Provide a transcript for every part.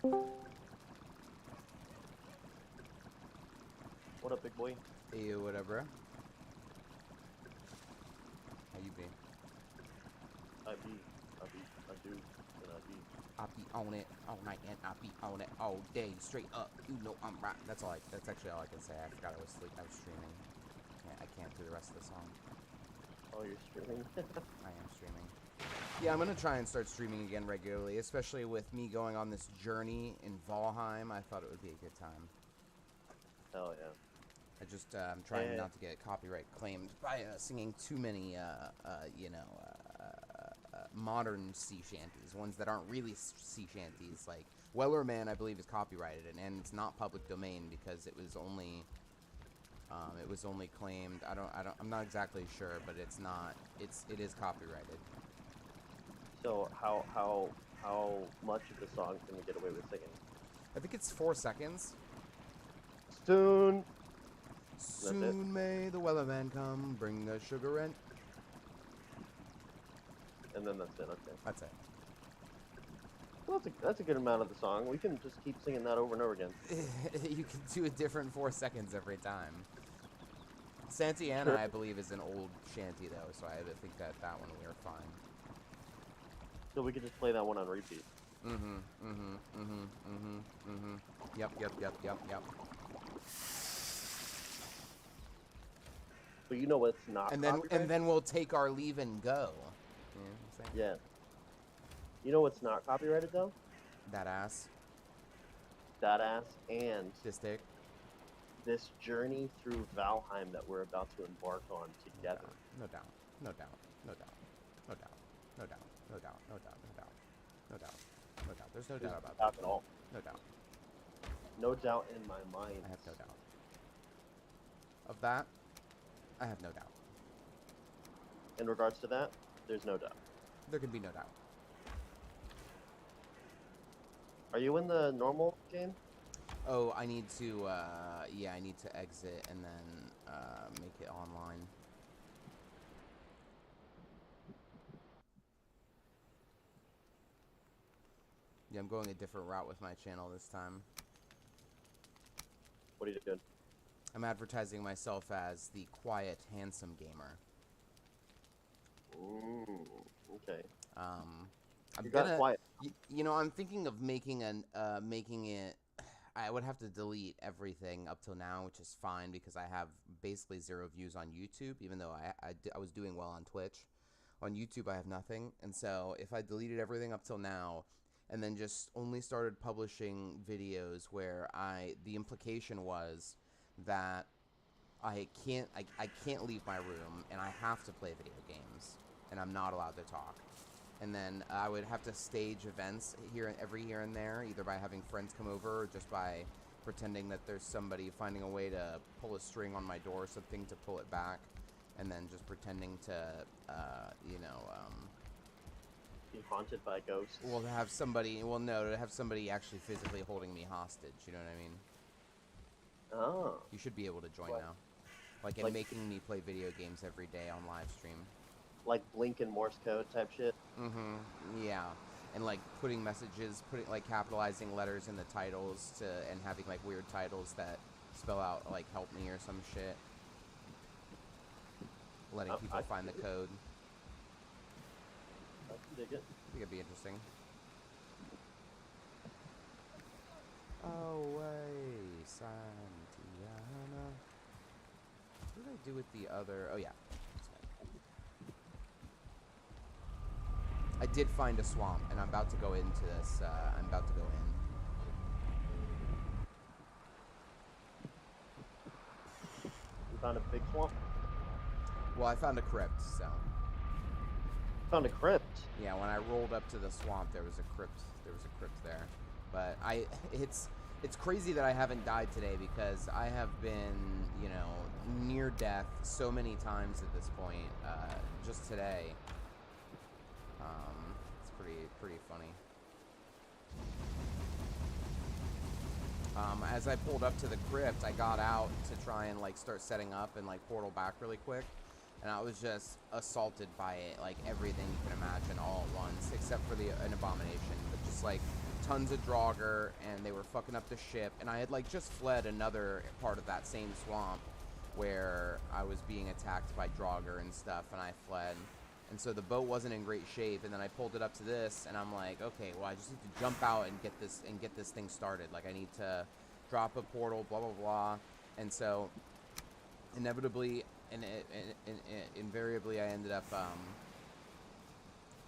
What up, big boy? Hey, whatever. How you been? I be, I do, and I be. I be on it all night and I be on it all day. Straight up, you know I'm right. That's all. That's actually all I can say. I forgot I was streaming. I can't do the rest of the song. Oh, you're streaming? I am streaming. Yeah, I'm gonna try and start streaming again regularly, especially with me going on this journey in Valheim. I thought it would be a good time. Hell yeah. I'm trying not to get copyright claimed by singing too many, modern sea shanties, ones that aren't really sea shanties. Like Weller Man, I believe, is copyrighted, and it's not public domain because it was only claimed. I'm not exactly sure, but it is copyrighted. So how much of the song can you get away with singing? I think it's 4 seconds. Soon. Soon may the Wellerman come, bring us sugar and... And then that's it, okay. That's it. Well, that's a good amount of the song. We can just keep singing that over and over again. You can do a different 4 seconds every time. Santiana, Sure. I believe, is an old shanty, though, so I think that one we are fine. So we could just play that one on repeat. Yep. But you know what's not copyrighted? And then we'll take our leave and go. You know what I'm saying? Yeah. You know what's not copyrighted, though? That ass. That ass and This dick. this journey through Valheim that we're about to embark on together. No doubt. There's no doubt about that. At all. No doubt. No doubt in my mind. I have no doubt. Of that, I have no doubt. In regards to that, there's no doubt. There can be no doubt. Are you in the normal game? Oh, I need to, I need to exit and then, make it online. Yeah, I'm going a different route with my channel this time. What are you doing? I'm advertising myself as the quiet, handsome gamer. Okay. I'm You got quiet. You know, I'm thinking of making making it. I would have to delete everything up till now, which is fine because I have basically 0 views on YouTube, even though I was doing well on Twitch. On YouTube, I have nothing, and so if I deleted everything up till now, and then just only started publishing videos where the implication was that I can't leave my room and I have to play video games and I'm not allowed to talk. And then I would have to stage events here and there, either by having friends come over or just by pretending that there's somebody finding a way to pull a string on my door or something to pull it back, and then just pretending to, Be haunted by ghosts. well, to have somebody actually physically holding me hostage, you know what I mean? Oh. You should be able to join now. Like making me play video games every day on live stream. Like Blink and Morse code type shit? Yeah. And like putting capitalizing letters in the titles and having like weird titles that spell out like help me or some shit. Letting people find the code. I can dig it. I think it'd be interesting. Oh, way, Santiana. What did I do with the other? Oh, yeah. I did find a swamp, and I'm about to go into this. I'm about to go in. You found a big swamp? Well, I found a crypt, so. Found a crypt? Yeah, when I rolled up to the swamp, there was a crypt. There was a crypt there. But it's crazy that I haven't died today because I have been, you know, near death so many times at this point. Just today. It's pretty funny. As I pulled up to the crypt, I got out to try and like start setting up and like portal back really quick, and I was just assaulted by it, like everything you can imagine all at once, except for an abomination. But just like tons of Draugr, and they were fucking up the ship, and I had, like, just fled another part of that same swamp where I was being attacked by Draugr and stuff, and I fled. And so the boat wasn't in great shape, and then I pulled it up to this, and I'm like, okay, well, I just need to jump out and get this thing started. Like, I need to drop a portal, blah, blah, blah. And so, inevitably, and invariably, I ended up,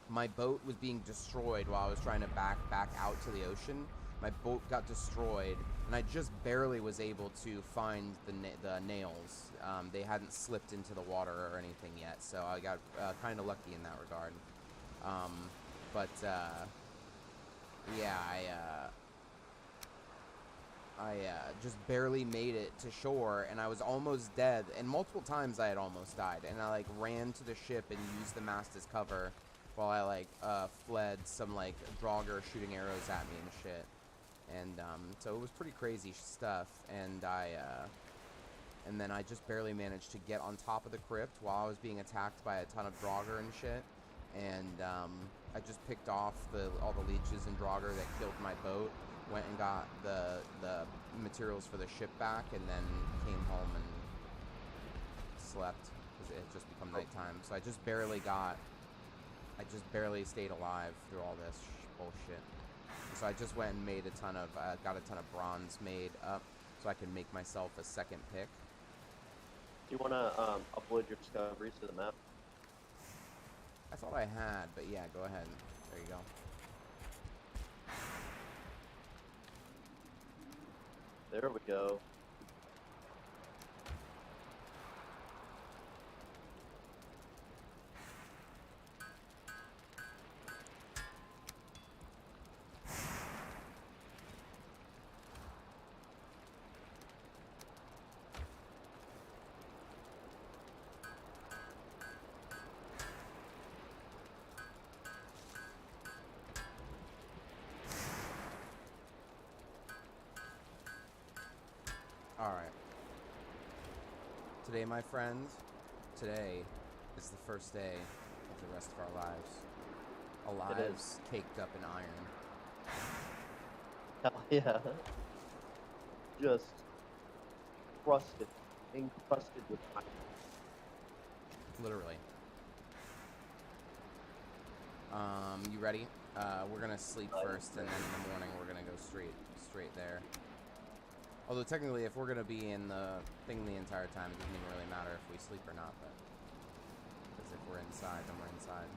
my boat was being destroyed while I was trying to back out to the ocean. My boat got destroyed, and I just barely was able to find the nails. They hadn't slipped into the water or anything yet, so I got kind of lucky in that regard. Yeah, I just barely made it to shore, and I was almost dead. And multiple times I had almost died, and I like ran to the ship and used the mast as cover while I like fled some like Draugr shooting arrows at me and shit. And so it was pretty crazy stuff, and then I just barely managed to get on top of the crypt while I was being attacked by a ton of Draugr and shit. And I just picked off all the leeches and Draugr that killed my boat, went and got the materials for the ship back, and then came home and slept because it had just become nighttime. So I just barely stayed alive through all this bullshit. So I just went and made got a ton of bronze made up so I can make myself a second pick. Do you want to upload your discoveries to the map? I thought I had, but yeah, go ahead. There you go. There we go. Alright. Today, my friends, today is the first day of the rest of our lives. Our lives caked up in iron. Hell yeah. Just encrusted with iron. Literally. You ready? We're gonna sleep first, and then in the morning we're gonna go straight there. Although technically, if we're gonna be in the thing the entire time, it doesn't even really matter if we sleep or not. But because if we're inside, then we're inside.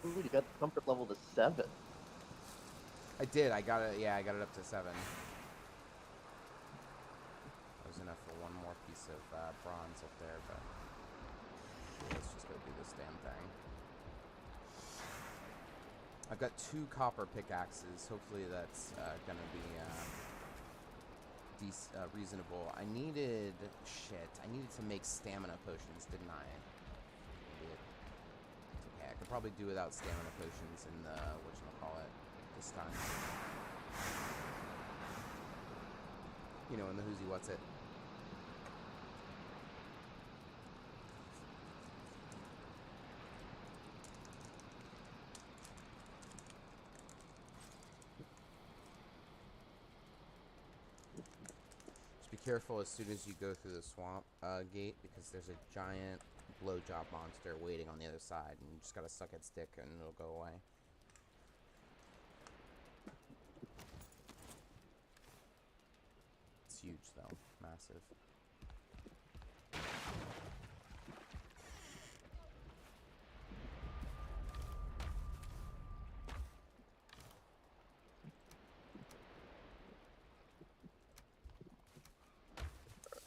Ooh, you got the comfort level to 7. I did. I got it. Yeah, I got it up to 7. That was enough for one more piece of bronze up there, but let's just go do this damn thing. I've got 2 copper pickaxes. Hopefully that's gonna be reasonable. I needed to make stamina potions, didn't I? Idiot. It's okay. I could probably do without stamina potions in the whatchamacallit this time. You know, in the who's what's it. Just be careful as soon as you go through the swamp gate, because there's a giant blowjob monster waiting on the other side, and you just gotta suck its dick and it'll go away. It's huge though, massive.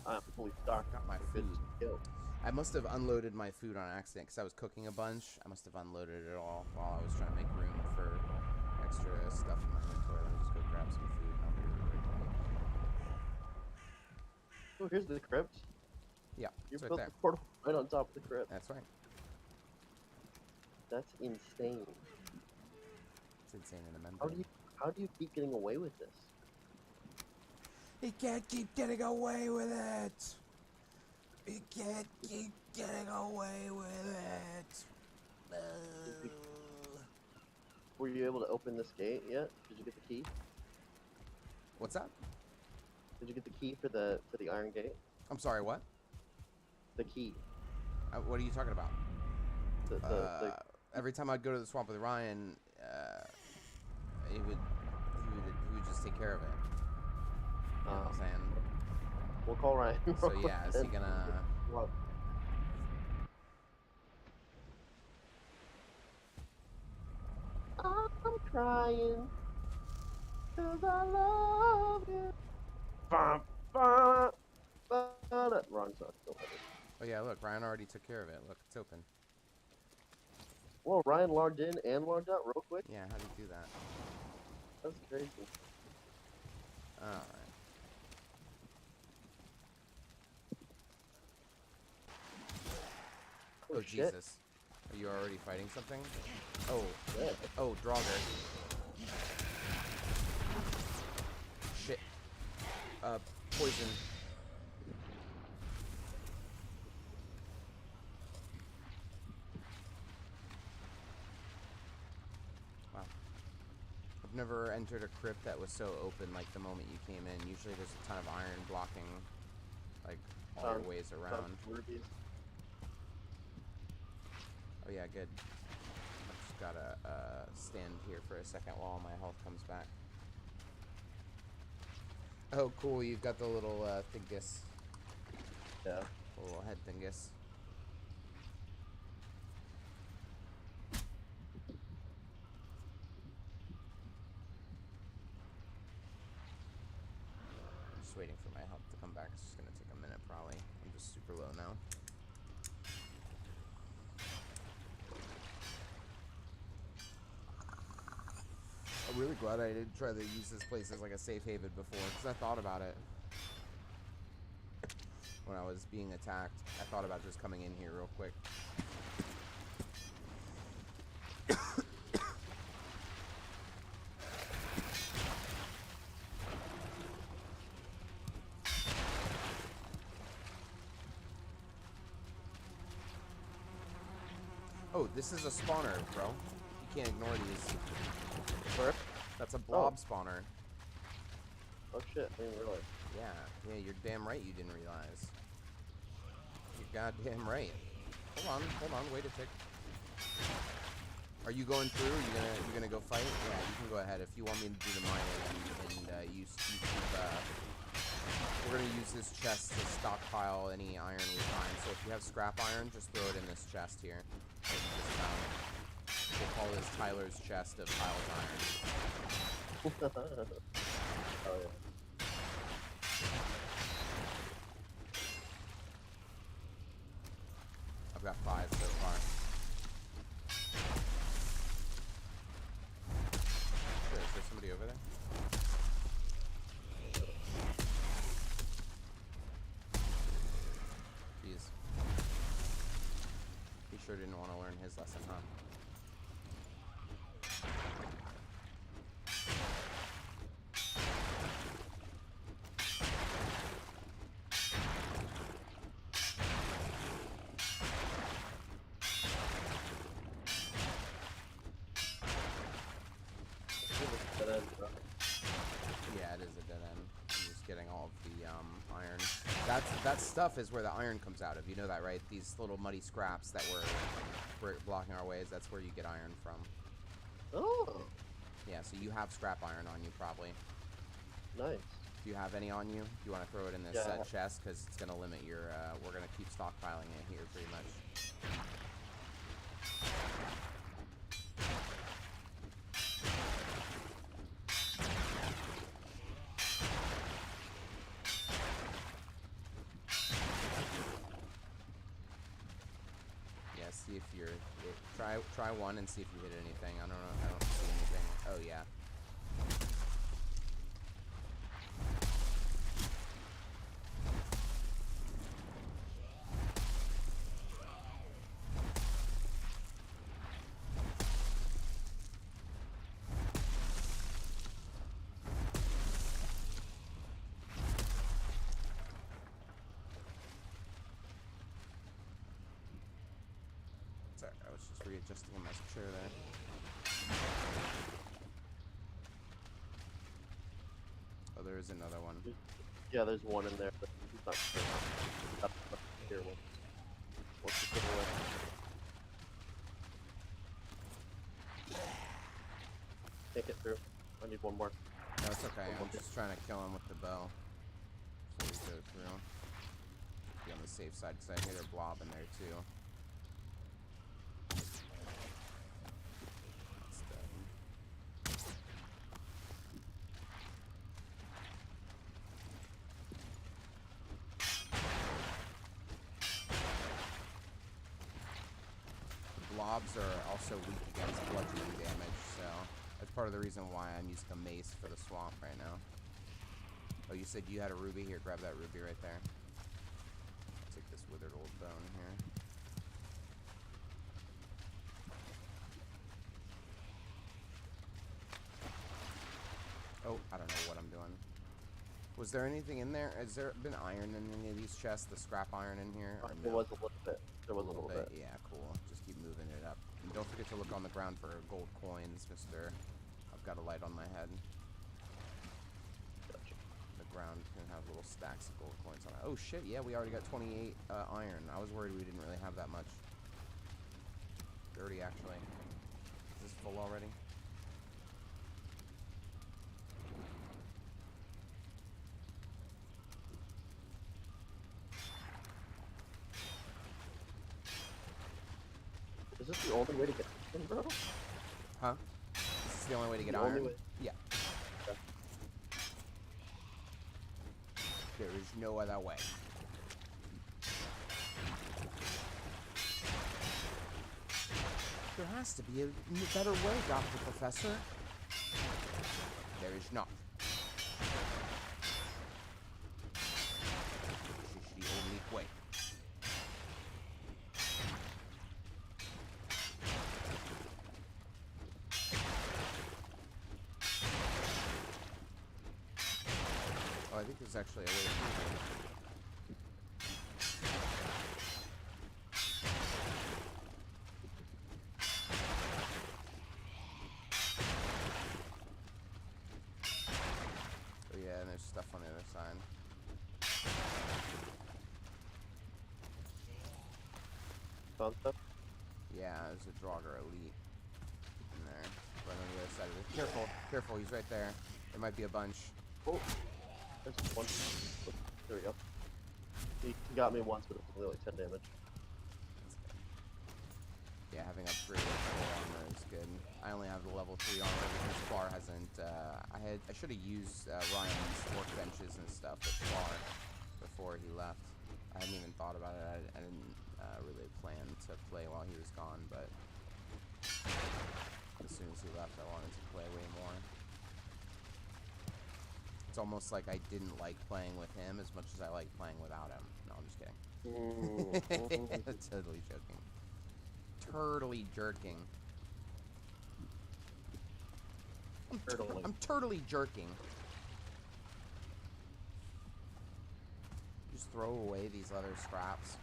I'm fully stocked. Got my food. I must have unloaded my food on accident because I was cooking a bunch. I must have unloaded it all while I was trying to make room for extra stuff in my inventory. Let me just go grab some food and I'll be right back. Oh, here's the crypt. Yeah, You it's right built there. the portal right on top of the crypt. That's right. That's insane. It's insane in the membrane. How do you keep getting away with this? He can't keep getting away with it. He can't keep getting away with it. Were you able to open this gate yet? Did you get the key? What's that? Did you get the key for the iron gate? I'm sorry, what? The key. What are you talking about? The Every time I'd go to the swamp with Ryan, he would just take care of it. You know what I'm saying? We'll call Ryan. So yeah, is he gonna? Well, I'm crying 'cause I love you. Bum, bum, bum. Wrong song. Don't worry. Oh yeah, look, Ryan already took care of it. Look, it's open. Whoa, Ryan logged in and logged out real quick? Yeah, how do you do that? That's crazy. Alright. Oh, shit. Jesus. Are you already fighting something? Oh. Yeah. Oh, Draugr. Shit. Poison. Wow. I've never entered a crypt that was so open like the moment you came in. Usually there's a ton of iron blocking, like, all your ways around. Rubies. Oh yeah, good. I just gotta stand here for a second while my health comes back. Oh cool, you've got the little thingus. Yeah. The little head thingus. I'm just waiting for my health to come back. It's just gonna take a minute probably. I'm just super low now. I'm really glad I didn't try to use this place as like a safe haven before, because I thought about it. When I was being attacked, I thought about just coming in here real quick. Oh, this is a spawner, bro. You can't ignore these. Where? That's a blob spawner. Oh shit, I didn't realize. Yeah, you're damn right you didn't realize. You're goddamn right. Hold on, wait a tick. Are you going through? Are you gonna go fight? Yeah, you can go ahead if you want me to do the mining and you keep, we're gonna use this chest to stockpile any iron we find. So if you have scrap iron, just throw it in this chest here. That you just found. We'll call this Tyler's chest of piled iron. Oh yeah. I've got 5 so far. Sure, is there somebody over there? Jeez. He sure didn't want to learn his lesson, huh? Yeah, it is a dead end. I'm just getting all of the iron. That stuff is where the iron comes out of. You know that, right? These little muddy scraps that were blocking our ways. That's where you get iron from. Oh. Yeah, so you have scrap iron on you probably. Nice. Do you have any on you? Do you want to throw it in this chest? Because it's going to limit your... we're going to keep stockpiling it here pretty much. Yeah, see if you're... Try one and see if you hit anything. I don't know. I don't see anything. Oh, yeah. Sorry, I was just readjusting my chair there. Oh, there is another one. Yeah, there's one in there, but he's not sure. That's the here one. What's the civil one? Can't get through. I need one more. No, it's okay. I'm just trying to kill him with the bow before we go through. Be on the safe side because I hear a blob in there too. That's dead. Blobs are also weak against bludgeoning damage, so that's part of the reason why I'm using a mace for the swamp right now. Oh, you said you had a ruby? Here, grab that ruby right there. I'll take this withered old bone here. Oh, I don't know what I'm doing. Was there anything in there? Has there been iron in any of these chests? The scrap iron in here? Or There no? was a little bit. There was a little bit. Yeah, cool. Just keep moving it up. And don't forget to look on the ground for gold coins, mister. I've got a light on my head. Gotcha. The ground can have little stacks of gold coins on it. Oh shit, yeah, we already got 28 iron. I was worried we didn't really have that much. 30 actually. Is this full already? Is this the only way to get them, bro? Huh? This is the only way to get The iron? only way. Yeah. Okay. There is no other way. There has to be a better way, Dr. Professor. There is not. This is the only way. Oh, I think there's actually a way through here. Oh yeah, and there's stuff on the other side. Found stuff? Yeah, there's a Draugr Elite in there. Right on the other side of it. Careful, careful, he's right there. There might be a bunch. Oh, there's one. There we go. He got me once, but it was only like 10 damage. Yeah, having upgraded full armor is good. I only have the level 3 armor because Flar hasn't. I should have used Ryan's workbenches and stuff with Flar before he left. I hadn't even thought about it. I didn't really plan to play while he was gone, but as soon as he left, I wanted to play way more. It's almost like I didn't like playing with him as much as I like playing without him. No, I'm just kidding. Totally joking. Turtly jerking. I'm turtly jerking. Just throw away these other scraps.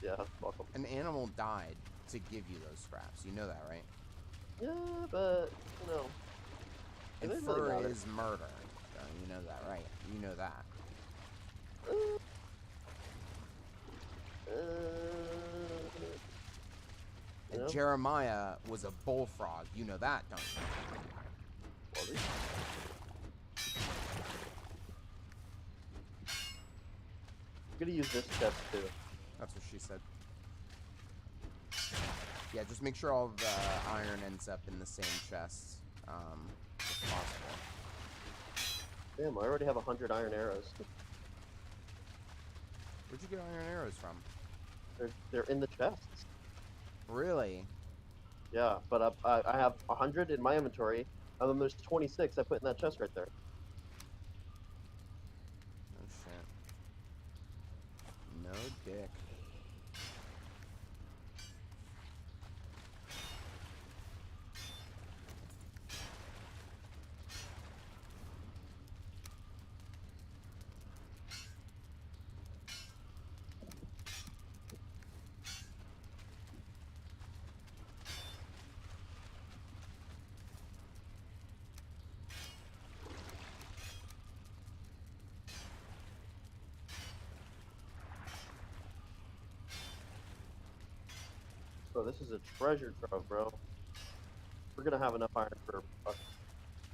Yeah, welcome. An animal died to give you those scraps. You know that, right? Yeah, but, you know. And it doesn't fur really matter. is murder. You know that, right? You know that. And Yeah. Jeremiah was a bullfrog. You know that, don't you? Was he? I'm gonna use this chest too. That's what she said. Yeah, just make sure all the iron ends up in the same chest, if possible. Damn, I already have 100 iron arrows. Where'd you get iron arrows from? They're in the chests. Really? Yeah, but I have 100 in my inventory, and then there's 26 I put in that chest right there. Oh shit. No dick. Bro, this is a treasure trove, bro. We're gonna have enough iron for us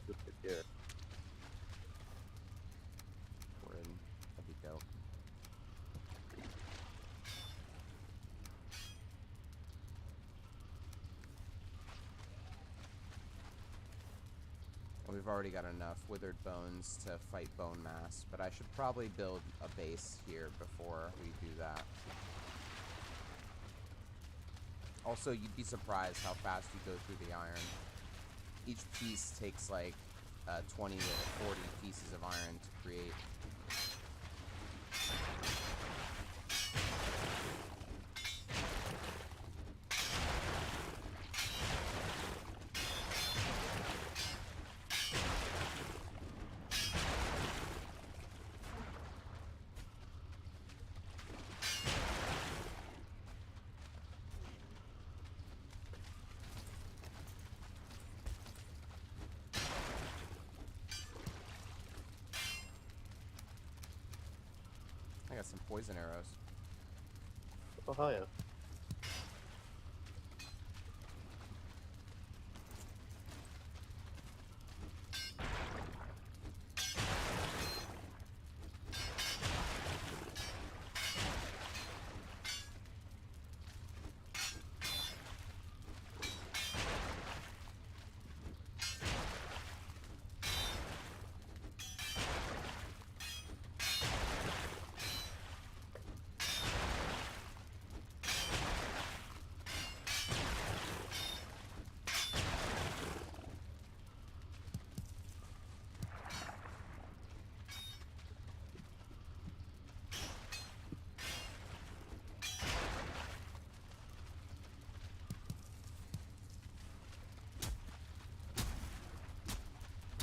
this year. Word. That'd be dope. We've already got enough withered bones to fight bone mass, but I should probably build a base here before we do that. Also, you'd be surprised how fast you go through the iron. Each piece takes like 20 to 40 pieces of iron to create. I got some poison arrows. Oh, hell yeah.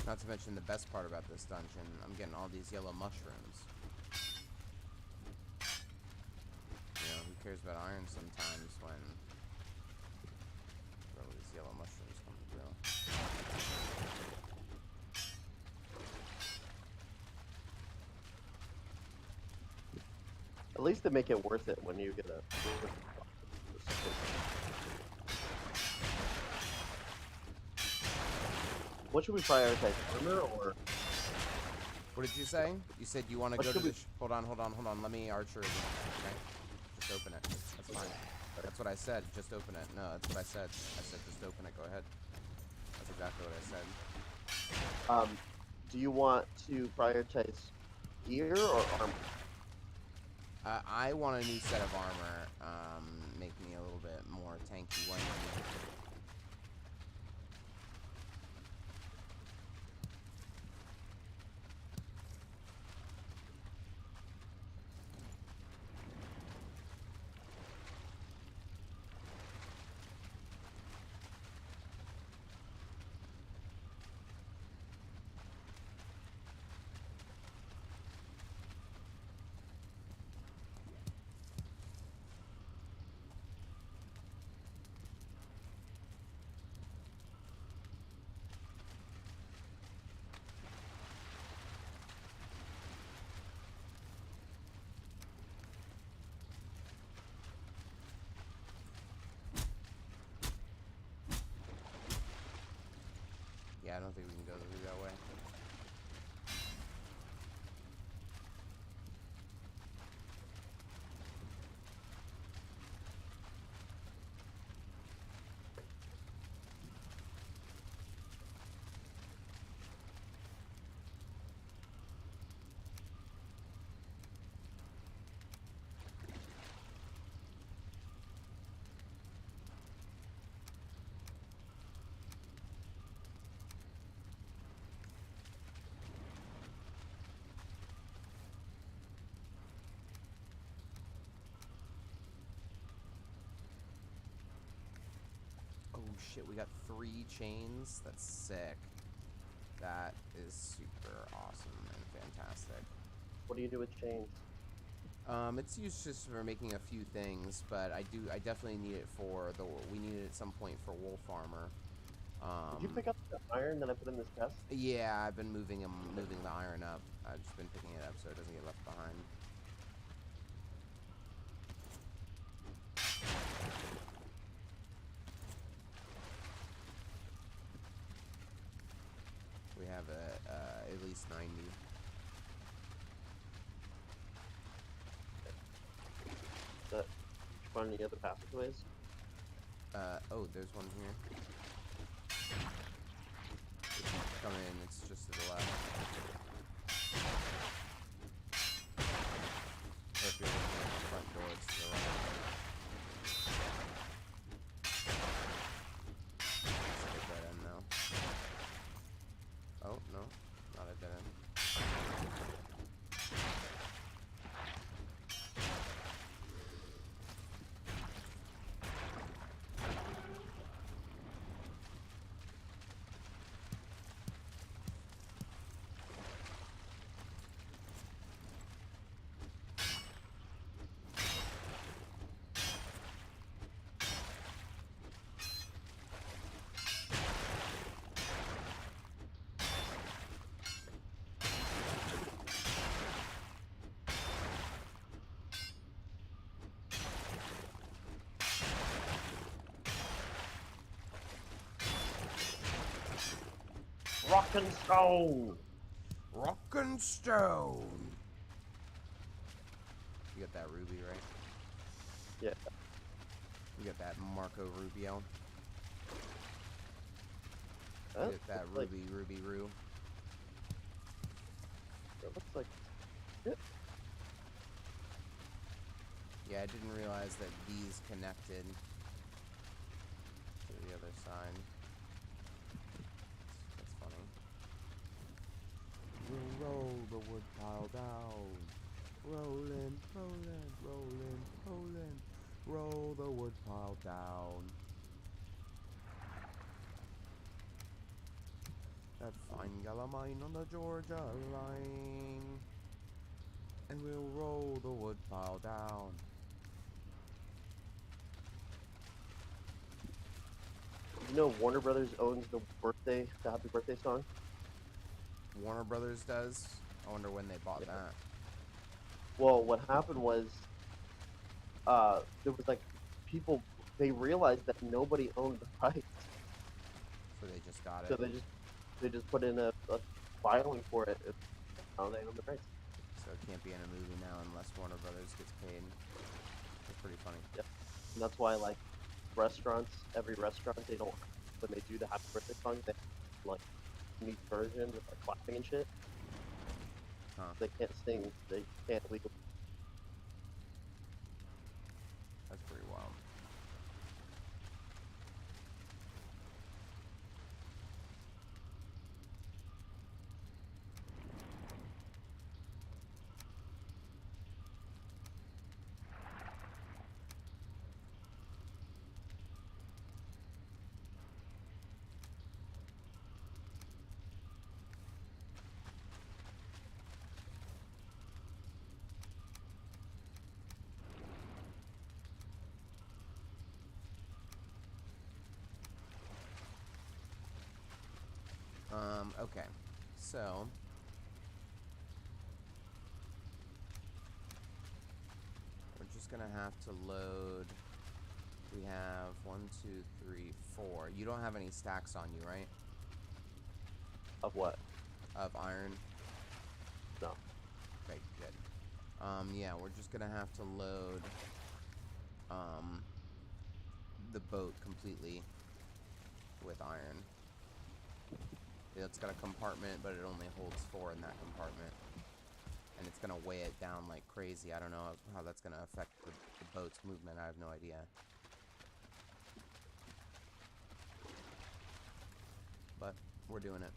Not to mention the best part about this dungeon, I'm getting all these yellow mushrooms. You know, who cares about iron sometimes when all these yellow mushrooms come through. At least they make it worth it when you get a. What should we prioritize, armor or? What did you say? You said you want to What go to should the... we- Hold on. Let me archer again, okay? Just open it. That's fine. That's what I said. Just open it. No, that's what I said. I said just open it. Go ahead. That's exactly what I said. Do you want to prioritize gear or armor? I want a new set of armor. Make me a little bit more tanky. Yeah, I don't think we can go through that way. Oh shit, we got 3 chains. That's sick. That is super awesome and fantastic. What do you do with chains? It's used just for making a few things, but I definitely need it for we need it at some point for wolf armor. Did you pick up the iron that I put in this chest? Yeah, I've been moving the iron up. I've just been picking it up so it doesn't get left behind. at least 90. That, find any other passageways? Oh, there's one here. Come in, it's just to the left. Or if you're looking at the front door, it's to the right. It's a dead end now. Oh, no, not a dead end. Rock and stone! Rock and stone! You got that ruby, right? Yeah. You got that Marco Rubio? That You got that looks ruby roo? It looks like shit. Yeah, I didn't realize that these connected to the other side. That's funny. We'll roll the wood pile down. Rollin', rollin', rollin', rollin'. Roll the wood pile down. That fine yellow mine on the Georgia line. And we'll roll the wood pile down. You know Warner Brothers owns the Happy Birthday song? Warner Brothers does? I wonder when they bought Yeah. that. Well, what happened was, there was like people, they realized that nobody owned the rights, So they just got so it. they just put in a filing for it. Now they own the rights. So it can't be in a movie now unless Warner Brothers gets paid. That's pretty funny. Yeah. And that's why, like, restaurants, every restaurant, they don't, when they do the Happy Birthday song, they have, like, unique version with, like, clapping and shit. Huh. They can't sing, they can't legally. That's pretty wild. Okay. So we're just gonna have to load. We have 1, 2, 3, 4. You don't have any stacks on you, right? Of what? Of iron? No. Okay, good. Yeah, we're just gonna have to load the boat completely with iron. It's got a compartment, but it only holds 4 in that compartment. And it's gonna weigh it down like crazy. I don't know how that's gonna affect the boat's movement. I have no idea. But we're doing it.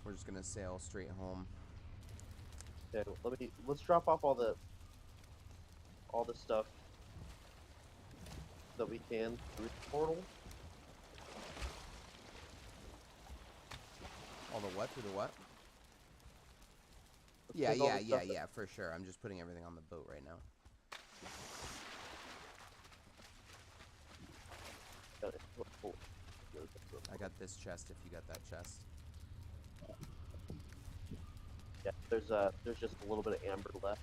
We're just gonna sail straight home. Okay, let's drop off all the stuff that we can through the portal. All the what? Through the what? Let's Yeah, take all yeah, the yeah, stuff yeah, for sure. I'm just putting everything on the boat right now. Got it. Oh, I got this chest if you got that chest. Yeah, there's just a little bit of amber left.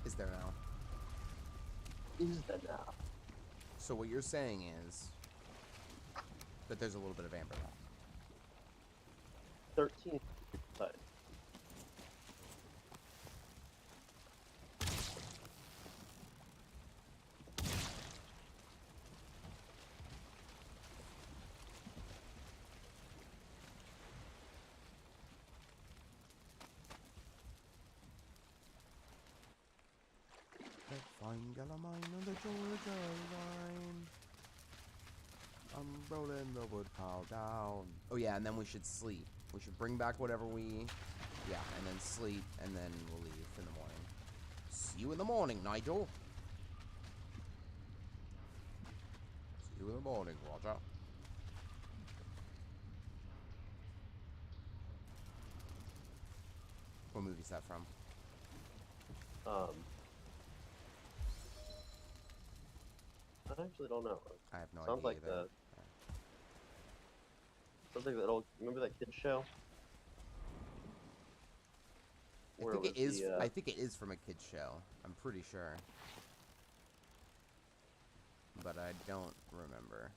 Is there now? Is that now? So what you're saying is that there's a little bit of amber left. 13. But That fine yellow mine on the Georgia line. I'm rolling the wood pile down. Oh yeah, and then we should sleep. We should bring back whatever we... Yeah, and then sleep, and then we'll leave in the morning. See you in the morning, Nigel. See you in the morning, Roger. What movie is that from? I actually don't know. I have no Sounds idea like either. something that old. Remember that kid show? I Where think it was is. I think it is from a kid's show. I'm pretty sure, but I don't remember.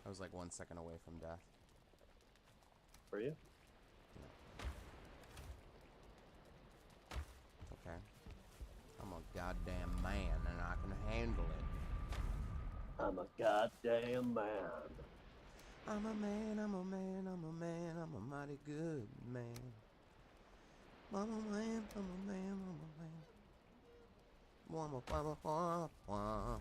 I was like 1 second away from death. Were you? Okay. I'm a goddamn man and I can handle it. I'm a goddamn man. I'm a man, I'm a man, I'm a man, I'm a mighty good man. I'm a man, I'm a man, I'm a man. Wah, wah, wah, wah.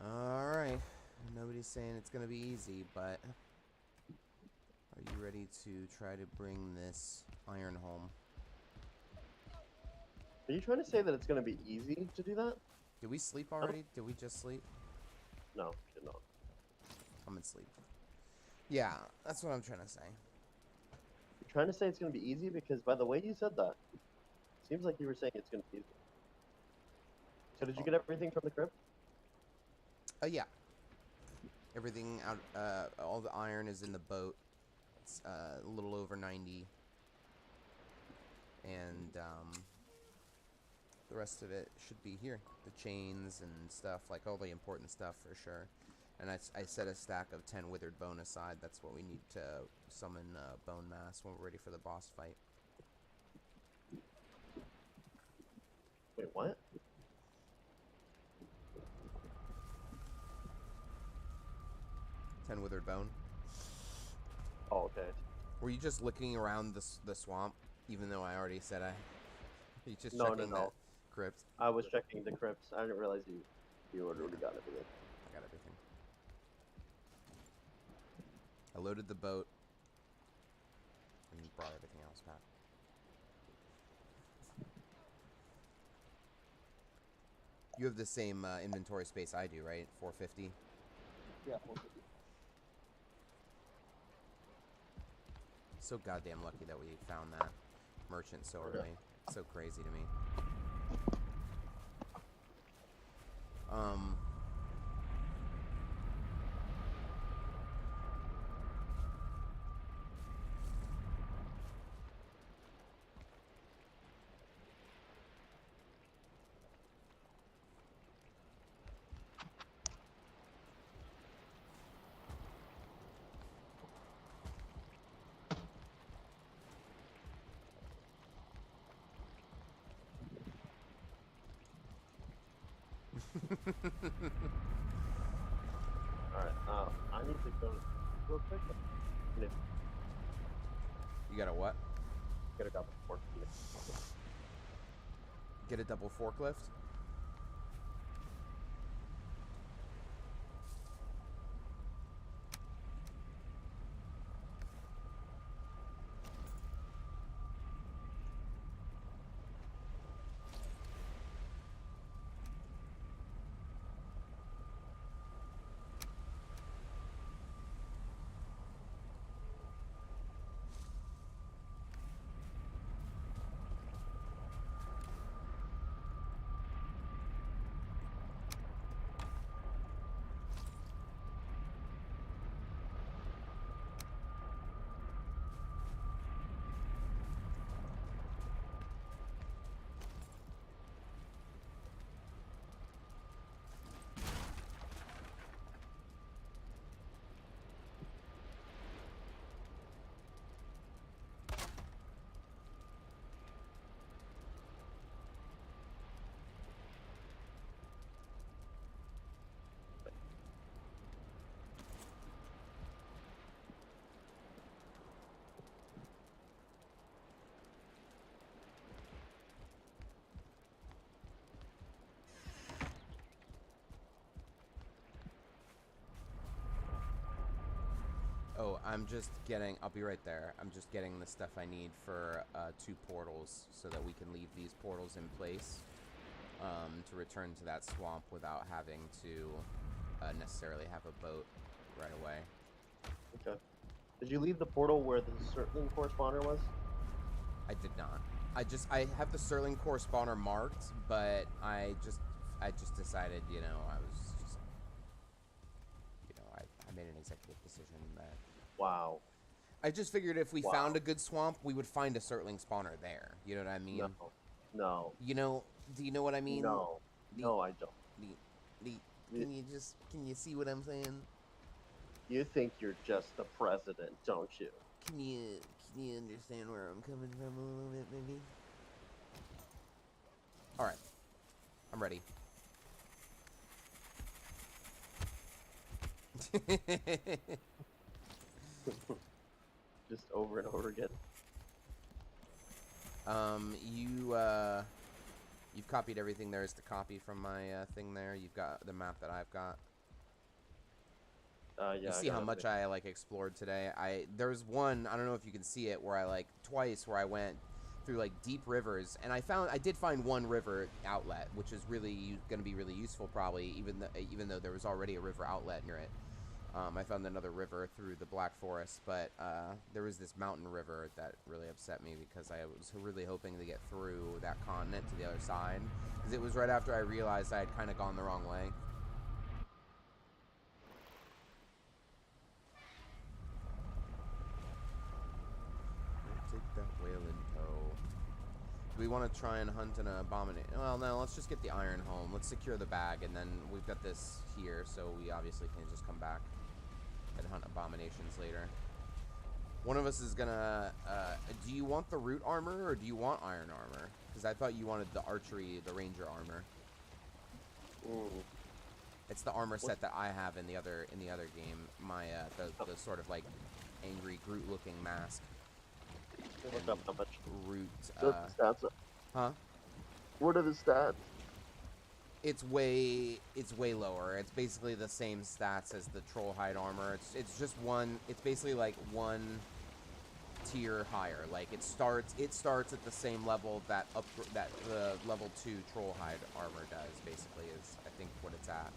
Alright. Nobody's saying it's gonna be easy, but are you ready to try to bring this iron home? Are you trying to say that it's going to be easy to do that? Did we sleep already? Did we just sleep? No, did not. I'm in sleep. Yeah, that's what I'm trying to say. You're trying to say it's going to be easy because by the way you said that, it seems like you were saying it's going to be easy. So did you get everything from the crypt? Yeah. Everything out, all the iron is in the boat. It's a little over 90. And, the rest of it should be here. The chains and stuff, like all the important stuff for sure. And I set a stack of 10 withered bone aside. That's what we need to summon bone mass when we're ready for the boss fight. Wait, what? Ten withered bone. Oh, okay. Were you just looking around the swamp, even though I already said I? You just No, checking the crypt? I was checking the crypts. I didn't realize you already got everything. I got everything. I loaded the boat and brought everything else back. You have the same inventory space I do, right? 450. Yeah, we'll see. So goddamn lucky that we found that merchant so early. It's so crazy to me. Alright, I need to go real quick. And if You got a what? get a double fork. Get a double forklift? Oh, I'm just getting... I'll be right there. I'm just getting the stuff I need for 2 portals so that we can leave these portals in place to return to that swamp without having to necessarily have a boat right away. Okay. Did you leave the portal where the Surtling corresponder was? I did not. I have the Surtling corresponder marked, but I just decided, you know, I made an executive decision that... Wow. I just figured if we found a good swamp, we would find a Surtling spawner there. You know what I mean? No. No. You know, do you know what I mean? No. No, I don't. Can you see what I'm saying? You think you're just the president, don't you? Can you understand where I'm coming from a little bit, maybe? Alright. I'm ready. Just over and over again. You've copied everything there is to copy from my thing there. You've got the map that I've got. Yeah. You see how much I like explored today. There's one, I don't know if you can see it, where I like twice where I went through like deep rivers, and I did find one river outlet, which is really going to be really useful probably, even though there was already a river outlet near it. I found another river through the Black Forest, but there was this mountain river that really upset me because I was really hoping to get through that continent to the other side, because it was right after I realized I had kind of gone the wrong way. Take that whale in tow. Do we want to try and hunt an abomination? Well, no, let's just get the iron home. Let's secure the bag, and then we've got this here, so we obviously can just come back and hunt abominations later. One of us is gonna... do you want the root armor, or do you want iron armor? Because I thought you wanted the archery, the ranger armor. Ooh. It's the armor set that I have in the other game. My the sort of like angry Groot-looking mask. Look up how much root. the stats are. Huh? What are the stats? It's way lower. It's basically the same stats as the troll hide armor. It's just one. It's basically like one tier higher. Like it starts at the same level that the level 2 troll hide armor does. Basically, is I think what it's at.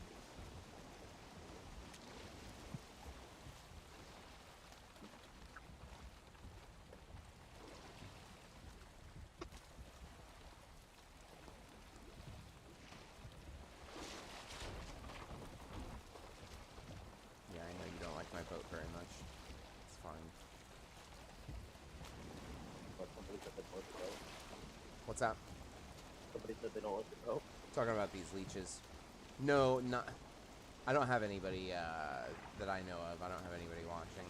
What's that? Somebody said they don't like your boat. Talking about these leeches. No, not. I don't have anybody that I know of. I don't have anybody watching.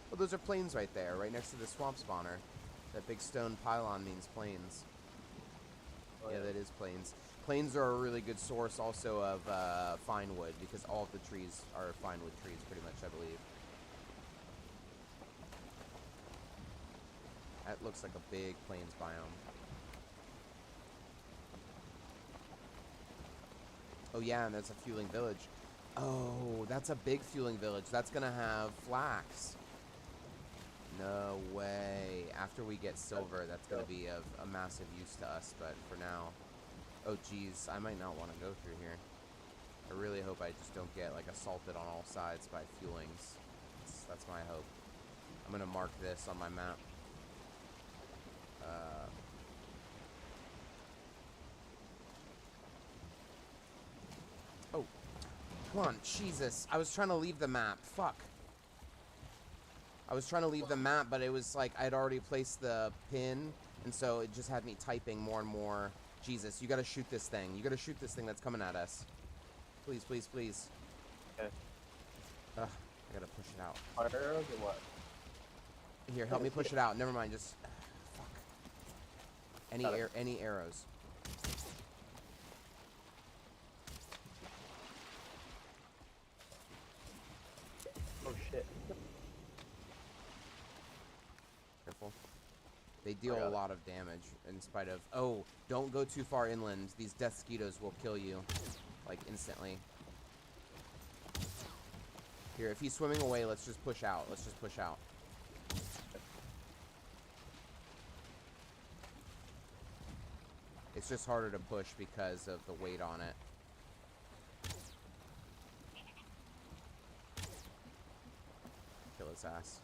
Well, those are planes right there, right next to the swamp spawner. That big stone pylon means planes. Oh, Yeah, that is planes. Planes are a really good source also of fine wood, because all of the trees are fine wood trees, pretty much, I believe. That looks like a big plains biome. Oh yeah, and there's a fueling village. Oh, that's a big fueling village. That's gonna have flax. No way. After we get silver, that's gonna be of a massive use to us, but for now... Oh geez, I might not want to go through here. I really hope I just don't get like assaulted on all sides by fuelings. That's my hope. I'm gonna mark this on my map. Oh, come on, Jesus. I was trying to leave the map. Fuck. I was trying to leave the map, but it was like I'd already placed the pin, and so it just had me typing more and more. Jesus, you gotta shoot this thing. You gotta shoot this thing that's coming at us. Please, please, please. Okay. Ugh, I gotta push it out. Fire arrows or what? Here, help me push it out. Never mind, just... fuck. Any arrows. Oh shit. Careful. They deal a lot of damage in spite of... Oh, don't go too far inland. These death mosquitoes will kill you. Like, instantly. Here, if he's swimming away, let's just push out. Let's just push out. It's just harder to push because of the weight on it. Kill his ass.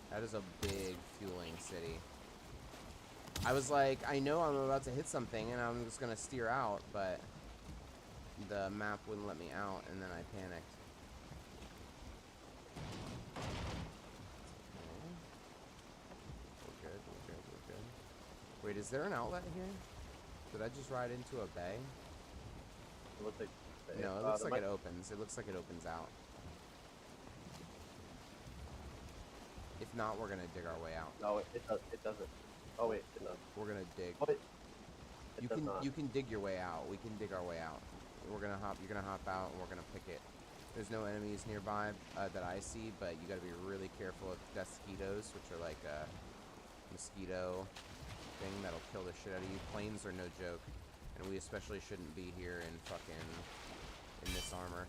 That is a big fueling city. I was like, I know I'm about to hit something and I'm just gonna steer out, but the map wouldn't let me out and then I panicked. We're good, we're good, we're good. Wait, is there an outlet here? Did I just ride into a bay? It looks like... No, it looks like it opens. It looks like it opens out. If not, we're gonna dig our way out. No, it doesn't. Oh wait, it does. We're gonna dig. Oh, You can dig your way out. We can dig our way out. We're gonna hop. You're gonna hop out, and we're gonna pick it. There's no enemies nearby that I see, but you gotta be really careful of death mosquitoes, which are like a mosquito thing that'll kill the shit out of you. Planes are no joke, and we especially shouldn't be here in this armor.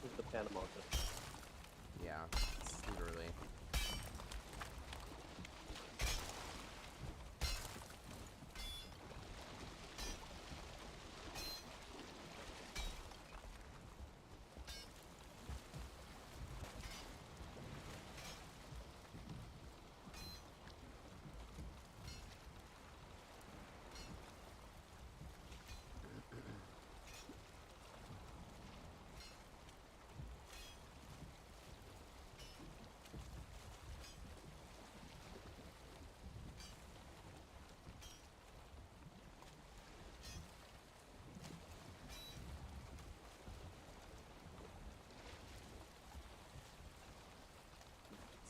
This is the Panama. Yeah, it's literally.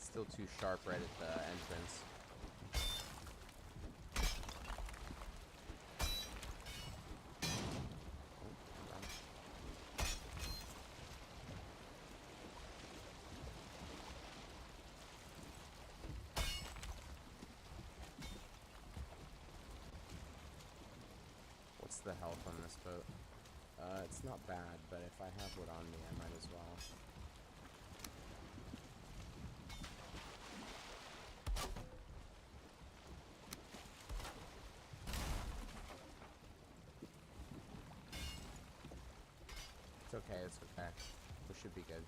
Still too sharp right at the entrance. What's the health on this boat? It's not bad, but if I have wood on me, I might as well. okay, it's okay. We should be good.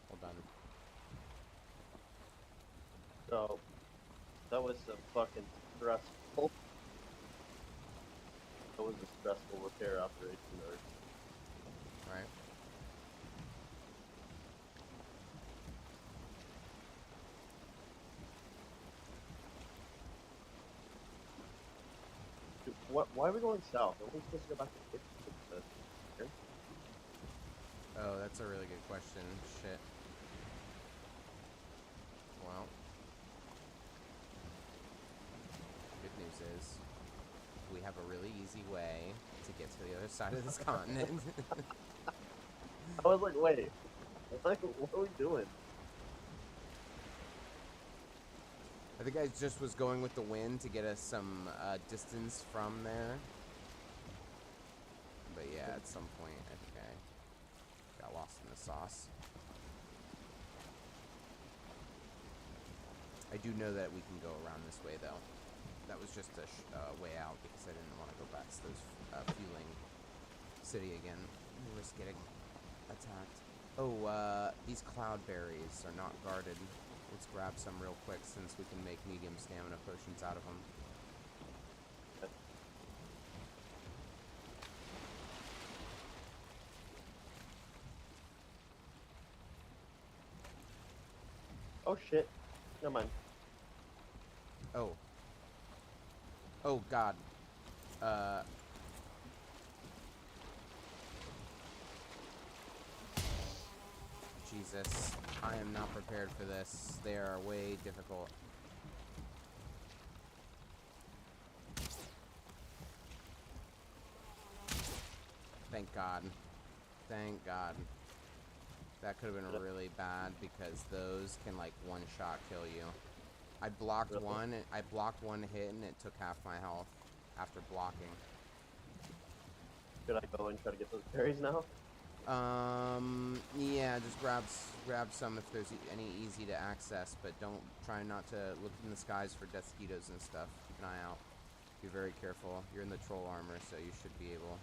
Hold on. So, that was a fucking stressful. That was a stressful repair operation, or Right? dude, why are we going south? Are we supposed to go back to here? Oh, that's a really good question. Shit. Well, good news is we have a really easy way to get to the other side of this continent. I was like, wait, like, what are we doing? I think I just was going with the wind to get us some distance from there. But yeah, at some point, I think I got lost in the sauce. I do know that we can go around this way, though. That was just a way out because I didn't want to go back to those fueling city again. Risk getting attacked. Oh, these cloudberries are not guarded. Let's grab some real quick since we can make medium stamina potions out of them. Oh shit. Never mind. Oh. Oh god. Jesus. I am not prepared for this. They are way difficult. Thank God. Thank God. That could have been really bad because those can like one-shot kill you. I blocked one. I blocked one hit and it took half my health after blocking. Should I go and try to get those berries now? Yeah, just grab some if there's any easy to access, but don't try not to look in the skies for mosquitoes and stuff. Keep an eye out. Be very careful. You're in the troll armor, so you should be able.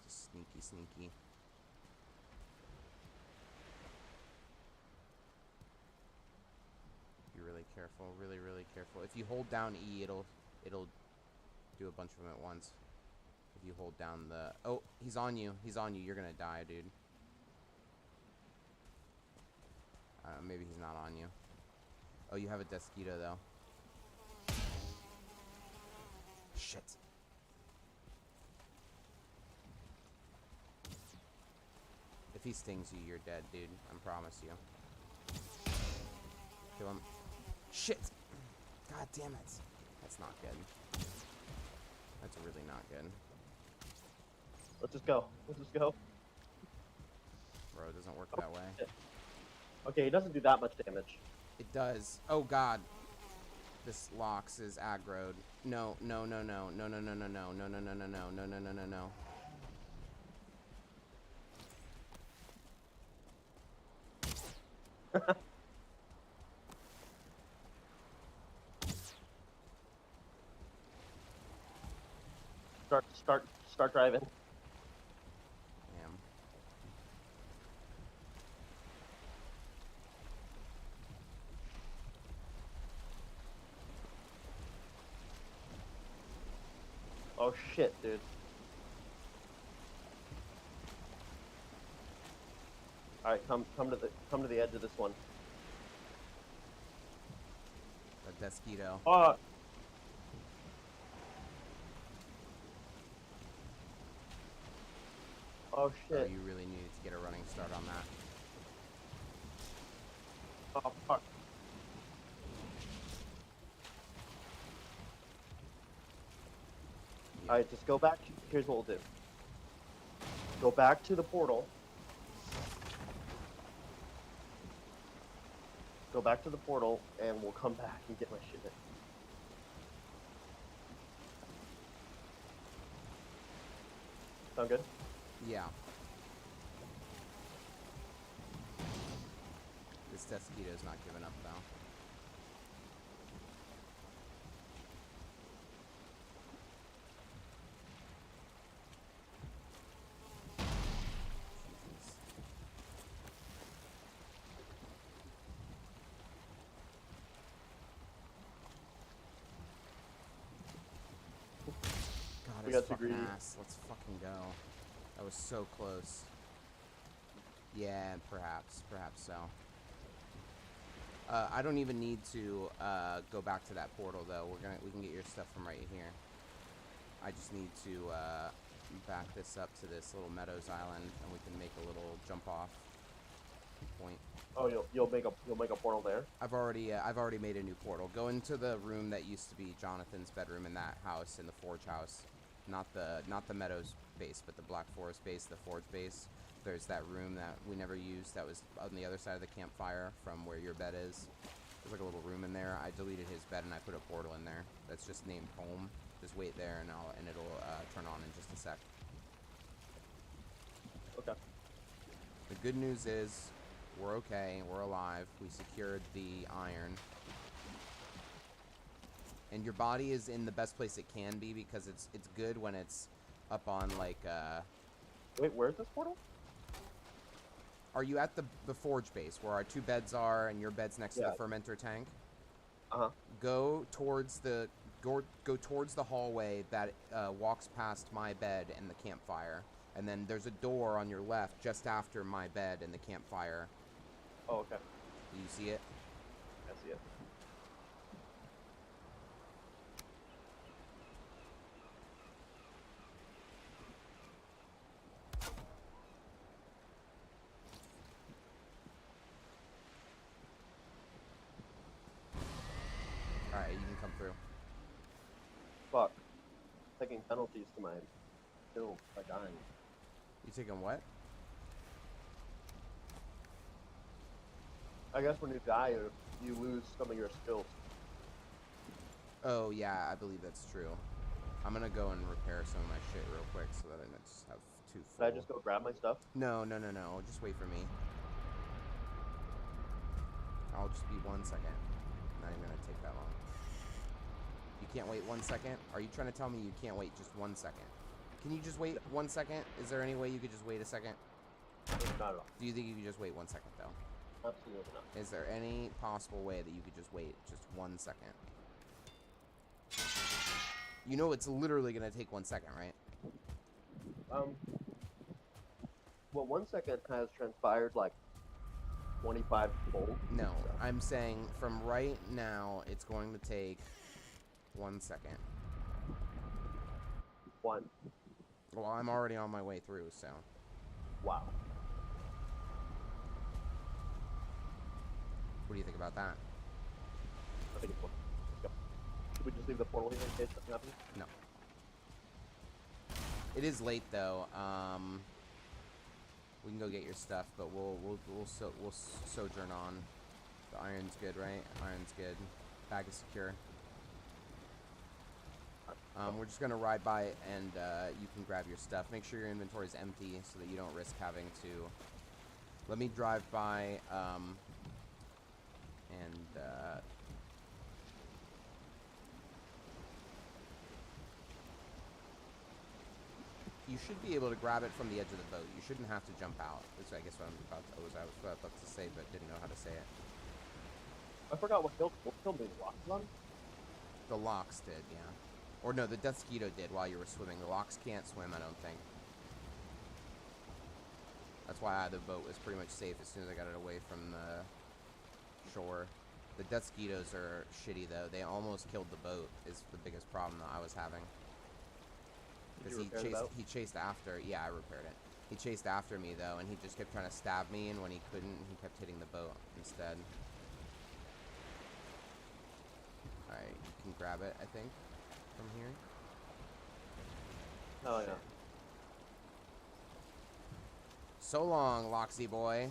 Just sneaky. Be really careful, really careful. If you hold down E, it'll do a bunch of them at once. If you hold down the... Oh, he's on you. You're gonna die, dude. Maybe he's not on you. Oh, you have a mosquito, though. Shit. If he stings you, you're dead, dude. I promise you. Kill him. Shit! God damn it. That's not good. That's really not good. Let's just go. Bro, it doesn't work that way. Shit. Okay, he doesn't do that much damage. It does. Oh god. This Lox is aggroed. No. Start driving. Damn. Oh shit, dude. All right, come to the edge of this one. A mosquito. Oh. Oh shit. Oh, you really needed to get a running start on that. Oh fuck. Yeah. Alright, just go back. Here's what we'll do. Go back to the portal. Go back to the portal, and we'll come back and get my shit in. Sound good? Yeah. This Mosquito's not giving up, though. Jesus. God, We his got too fucking greedy. ass. Let's fucking go. That was so close. Yeah, perhaps so. I don't even need to go back to that portal though. We can get your stuff from right here. I just need to back this up to this little Meadows Island, and we can make a little jump off point. Oh, you'll make a portal there. I've already made a new portal. Go into the room that used to be Jonathan's bedroom in that house, in the Forge house, not the Meadows base, but the Black Forest base, the Forge base. There's that room that we never used that was on the other side of the campfire from where your bed is. There's like a little room in there. I deleted his bed and I put a portal in there that's just named home. Just wait there and it'll turn on in just a sec. Okay. The good news is we're okay. We're alive. We secured the iron. And your body is in the best place it can be because it's good when it's up on like Wait, where's this portal? Are you at the forge base where our two beds are and your bed's next to Yeah. the fermenter tank? Uh-huh. Go towards the hallway that walks past my bed and the campfire. And then there's a door on your left just after my bed and the campfire. Oh, okay. Do you see it? I see it. Alright, you can come through. Fuck. Taking penalties to my kill by dying. You taking what? I guess when you die, you lose some of your skills. Oh, yeah, I believe that's true. I'm gonna go and repair some of my shit real quick so that I don't just have two full. Can I just go grab my stuff? No. Just wait for me. I'll just be 1 second. Not even gonna take that long. You can't wait 1 second? Are you trying to tell me you can't wait just 1 second? Can you just wait 1 second? Is there any way you could just wait a second? Not at all. Do you think you could just wait 1 second though? Absolutely not. Is there any possible way that you could just wait just 1 second? You know it's literally gonna take 1 second, right? Well, 1 second has transpired like 25 fold. No, So. I'm saying from right now it's going to take 1 second. One. Well, I'm already on my way through, so. Wow. What do you think about that? I think it's one. Let's go. Should we just leave the portal here in case something happens? No. It is late though. We can go get your stuff, but we'll sojourn on. The iron's good, right? Iron's good. Bag is secure. We're just gonna ride by and you can grab your stuff. Make sure your inventory is empty so that you don't risk having to. Let me drive by and you should be able to grab it from the edge of the boat. You shouldn't have to jump out. That's I guess what I was about to say, but didn't know how to say it. I forgot what killed me. Locked one? The locks did, yeah. Or no, the Mosquito did while you were swimming. The locks can't swim, I don't think. That's why the boat was pretty much safe as soon as I got it away from the shore. The Mosquitoes are shitty though. They almost killed the boat is the biggest problem that I was having. Because he chased after. Yeah, I repaired it. He chased after me though, and he just kept trying to stab me, and when he couldn't, he kept hitting the boat instead. Alright, you can grab it, I think, from here. Oh yeah. So long, Loxy boy.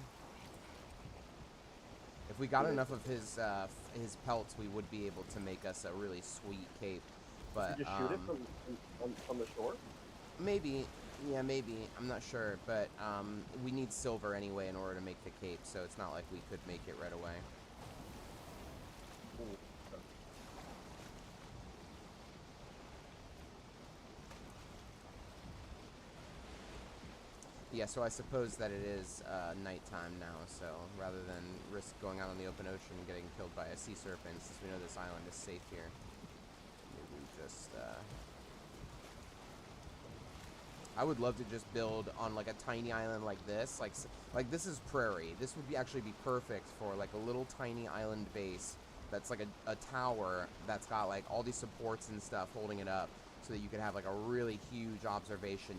If we got enough of his pelts, we would be able to make us a really sweet cape. But Did you shoot it from the shore? maybe Yeah, maybe. I'm not sure, but we need silver anyway in order to make the cape, so it's not like we could make it right away. Ooh. Yeah, so I suppose that it is nighttime now, so rather than risk going out on the open ocean and getting killed by a sea serpent, since we know this island is safe here, maybe we just... I would love to just build on like a tiny island like this. Like this is prairie. This would actually be perfect for like a little tiny island base that's like a tower that's got like all these supports and stuff holding it up, so that you could have like a really huge observation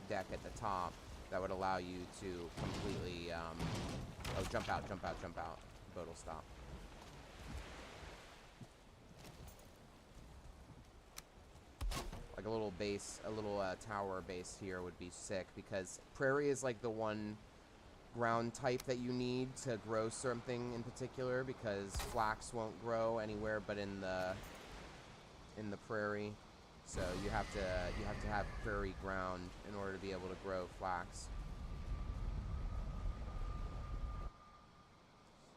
deck at the top that would allow you to completely oh, jump out, jump out, jump out. Boat will stop. Like a little base, a little tower base here would be sick, because prairie is like the one ground type that you need to grow something in particular, because flax won't grow anywhere but in the prairie. So you have to have prairie ground in order to be able to grow flax.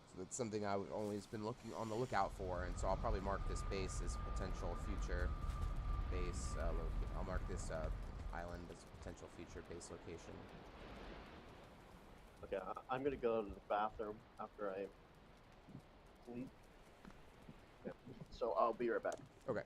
So that's something I've always been looking on the lookout for, and so I'll probably mark this base as potential future base. I'll mark this island as potential future base location. Okay, I'm gonna go to the bathroom after I sleep. Yeah. So I'll be right back. Okay.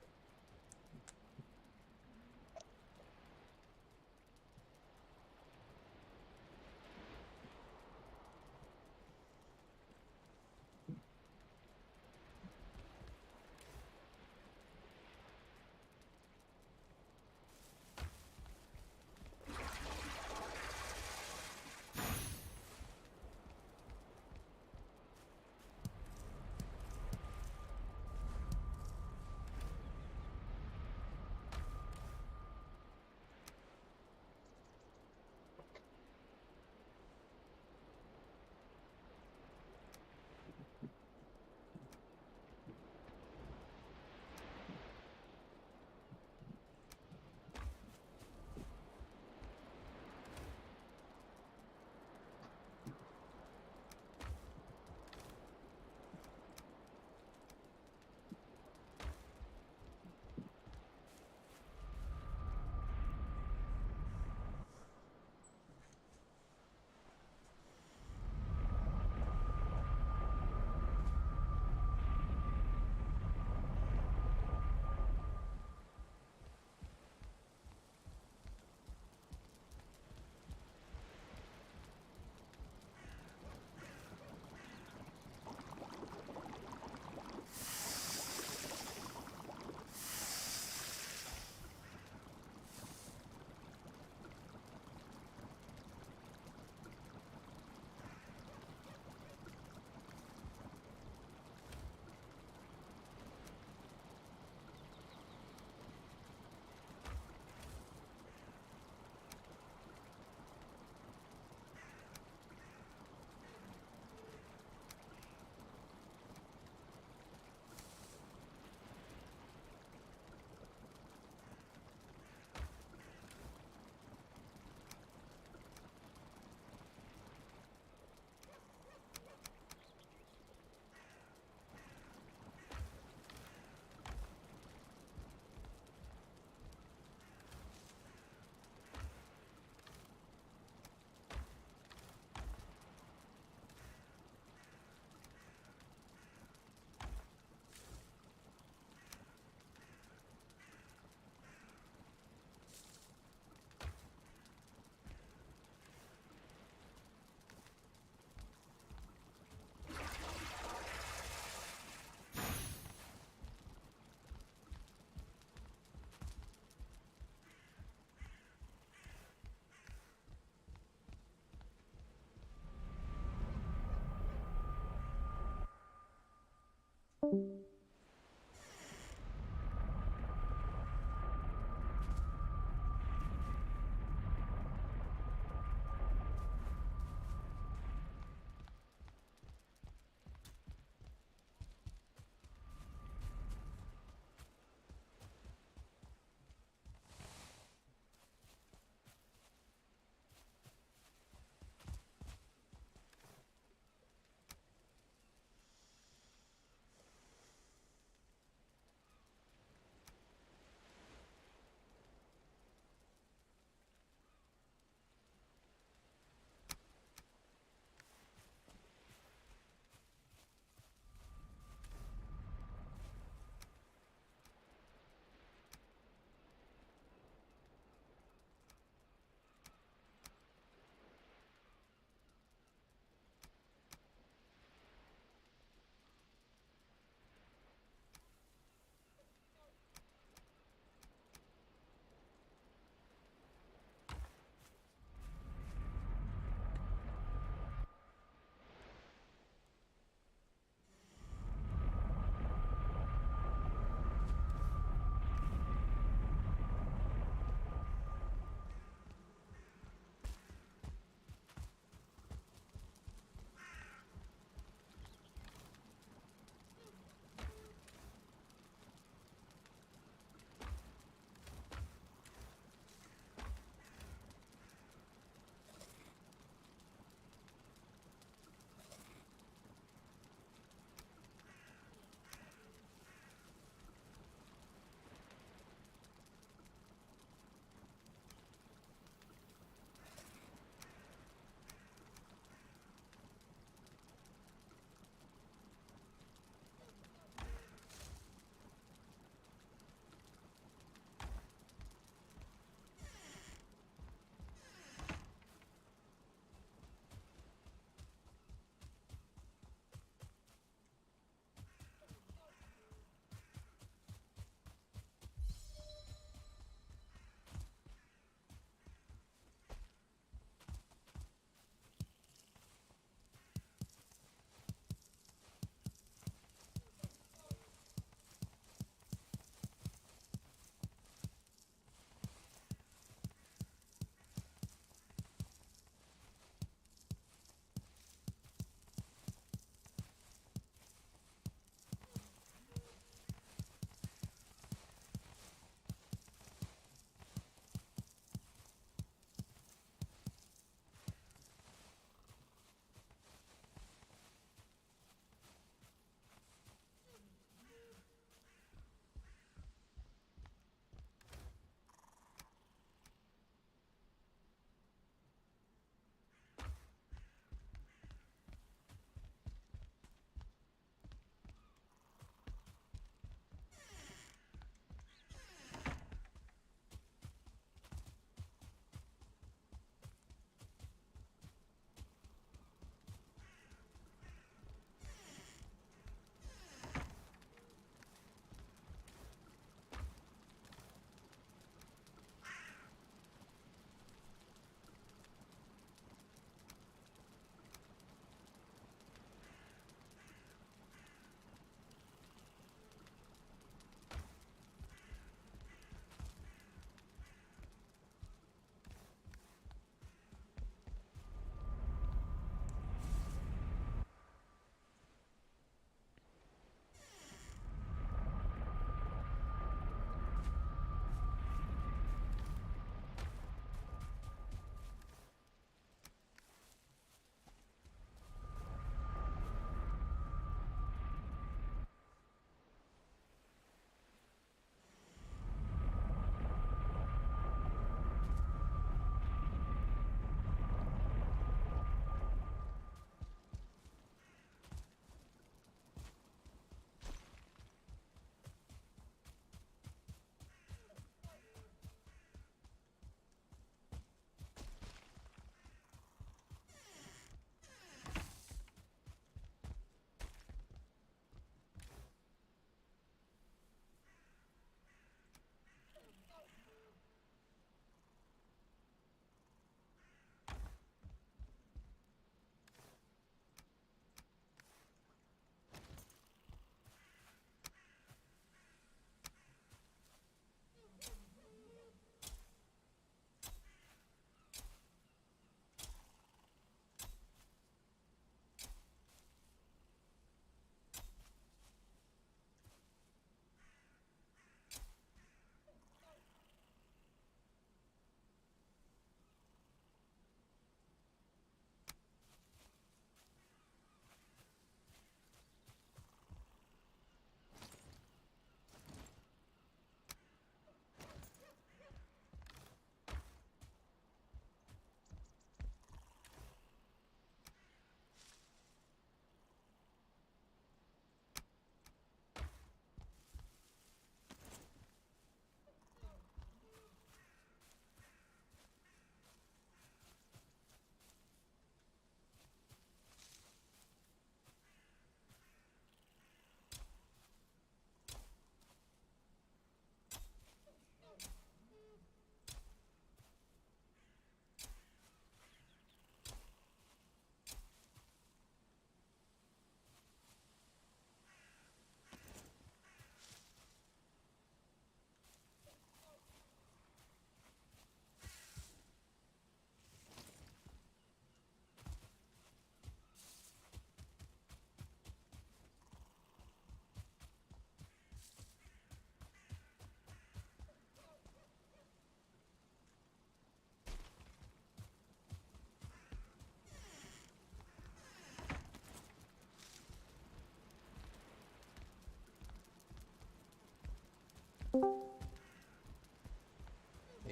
Hey,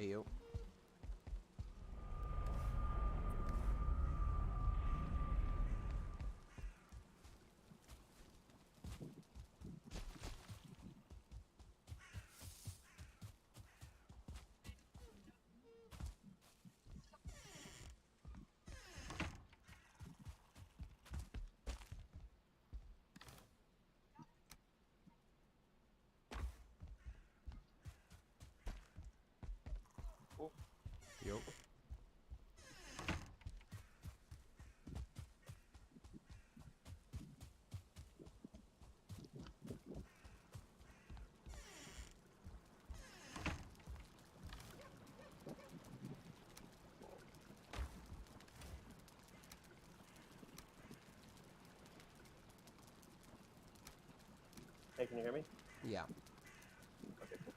yo. Cool. Yo. Hey, can you hear me? Yeah. Okay, cool.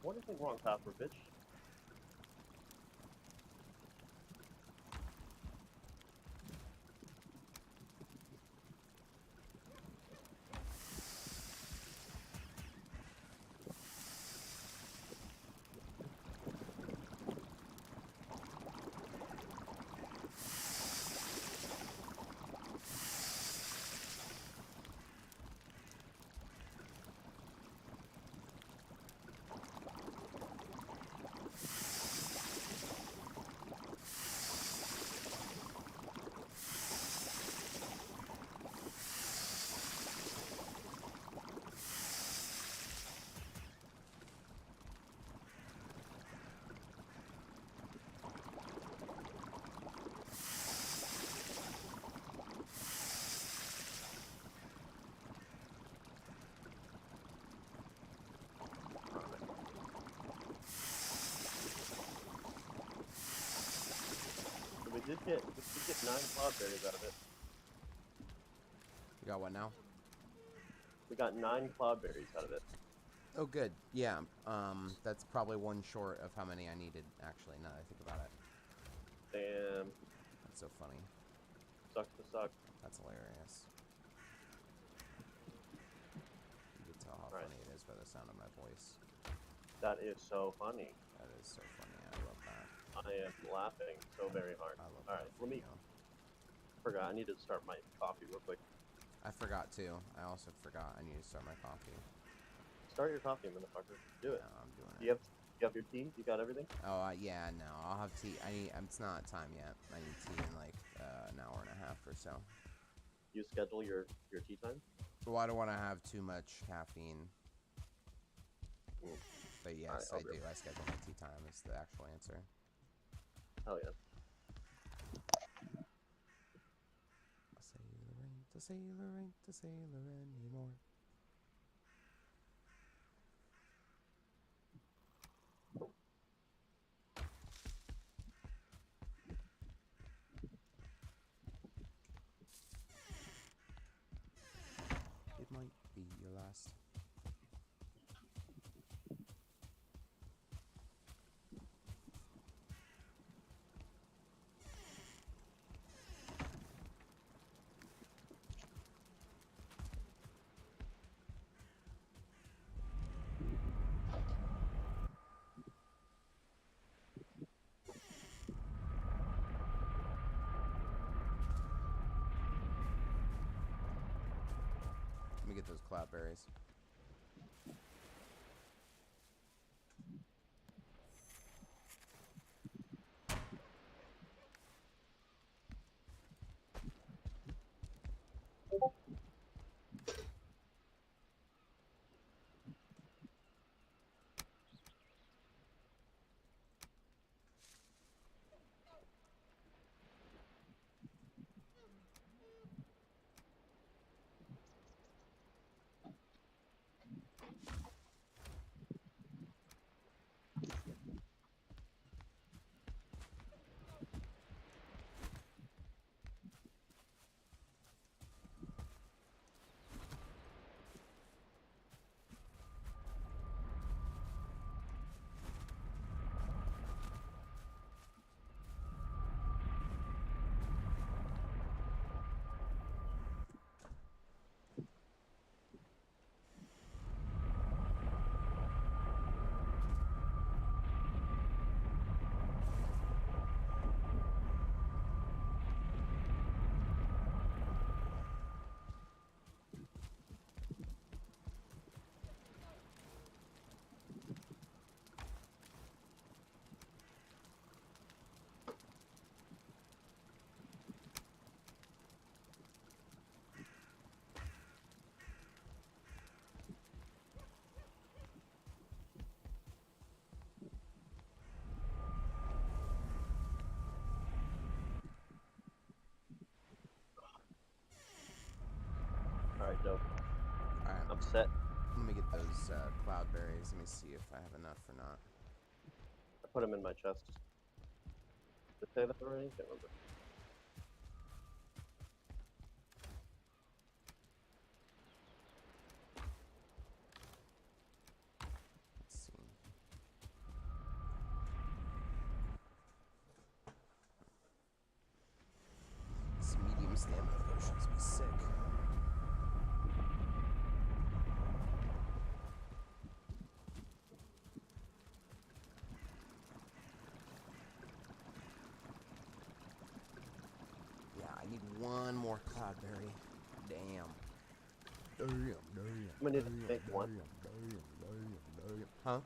What is wrong, Copper, bitch? So we did get 9 cloudberries out of it. You got what now? We got 9 cloudberries out of it. Oh, good. Yeah. That's probably one short of how many I needed, actually, now that I think about it. Damn. That's so funny. Sucks to suck. That's hilarious. You can tell how All right. funny it is by the sound of my voice. That is so funny. That is so funny. I love that. I am laughing so very hard. I love All that right, for let me. you. Forgot. I need to start my coffee real quick. I forgot, too. I also forgot I need to start my coffee. Start your coffee, motherfucker. Do it. Yeah, I'm doing it. You have your tea? You got everything? Oh, yeah, no. I'll have tea. It's not time yet. I need tea in like an hour and a half or so. You schedule your tea time? Well, I don't want to have too much caffeine. Mm. But yes, Right, I do. I schedule my tea time is the actual answer. Hell yeah. A sailor ain't a sailor ain't a sailor anymore. It might be your last. Let me get those cloudberries. set. Let me get those cloudberries. Let me see if I have enough or not. I put them in my chest. Did I say that already? Can't remember. Let's see. Some medium stamina potions be sick. Yeah, I need one more cloudberry. Damn. How many does it make? One? Huh?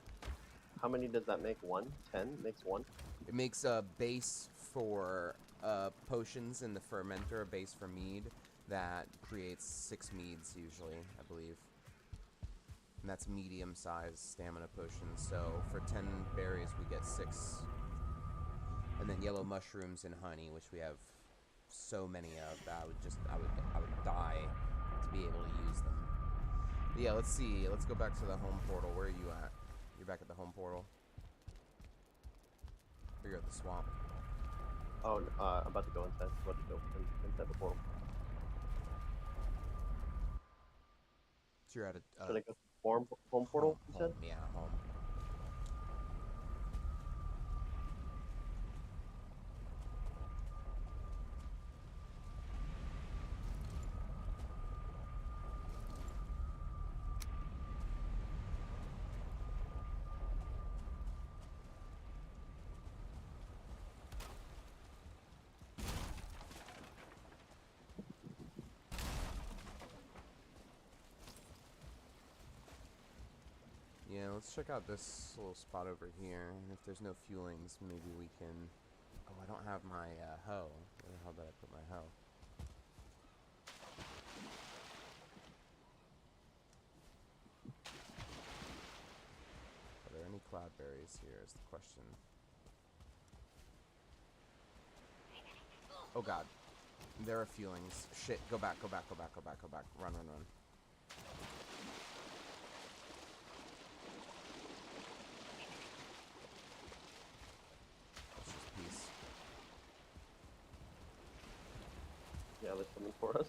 How many does that make? 1? 10? Makes 1? It makes a base for potions in the fermenter, a base for mead, that creates 6 meads usually, I believe. And that's medium-sized stamina potions. So for 10 berries, we get 6. And then yellow mushrooms and honey, which we have so many of that I would die to be able to use them. But yeah, let's see. Let's go back to the home portal. Where are you at? You're back at the home portal. Or you're at the swamp. Oh, I'm about to go inside. I'm about to go inside the portal. So you're at a Should I go home portal, you said? Yeah, home. Yeah, let's check out this little spot over here. And if there's no fuelings, maybe we can... Oh, I don't have my hoe. Where the hell did I put my hoe? Are there any cloudberries here is the question. Oh god. There are fuelings. Shit, go back, go back, go back, go back, go back. Run, run, run. That's just peace. Yeah, they're coming for us.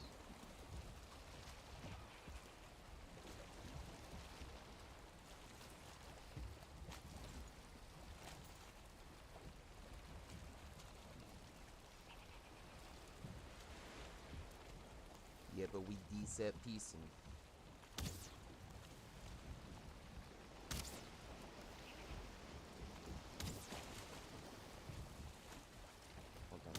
Yeah, but we decent peace and... Hold on.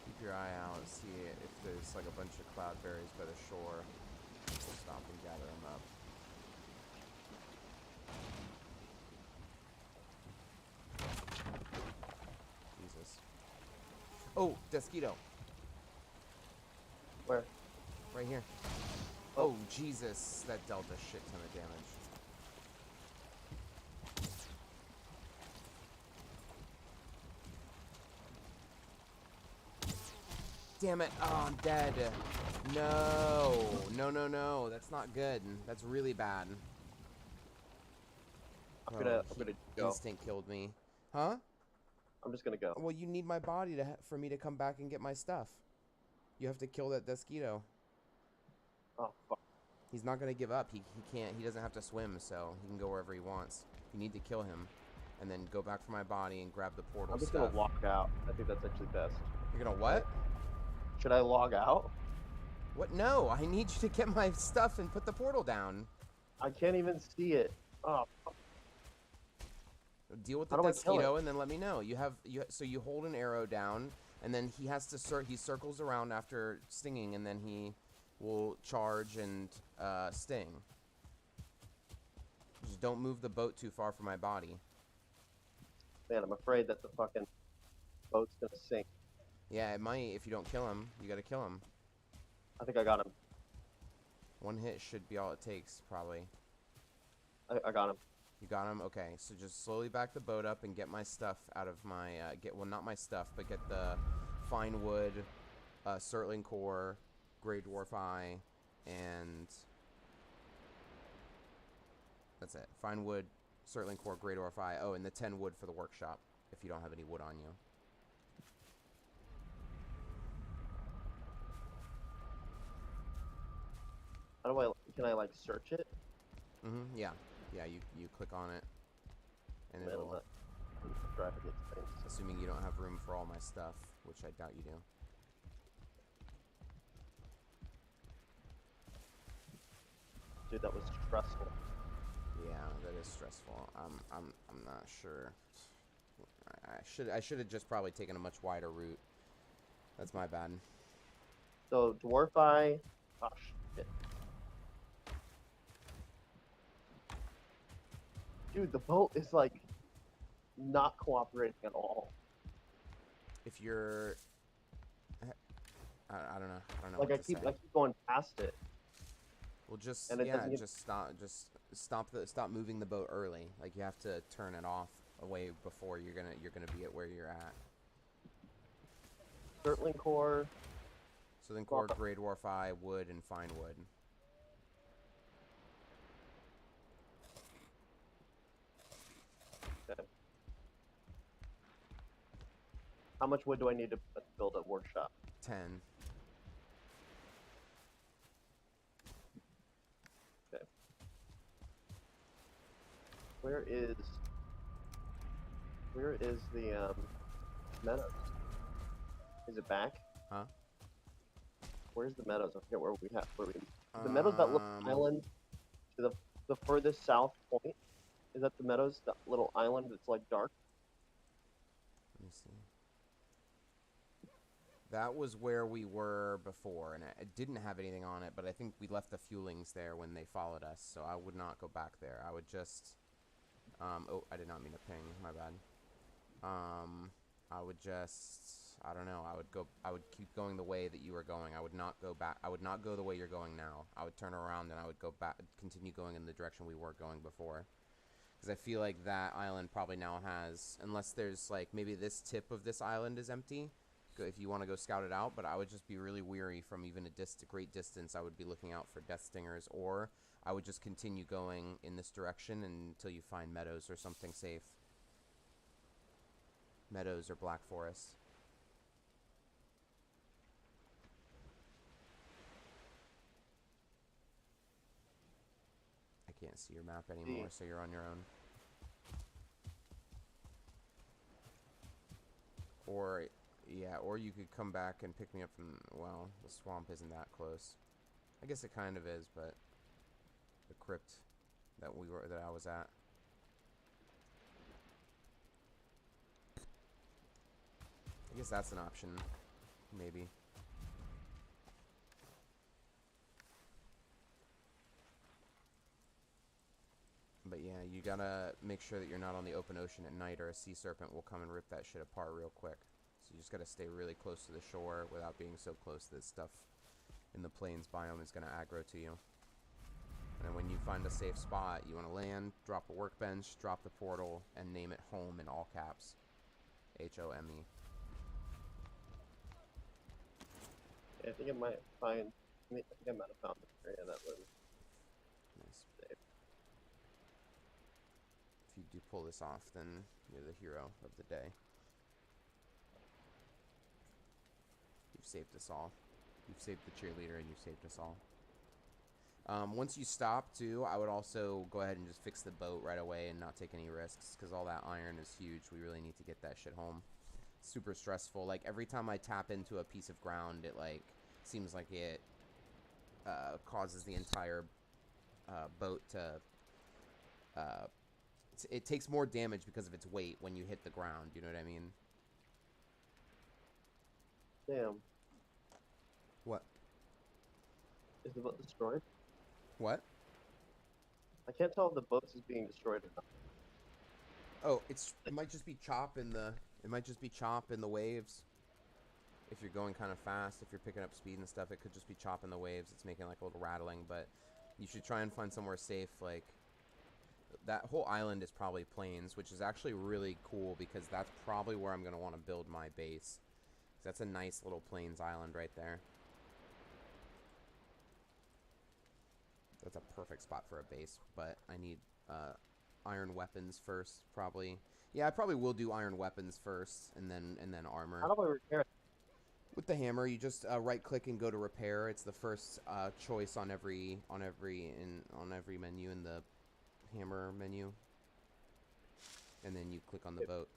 Keep your eye out, see if there's like a bunch of cloudberries by the shore. We'll stop and gather them up. Jesus. Oh, Desquito. Where? Right here. Oh, Jesus. That dealt a shit ton of damage. Damn it. Oh, I'm dead. No. No, no, no. That's not good. That's really bad. I'm gonna go. Instant killed me. Huh? I'm just gonna go. Well, you need my body for me to come back and get my stuff. You have to kill that Desquito. Oh, fuck. He's not gonna give up. He can't. He doesn't have to swim, so he can go wherever he wants. You need to kill him, and then go back for my body and grab the portal I'm just stuff. gonna log out. I think that's actually best. You're gonna what? Should I log out? What? No, I need you to get my stuff and put the portal down. I can't even see it. Oh, Deal with how the do I kill it? Destino and then let me know. So you hold an arrow down and then he has to he circles around after stinging and then he will charge and sting. Just don't move the boat too far from my body. Man, I'm afraid that the fucking boat's gonna sink. Yeah, it might if you don't kill him. You gotta kill him. I think I got him. One hit should be all it takes, probably. I got him. You got him? Okay, so just slowly back the boat up and get my stuff out of my, well, not my stuff, but get the fine wood, Surtling core, Grey Dwarf Eye, and that's it. Fine wood, Surtling core, Grey Dwarf Eye. Oh, and the 10 wood for the workshop, if you don't have any wood on you. How do I, can I like search it? Mm-hmm, yeah. Yeah, you click on it, and Man, it'll, I'm not driving these things. assuming you don't have room for all my stuff, which I doubt you do. Dude, that was stressful. Yeah, that is stressful. I'm not sure. I should have just probably taken a much wider route. That's my bad. So, Dwarf Eye. Oh, shit. Dude, the boat is like not cooperating at all. If you're, I don't know. I don't know Like what to say. I keep going past it. Well, just And it yeah, doesn't get... stop moving the boat early. Like you have to turn it off away before you're gonna be at where you're at. Surtling core. So then core, Grey Dwarf Eye, wood, and fine wood. Okay. How much wood do I need to build a workshop? 10. Okay. Where is the meadows? Is it back? Huh? Where's the meadows? I forget where we have the meadows, that little island to the furthest south point. Is that the meadows? That little island that's like dark. Let me see. That was where we were before, and it didn't have anything on it, but I think we left the fuelings there when they followed us, so I would not go back there. I would just... oh, I did not mean to ping. My bad. I would just... I don't know. I would keep going the way that you were going. I would not go back. I would not go the way you're going now. I would turn around and I would go back, continue going in the direction we were going before. Because I feel like that island probably now has, unless there's like, maybe this tip of this island is empty, if you want to go scout it out, but I would just be really weary from even a great distance. I would be looking out for death stingers, or I would just continue going in this direction until you find meadows or something safe. Meadows or black forest. I can't see your map anymore, so you're on your own. Or, yeah, or you could come back and pick me up from, well, the swamp isn't that close. I guess it kind of is, but the crypt that I was at. I guess that's an option, maybe. But yeah, you gotta make sure that you're not on the open ocean at night, or a sea serpent will come and rip that shit apart real quick. So you just gotta stay really close to the shore without being so close that stuff in the plains biome is gonna aggro to you. And then when you find a safe spot, you wanna land, drop a workbench, drop the portal, and name it home in all caps. H-O-M-E. I think I might find. I think I might have found the area that was Nice. safe. If you do pull this off, then you're the hero of the day. You've saved us all. You've saved the cheerleader, and you've saved us all. Once you stop, too, I would also go ahead and just fix the boat right away and not take any risks, because all that iron is huge. We really need to get that shit home. Super stressful. Like, every time I tap into a piece of ground, it, like, seems like it causes the entire boat to. It takes more damage because of its weight when you hit the ground. You know what I mean? Damn. What? Is the boat destroyed? What? I can't tell if the boat is being destroyed or not. Oh, it might just be chop in the. It might just be chop in the waves. If you're going kind of fast, if you're picking up speed and stuff, it could just be chop in the waves. It's making like a little rattling, but you should try and find somewhere safe. Like that whole island is probably plains, which is actually really cool because that's probably where I'm gonna want to build my base. That's a nice little plains island right there. That's a perfect spot for a base, but I need iron weapons first, probably. Yeah, I probably will do iron weapons first, and then armor. How do I repair it? With the hammer, you just right click and go to repair. It's the first choice on every menu in the hammer menu, and then you click on the boat.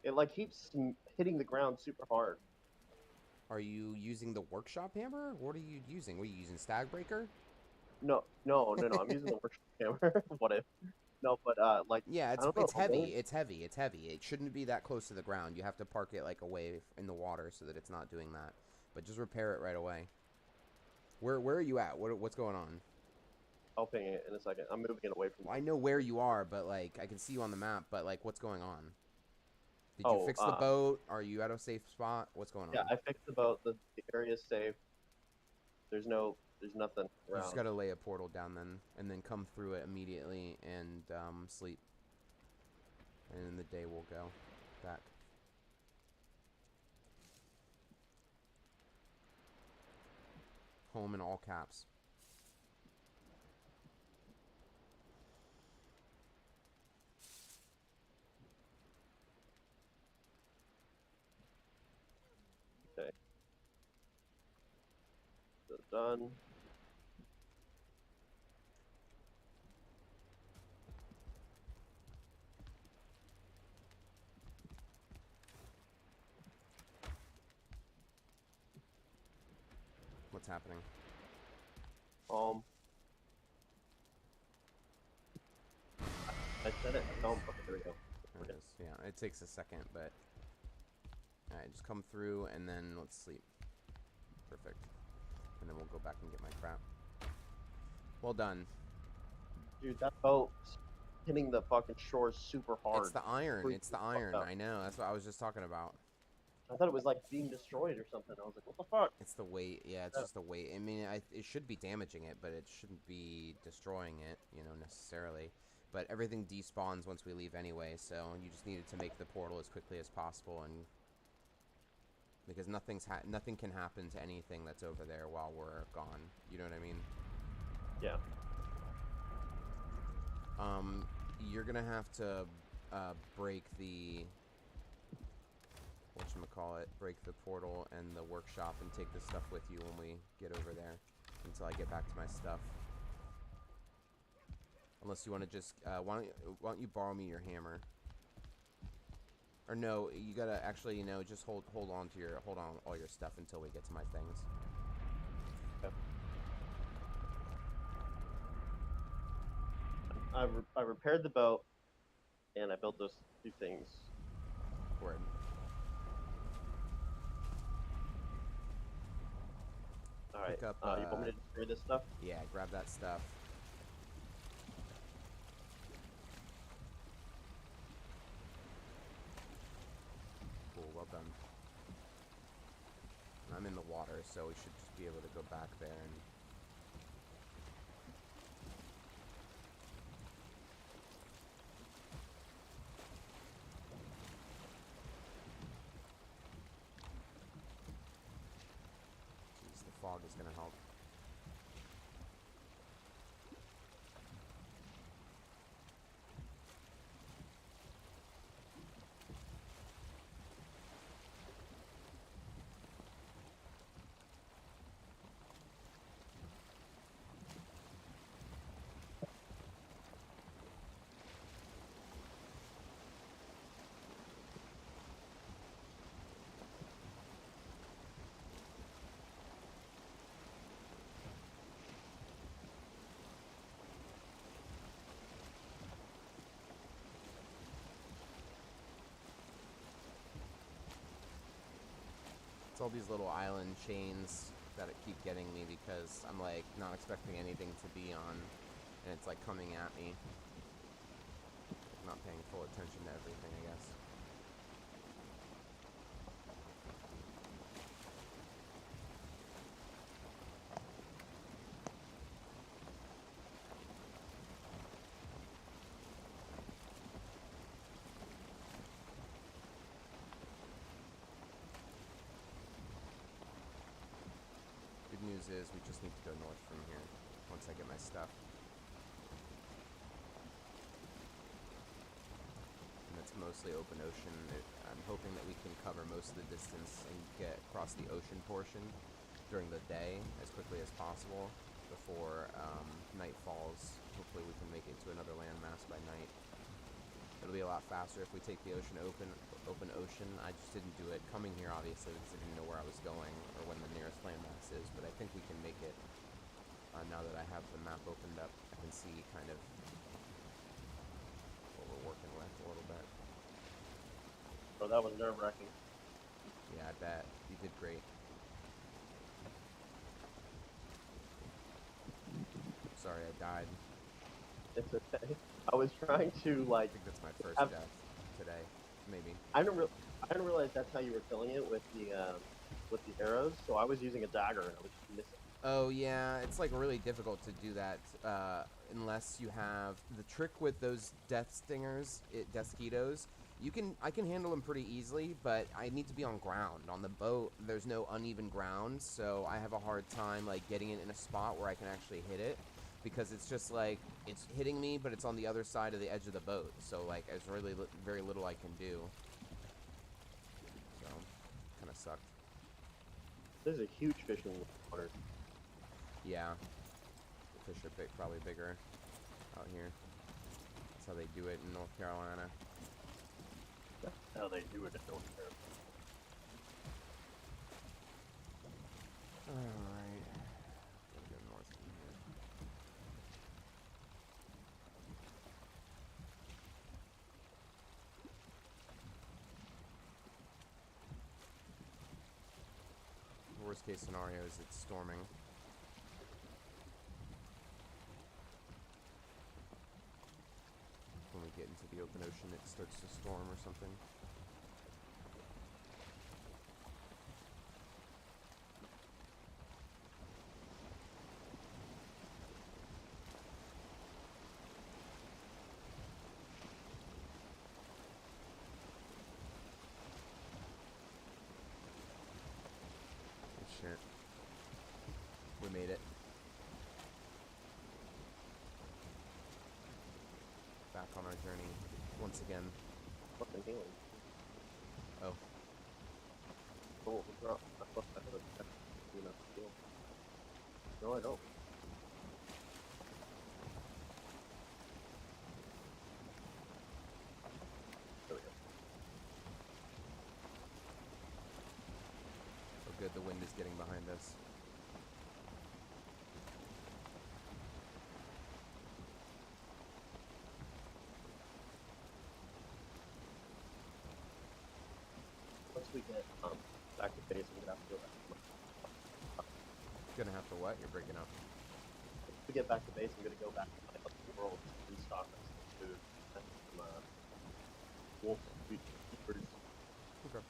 It like keeps hitting the ground super hard. Are you using the workshop hammer? What are you using? What are you using? Stag breaker? No. I'm using the workshop hammer. What if? No, but like Yeah, I don't know. it's heavy. It's heavy. It's heavy. It shouldn't be that close to the ground. You have to park it like away in the water so that it's not doing that. But just repair it right away. Where are you at? What's going on? I'll ping it in a second. I'm moving it away from. Well, I know where you are, but like I can see you on the map. But like, what's going on? Did you fix the boat? Are you at a safe spot? What's going on? Yeah, I fixed the boat. The area's safe. There's nothing You around. just gotta lay a portal down then, and then come through it immediately and sleep. And then the day will go back. Home in all caps. Okay. So done. What's happening? I said it. Okay, there we go. There it is. Yeah, it takes a second, but alright, just come through and then let's sleep. Perfect. And then we'll go back and get my crap. Well done. Dude, that boat's hitting the fucking shore super hard. It's the iron. It's the iron. I know. That's what I was just talking about. I thought it was like being destroyed or something. I was like, what the fuck? It's the weight. Yeah, it's just the weight. I mean, it should be damaging it, but it shouldn't be destroying it, necessarily. But everything despawns once we leave anyway, so you just needed to make the portal as quickly as possible, and because nothing can happen to anything that's over there while we're gone. You know what I mean? Yeah. You're gonna have to break the break the portal and the workshop and take the stuff with you when we get over there until I get back to my stuff. Unless you want to just why don't you borrow me your hammer? Or no, you gotta actually just hold on all your stuff until we get to my things. Okay. I repaired the boat, and I built those two things. Word. All right. Pick up, you want me to destroy this stuff? Yeah, grab that stuff. Cool, well done. I'm in the water, so we should just be able to go back there and... Jeez, the fog is gonna help. It's all these little island chains that keep getting me because I'm like not expecting anything to be on, and it's like coming at me. I'm not paying full attention to everything, I guess. Good news is we just need to go north from here once I get my stuff. And it's mostly open ocean. I'm hoping that we can cover most of the distance and get across the ocean portion during the day as quickly as possible before night falls. Hopefully we can make it to another landmass by night. It'll be a lot faster if we take the ocean open ocean. I just didn't do it coming here, obviously, because I didn't know where I was going or when the nearest landmass is, but I think we can make it now that I have the map opened up. I can see kind of what we're working with a little bit. So that was nerve-wracking. Yeah, I bet. You did great. Sorry I died. It's okay. I was trying to, I like... think that's my first death today, maybe. I didn't realize that's how you were killing it with the arrows, so I was using a dagger and I was just missing. Oh yeah, it's like really difficult to do that unless you have the trick with those death stingers, death mosquitoes. I can handle them pretty easily, but I need to be on ground. On the boat, there's no uneven ground, so I have a hard time like getting it in a spot where I can actually hit it, because it's just like it's hitting me, but it's on the other side of the edge of the boat. So like there's really very little I can do. So kind of sucked. There's a huge fish in the water. Yeah, the fish are probably bigger out here. That's how they do it in North Carolina. That's how they do it in North Carolina. Alright. Gotta go north from here. Worst case scenario is it's storming. When we get into the open ocean, it starts to storm or something. Shit. We made it. Back on our journey once again. Fucking healing. Oh. Oh, drop. I thought I had a heal. No, I don't. There we go. Oh good, the wind is getting behind us. Once we get back to base, I'm gonna have to go back. Gonna have to what? You're breaking up. Once we get back to base, I'm gonna go back to my other world and stock up some food. And some wolf keepers. Okay.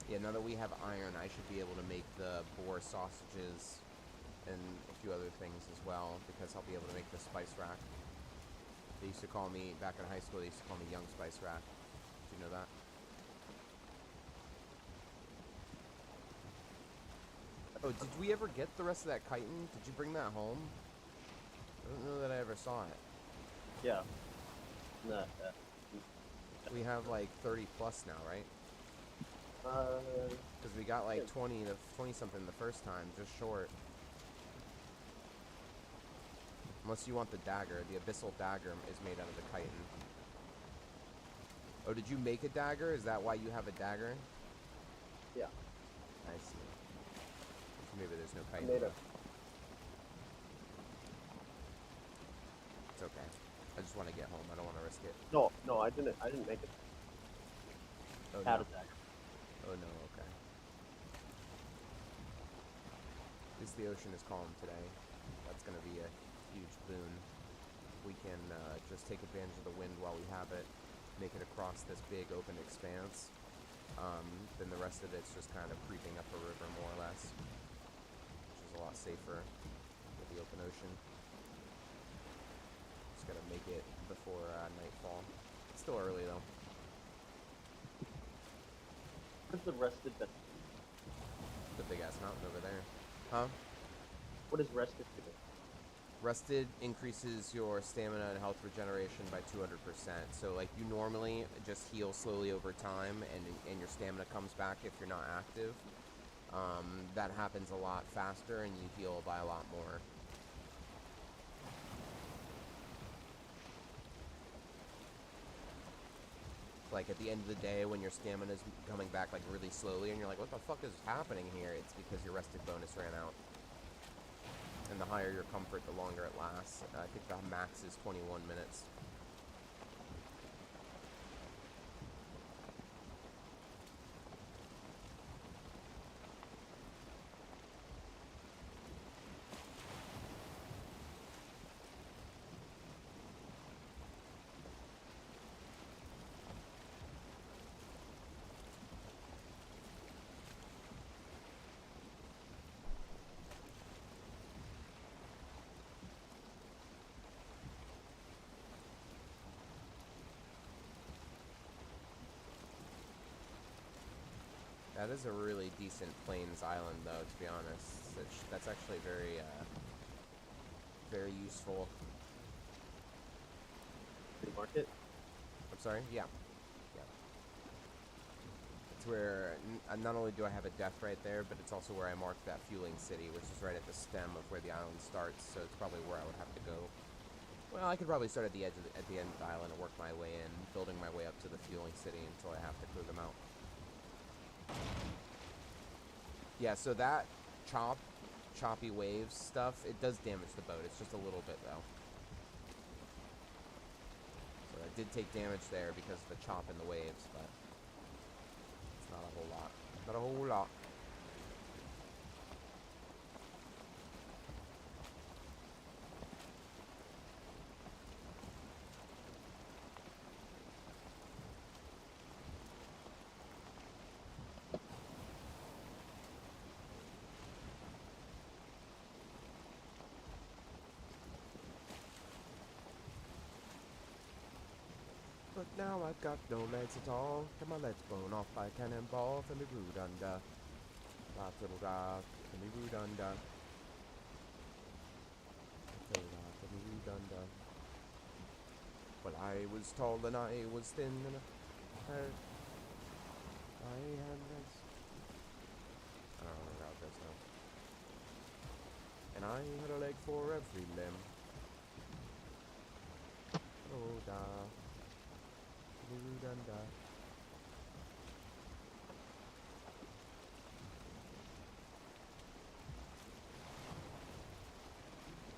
Yeah, now that we have iron, I should be able to make the boar sausages and a few other things as well, because I'll be able to make the spice rack. They used to call me, back in high school, they used to call me Young Spice Rack. Do you know that? Oh, did we ever get the rest of that chitin? Did you bring that home? I don't know that I ever saw it. Yeah. No, We have like 30 plus now, right? Because we got like 20 something the first time, just short. Unless you want the dagger. The abyssal dagger is made out of the chitin. Oh, did you make a dagger? Is that why you have a dagger? Yeah. I see. Maybe there's no chitin. Made it. It's okay. I just want to get home. I don't want to risk it. No, no, I didn't. I didn't make it. Oh Cat no. attack. Oh no. Okay. At least the ocean is calm today. That's going to be a huge boon. We can just take advantage of the wind while we have it, make it across this big open expanse. Then the rest of it's just kind of creeping up a river, more or less, which is a lot safer with the open ocean. Just gotta make it before nightfall. It's still early though. What's the rested? The big ass mountain over there. Huh? What is rested do? Rested increases your stamina and health regeneration by 200%. So like you normally just heal slowly over time and your stamina comes back if you're not active. That happens a lot faster and you heal by a lot more. Like at the end of the day when your stamina is coming back like really slowly and you're like, what the fuck is happening here? It's because your rested bonus ran out. And the higher your comfort, the longer it lasts. I think the max is 21 minutes. That is a really decent Plains island, though, to be honest. That's actually very, very useful. Free market. I'm sorry? Yeah. Yeah. It's where, not only do I have a death right there, but it's also where I marked that fueling city, which is right at the stem of where the island starts, so it's probably where I would have to go. Well, I could probably start at the edge of at the end of the island and work my way in, building my way up to the fueling city until I have to clear them out. Yeah, so that choppy waves stuff, it does damage the boat. It's just a little bit, though. So I did take damage there because of the chop and the waves, but it's not a whole lot. Not a whole lot. But now I've got no legs at all. Got my legs blown off by a cannonball. Let me rude under. Laugh little dog. Let me rude under. Let me rude under. Well, I was tall and I was thin and I had legs. I don't remember how it goes now. And I had a leg for every limb. Oh, da. Dun-da.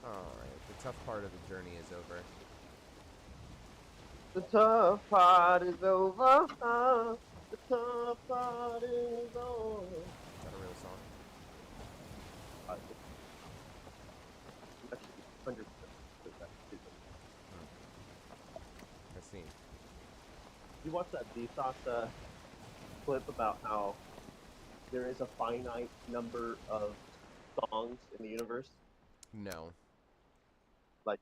Alright, the tough part of the journey is over. The tough part is over. The tough part is over. Is that a real song? Actually, 100%. I see. You watch that Vsauce clip about how there is a finite number of songs in the universe, No. like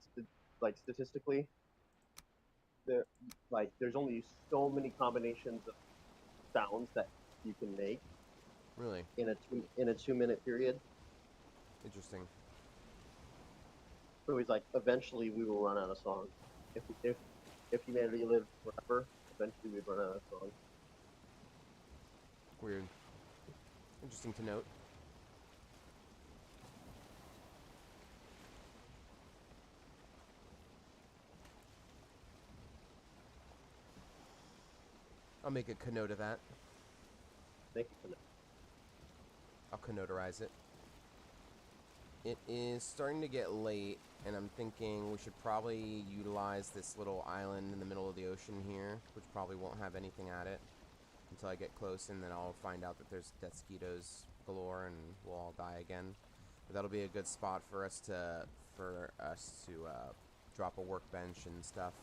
statistically, there's only so many combinations of sounds that you can make Really? in a 2 minute period. Interesting. So he's like, eventually we will run out of songs. If humanity lived forever, eventually we'd run out of songs. Weird. Interesting to note. I'll make a note of that. Thank you for that. I'll connoterize it. It is starting to get late, and I'm thinking we should probably utilize this little island in the middle of the ocean here, which probably won't have anything at it until I get close, and then I'll find out that there's mosquitoes galore, and we'll all die again. But that'll be a good spot for us to drop a workbench and stuff,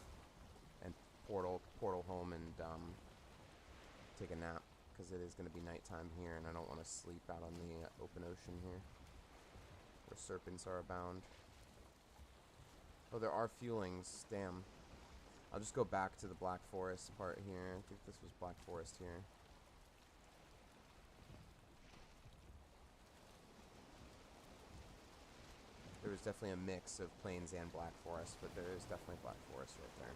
and portal home and take a nap, because it is going to be nighttime here, and I don't want to sleep out on the open ocean here, where serpents are abound. Oh, there are fuelings. Damn. I'll just go back to the Black Forest part here. I think this was Black Forest here. There was definitely a mix of plains and Black Forest, but there is definitely Black Forest right there.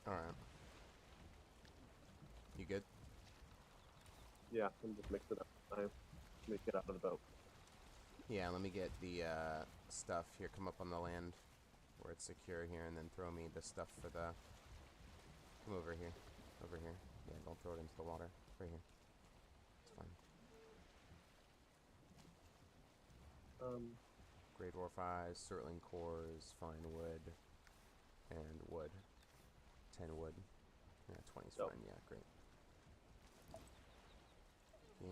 Alright. You good? Yeah, and just mix it up. I make it out of the boat. Yeah, let me get the stuff here. Come up on the land where it's secure here, and then throw me the stuff for the... Come over here. Over here. Yeah, don't throw it into the water. Right here. It's fine. Great Ore 5, Surtling cores, fine wood, and wood. 10 wood. Yeah, 20's Dope. fine. Yeah, great. Yeah.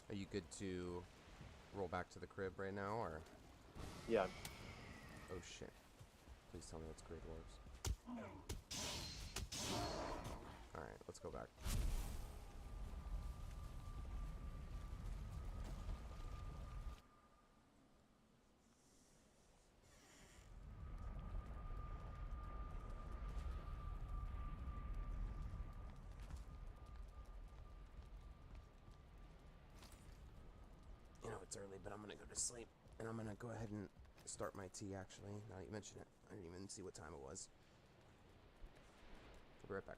Are you good to roll back to the crib right now, or? Yeah. Oh shit. Please tell me it's Great Orbs. Alright, let's go back. You know, it's early, but I'm gonna go to sleep. And I'm gonna go ahead and start my tea, actually, now that you mention it. I didn't even see what time it was. I'll be right back.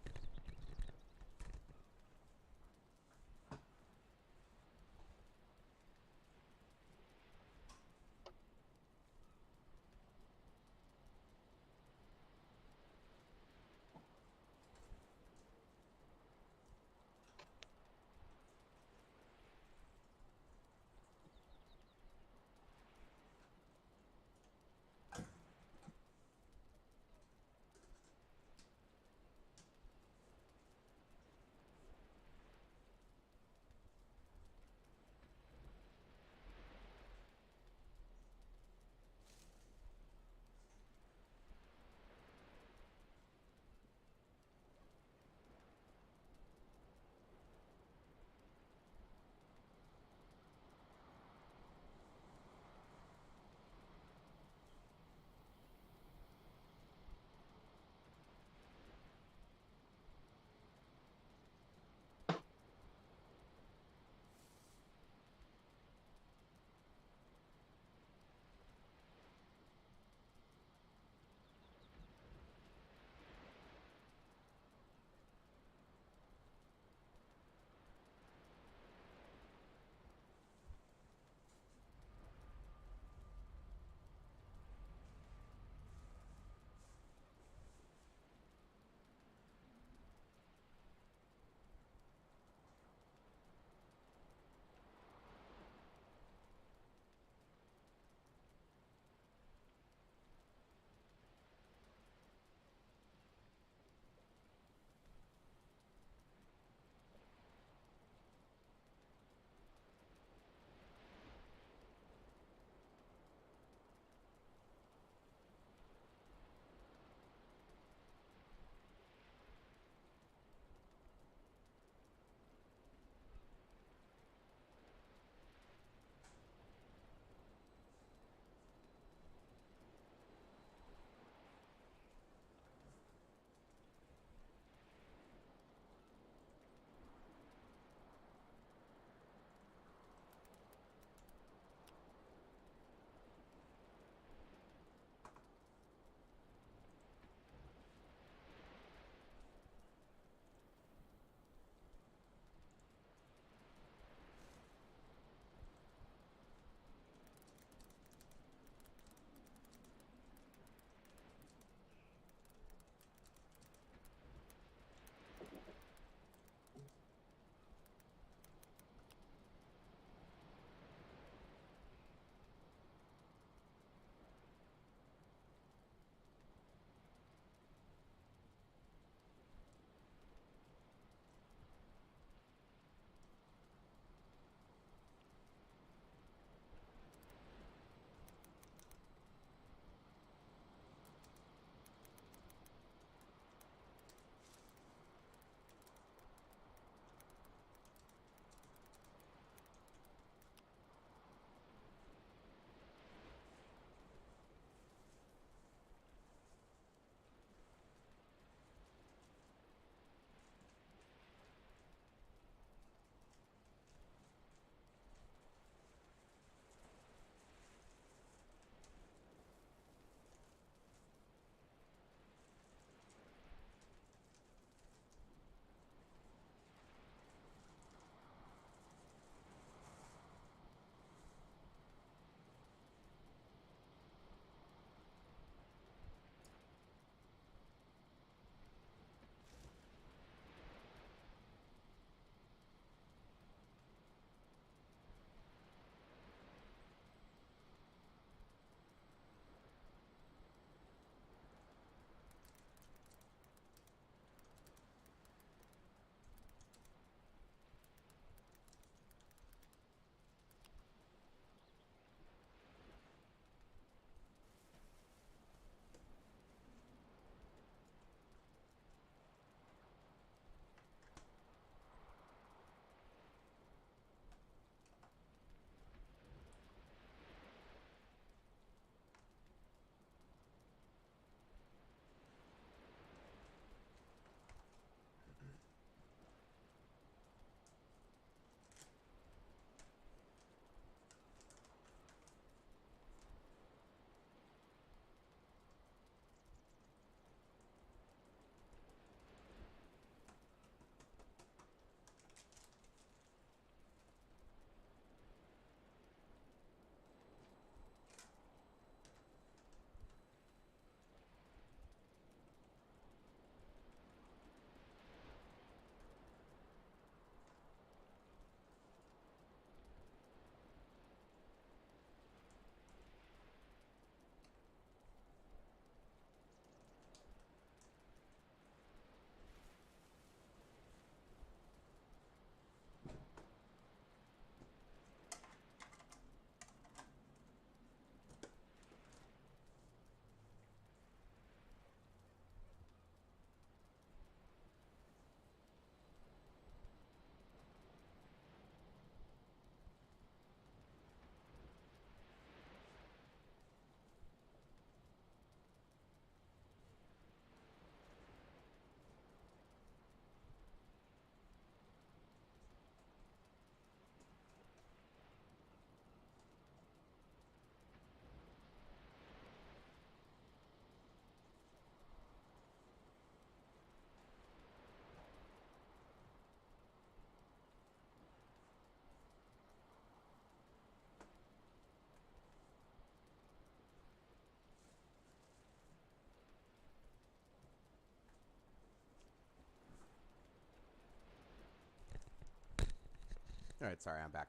All right, sorry, I'm back.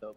Nope.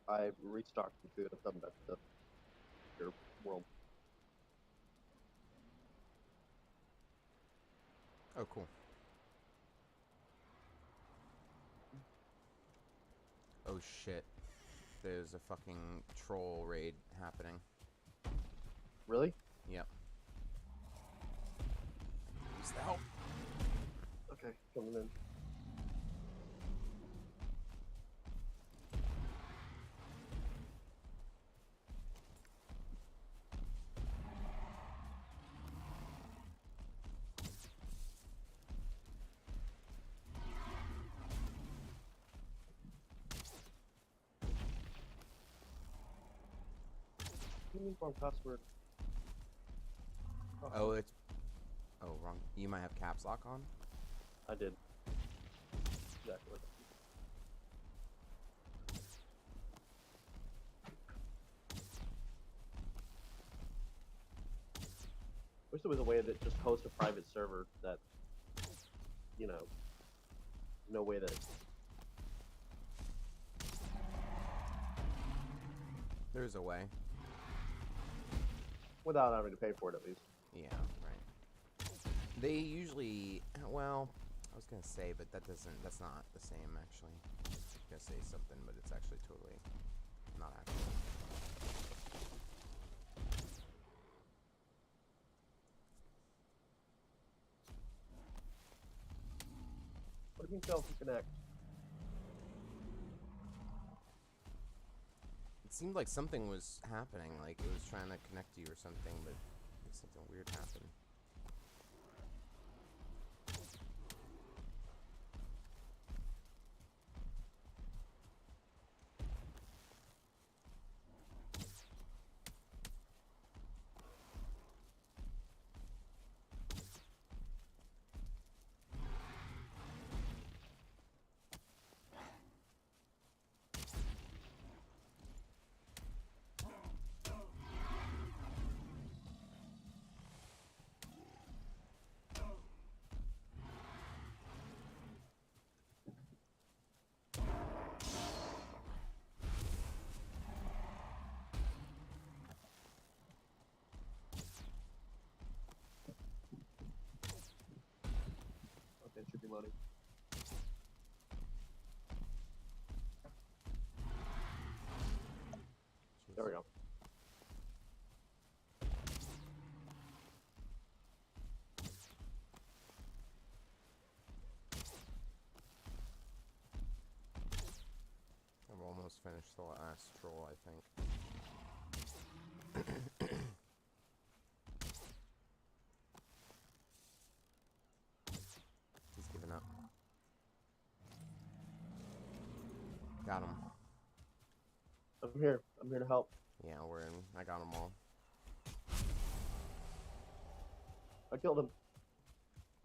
I restocked some food. I'm coming back to your world. Oh, cool. Oh shit. There's a fucking troll raid happening. Really? Yep. Use the help. Okay, coming in. Wrong password. Oh, it's... Oh, wrong. You might have caps lock on? I did. Exactly. Wish there was a way that just host a private server that, you know, no way that. There's a way. Without having to pay for it, at least. Yeah, right. They usually... Well, I was gonna say, but that's not the same, actually. I was gonna say something, but it's actually totally not actually. What do you mean fail to connect? It seemed like something was happening, like it was trying to connect to you or something, but something weird happened. Okay, it should be loading. There we go. I've almost finished the last troll, I think. He's giving up. Got him. I'm here. I'm here to help. Yeah, we're in. I got them all. I killed him.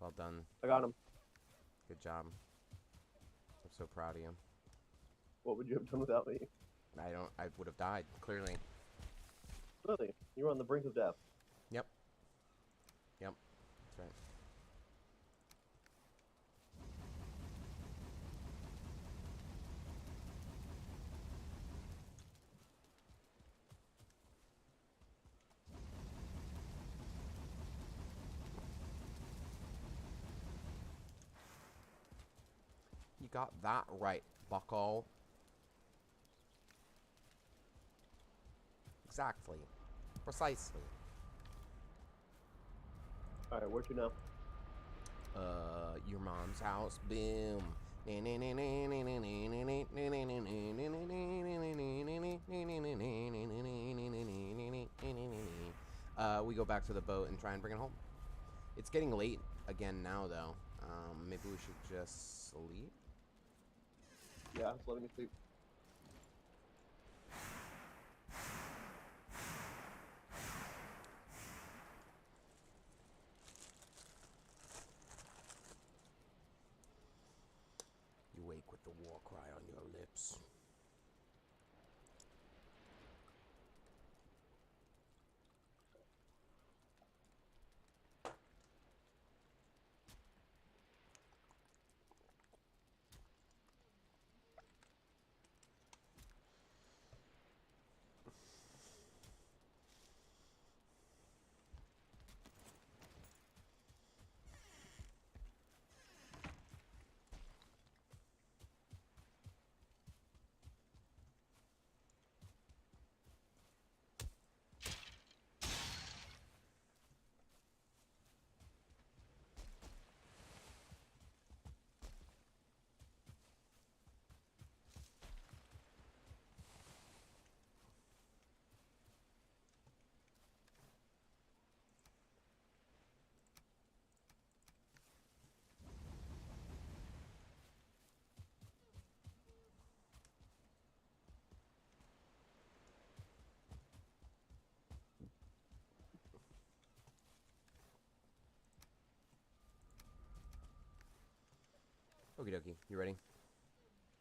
Well done. I got him. Good job. I'm so proud of you. What would you have done without me? I would have died, clearly. Really? You were on the brink of death. Yep. Yep. That's right. You got that right, bucko. Exactly. Precisely. Alright, where to now? Your mom's house. Boom. We go back to the boat and try and bring it home. It's getting late again now, though. Maybe we should just sleep? Yeah, it's letting me sleep. You wake with the war cry on your lips. Okie dokie, you ready?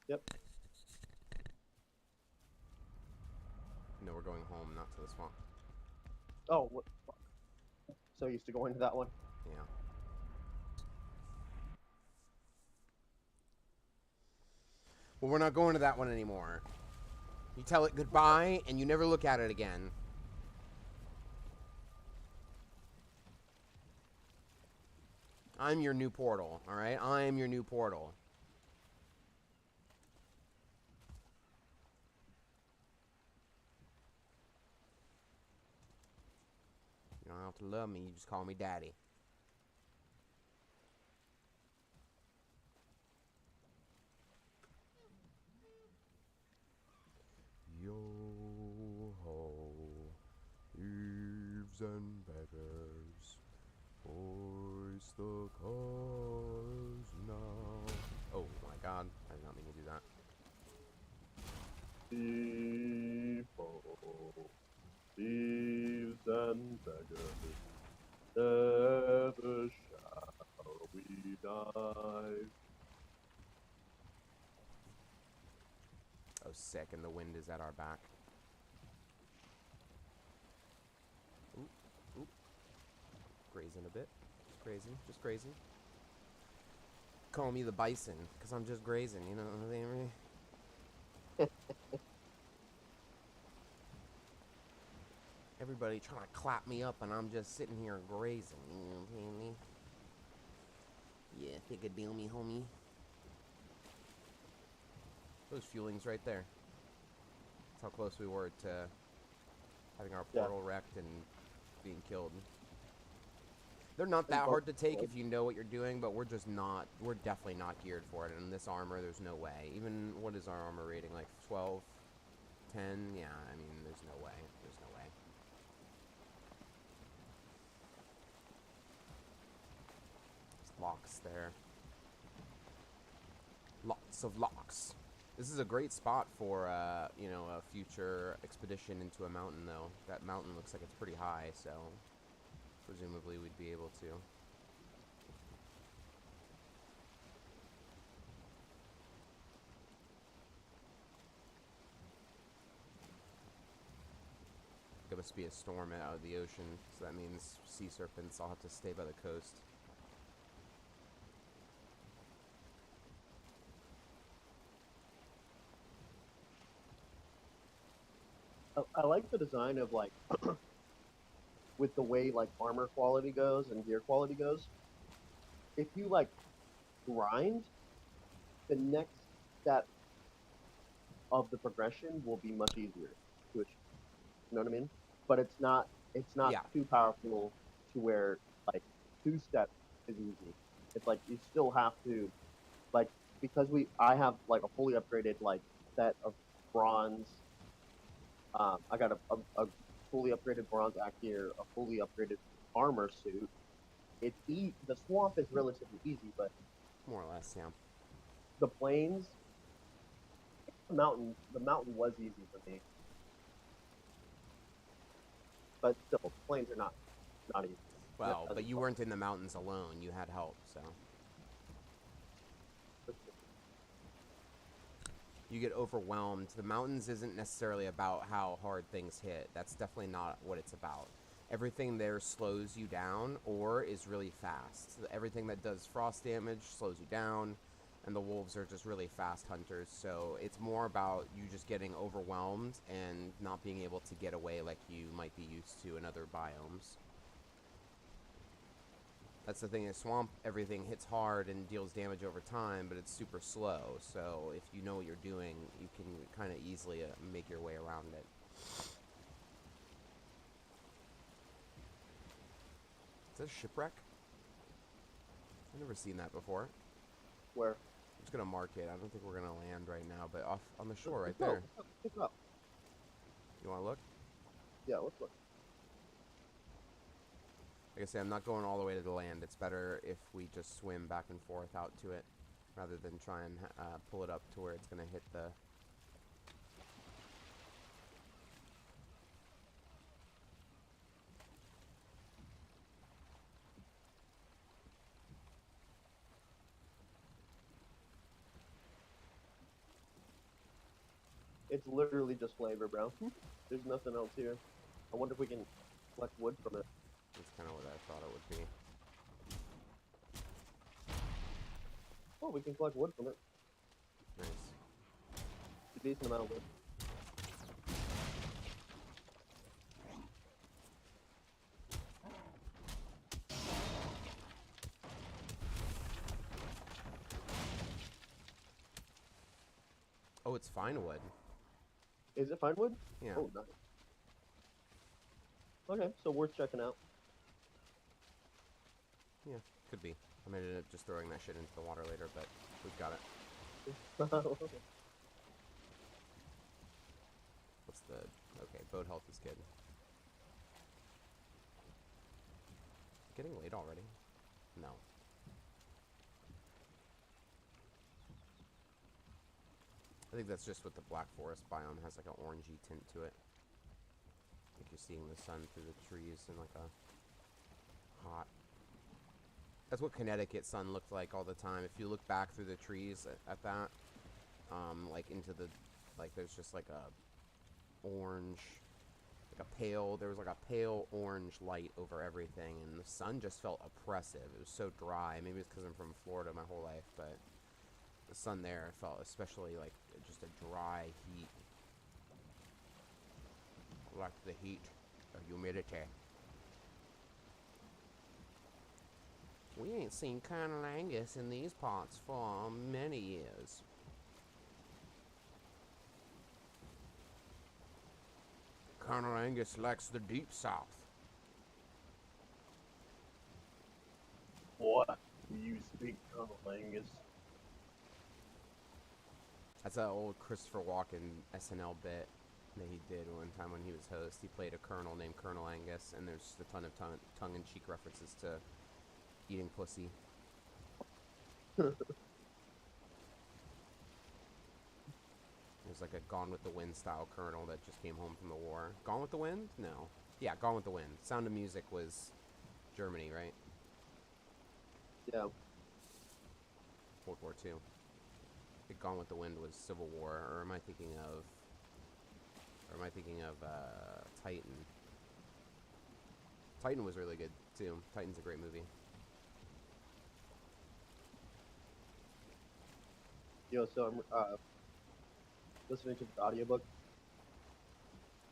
Yep. No, we're going home, not to the swamp. Oh, what the fuck? So used to going to that one. Yeah. Well, we're not going to that one anymore. You tell it goodbye, and you never look at it again. I'm your new portal, alright? I am your new portal. You don't have to love me, you just call me daddy. Yo-ho, thieves and beggars, hoist the colors now. Oh my god, I did not mean to do that. Thieves and beggars, never shall we die. Oh, sick, and the wind is at our back. Oop, oop. Grazing a bit. Just grazing, just grazing. Call me the bison, because I'm just grazing, you know what I mean? Everybody trying to clap me up, and I'm just sitting here grazing, you know what I mean? Yeah, think a deal me, homie. Those fuelings right there. That's how close we were to having our portal wrecked and being killed. They're not that hard to take if you know what you're doing, but we're just not, we're definitely not geared for it. And in this armor, there's no way. Even, what is our armor rating, like 12, 10? Yeah, I mean, there's no way. There's no way. There's locks there. Lots of locks. This is a great spot for, you know, a future expedition into a mountain, though. That mountain looks like it's pretty high, so presumably we'd be able to. There must be a storm out of the ocean, so that means sea serpents. I'll have to stay by the coast. I like the design of like with the way like armor quality goes and gear quality goes. If you like grind, the next step of the progression will be much easier to achieve. You know what I mean? But it's not too powerful to where like 2-step is easy. It's like you still have to like because I have like a fully upgraded like set of bronze. I got a fully upgraded bronze act gear, a fully upgraded armor suit. The swamp is relatively easy, but More or less, yeah. the plains, the mountain was easy for me, but still, the plains are not easy. That Well, but doesn't you bug weren't in the mountains alone. You had help, so. me. You get overwhelmed. The mountains isn't necessarily about how hard things hit. That's definitely not what it's about. Everything there slows you down or is really fast. Everything that does frost damage slows you down, and the wolves are just really fast hunters. So it's more about you just getting overwhelmed and not being able to get away like you might be used to in other biomes. That's the thing, is swamp, everything hits hard and deals damage over time, but it's super slow. So if you know what you're doing, you can kind of easily make your way around it. Is that a shipwreck? I've never seen that before. Where? I'm just going to mark it. I don't think we're going to land right now, but off on the shore right Let's go. there. Let's go. You want to look? Yeah, let's look. Like I say, I'm not going all the way to the land. It's better if we just swim back and forth out to it, rather than try and pull it up to where it's going to hit the... It's literally just flavor, bro. There's nothing else here. I wonder if we can collect wood from it. That's kind of what I thought it would be. Oh, we can collect wood from it. Nice. A decent amount of wood. Oh, it's fine wood. Is it fine wood? Yeah. Oh, nice. Okay, so worth checking out. Yeah, could be. I might end up just throwing that shit into the water later, but we've got it. What's the... Okay, boat health is good. Getting late already? No. I think that's just what the Black Forest biome has, like an orangey tint to it. Like you're seeing the sun through the trees and like a hot... That's what Connecticut sun looked like all the time. If you look back through the trees at that, like into the... Like there's just like a orange... Like a pale... There was like a pale orange light over everything, and the sun just felt oppressive. It was so dry. Maybe it's because I'm from Florida my whole life, but... The sun there felt especially like just a dry heat. Like the heat of humidity. We ain't seen Colonel Angus in these parts for many years. Colonel Angus likes the deep south. What? Do you speak Colonel Angus? That's an old Christopher Walken SNL bit that he did one time when he was host. He played a colonel named Colonel Angus, and there's a ton of tongue-in-cheek references to eating pussy. There's like a Gone with the Wind style colonel that just came home from the war. Gone with the Wind? No. Yeah, Gone with the Wind. Sound of Music was Germany, right? Yeah. World War II. I think Gone with the Wind was Civil War, or am I thinking of... Titan? Titan was really good, too. Titan's a great movie. Yo, so I'm listening to this audiobook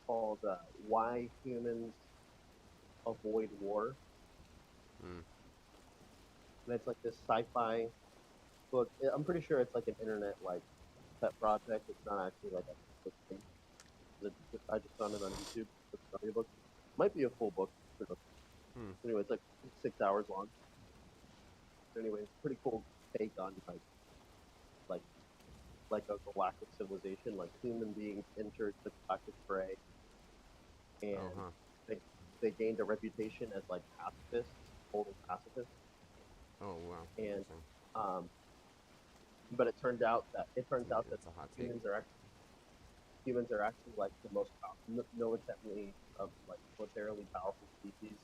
called Why Humans Avoid War. Mm. And it's like this sci-fi book. I'm pretty sure it's like an internet like pet project. It's not actually like a book thing. I just found it on YouTube. It's an audiobook. Might be a full book. Anyway, it's like 6 hours long. Anyway, it's a pretty cool take on like like a galactic civilization. Like human beings entered the galactic fray, Oh, and huh. they they gained a reputation as like pacifists, total pacifists, Oh, wow. and Interesting. um, but it turns Maybe out that that's a hot take. humans are actually like the most militantly like militarily powerful species.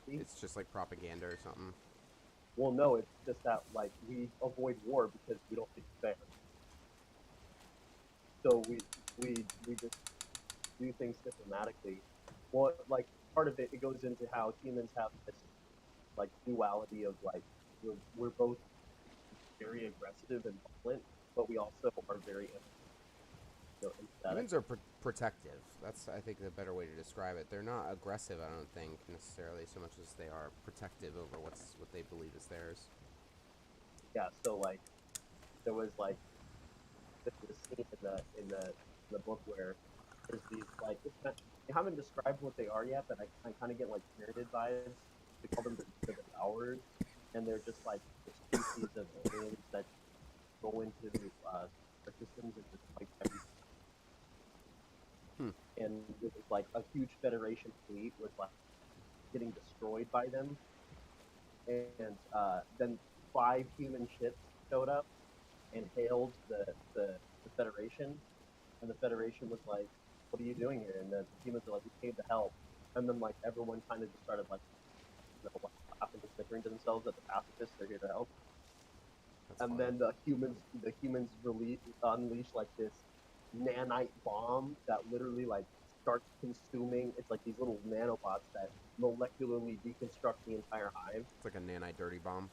It's just like propaganda or something. Well, no, it's just that like we avoid war because we don't think it's fair. So we just do things diplomatically. Well, like part of it goes into how humans have this like duality of like we're both very aggressive and violent, but we also are very empathetic. Humans are protective. That's, I think, the better way to describe it. They're not aggressive, I don't think, necessarily, so much as they are protective over what they believe is theirs. Yeah, so like there was like this scene in the book where there's these like they haven't described what they are yet, but I kind of get like Pyramid vibes. They call them the Devourers, and they're just like the species of aliens that go into star systems and just like every Hmm. and it was like a huge Federation fleet was like getting destroyed by them, and then 5 human ships showed up and hailed the Federation, and the Federation was like, "What are you doing here?" And the humans are like, "We came to help." And then like everyone kind of just started like, laughing and snickering to themselves that the pacifists are here to help. That's And funny. then the humans unleash like this nanite bomb that literally like starts consuming. It's like these little nanobots that molecularly deconstruct the entire hive. It's like a nanite dirty bomb.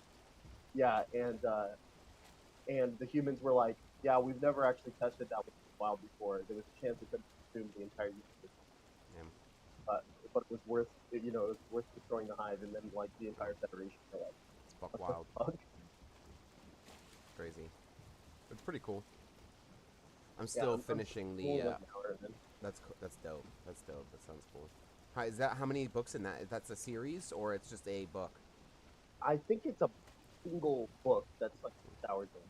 Yeah, and the humans were like, "Yeah, we've never actually tested that with wild before. There was a chance it could consume the entire universe, Yeah. but it was worth it was worth destroying the hive." And then like the entire Federation were like, It's buck "What the wild. fuck?" Crazy. It's pretty cool. I'm Yeah, still I'm finishing cool the. with now, man. That's dope. That's dope. That sounds cool. Hi, is that how many books in that? That's a series or it's just a book? I think it's a single book that's like 6 hours long.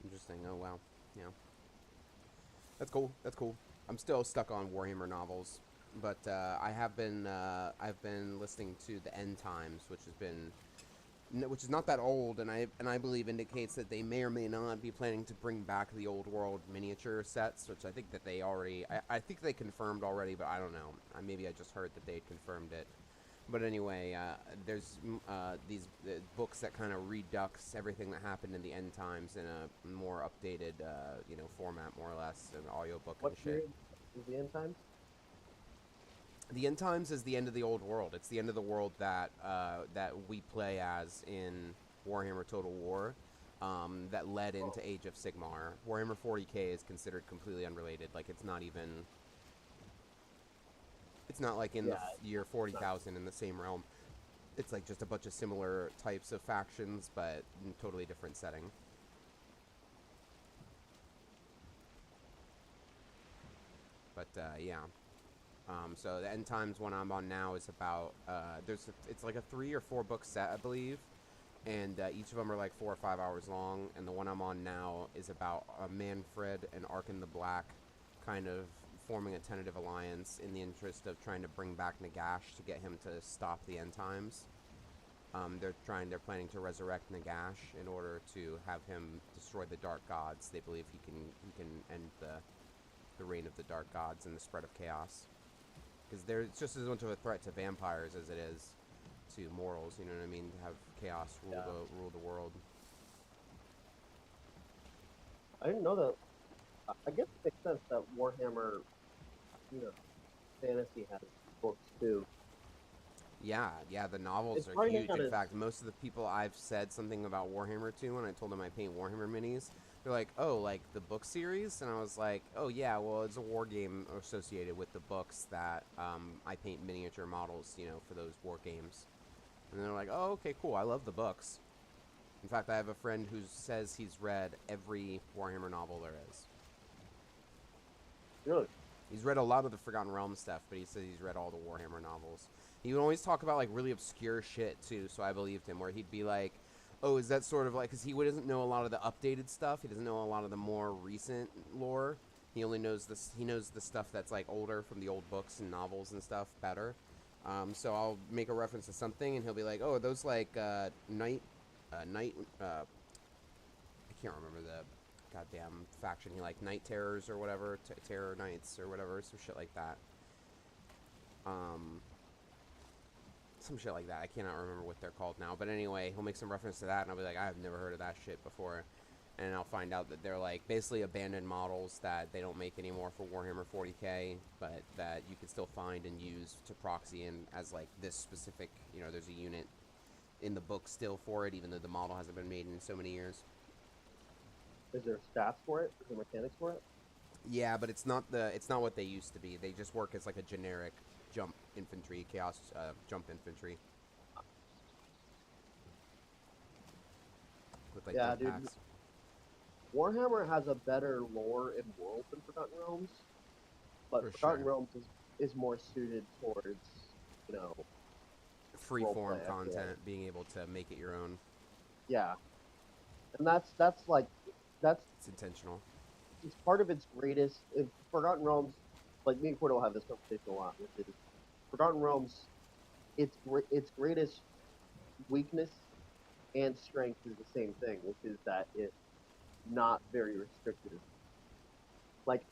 Interesting. Oh wow. Yeah. That's cool. That's cool. I'm still stuck on Warhammer novels, but I've been listening to the End Times, which has been which is not that old, and I believe indicates that they may or may not be planning to bring back the old world miniature sets, which I think that they already I think they confirmed already, but I don't know. Maybe I just heard that they had confirmed it. But anyway, there's these books that kind of redux everything that happened in the end times in a more updated, format, more or less, an audiobook What and shit. period is the end times? The end times is the end of the old world. It's the end of the world that we play as in Warhammer Total War. That led Oh, into Age of Sigmar. Warhammer 40k is considered completely unrelated. Like it's not even. It's not like in yeah, the year it's not. 40,000 in the same realm. It's like just a bunch of similar types of factions, but in totally different setting. But yeah. So the end times one I'm on now is about it's like a 3 or 4 book set, I believe, and each of them are like 4 or 5 hours long. And the one I'm on now is about Manfred and Arkin the Black, kind of forming a tentative alliance in the interest of trying to bring back Nagash to get him to stop the end times. They're planning to resurrect Nagash in order to have him destroy the Dark Gods. They believe he can end the reign of the Dark Gods and the spread of chaos. Because it's just as much of a threat to vampires as it is to mortals. You know what I mean? To have chaos Yeah, rule the world. I didn't know that. I guess it makes sense that Warhammer, you know, fantasy has books too. Yeah, yeah. The novels It's are probably huge. not In as fact, most of the people I've said something about Warhammer to, when I told them I paint Warhammer minis, they're like, "Oh, like the book series?" And I was like, "Oh yeah, well, it's a war game associated with the books that I paint miniature models, for those war games." And they're like, "Oh, okay, cool. I love the books." In fact, I have a friend who says he's read every Warhammer novel there is. really. He's read a lot of the Forgotten Realms stuff, but he says he's read all the Warhammer novels. He would always talk about like really obscure shit too, so I believed him. Where he'd be like, Oh, is that sort of like, because he doesn't know a lot of the updated stuff. He doesn't know a lot of the more recent lore. He only knows this. He knows the stuff that's like older from the old books and novels and stuff better. So I'll make a reference to something, and he'll be like, "Oh, are those like night? I can't remember the goddamn faction. He like night terrors or whatever, terror knights or whatever, some shit like that. Um, some shit like that. I cannot remember what they're called now. But anyway, he'll make some reference to that, and I'll be like, I've never heard of that shit before. And I'll find out that they're like basically abandoned models that they don't make anymore for Warhammer 40k, but that you can still find and use to proxy in as like this specific, there's a unit in the book still for it, even though the model hasn't been made in so many years. Is there stats for it? Is there mechanics for it? Yeah, but it's not what they used to be. They just work as like a generic jump infantry, chaos jump infantry. With like Yeah, jump dude. packs. Warhammer has a better lore and world than Forgotten Realms, but For Forgotten sure. Realms is more suited towards, you know, Free-form roleplay, I feel content, like. being able to make it your own. Yeah, and that's It's intentional. it's part of its greatest. Forgotten Realms, like me and Cordo have this conversation a lot, which is Forgotten Realms. Its greatest weakness and strength is the same thing, which is that it's not very restrictive. Like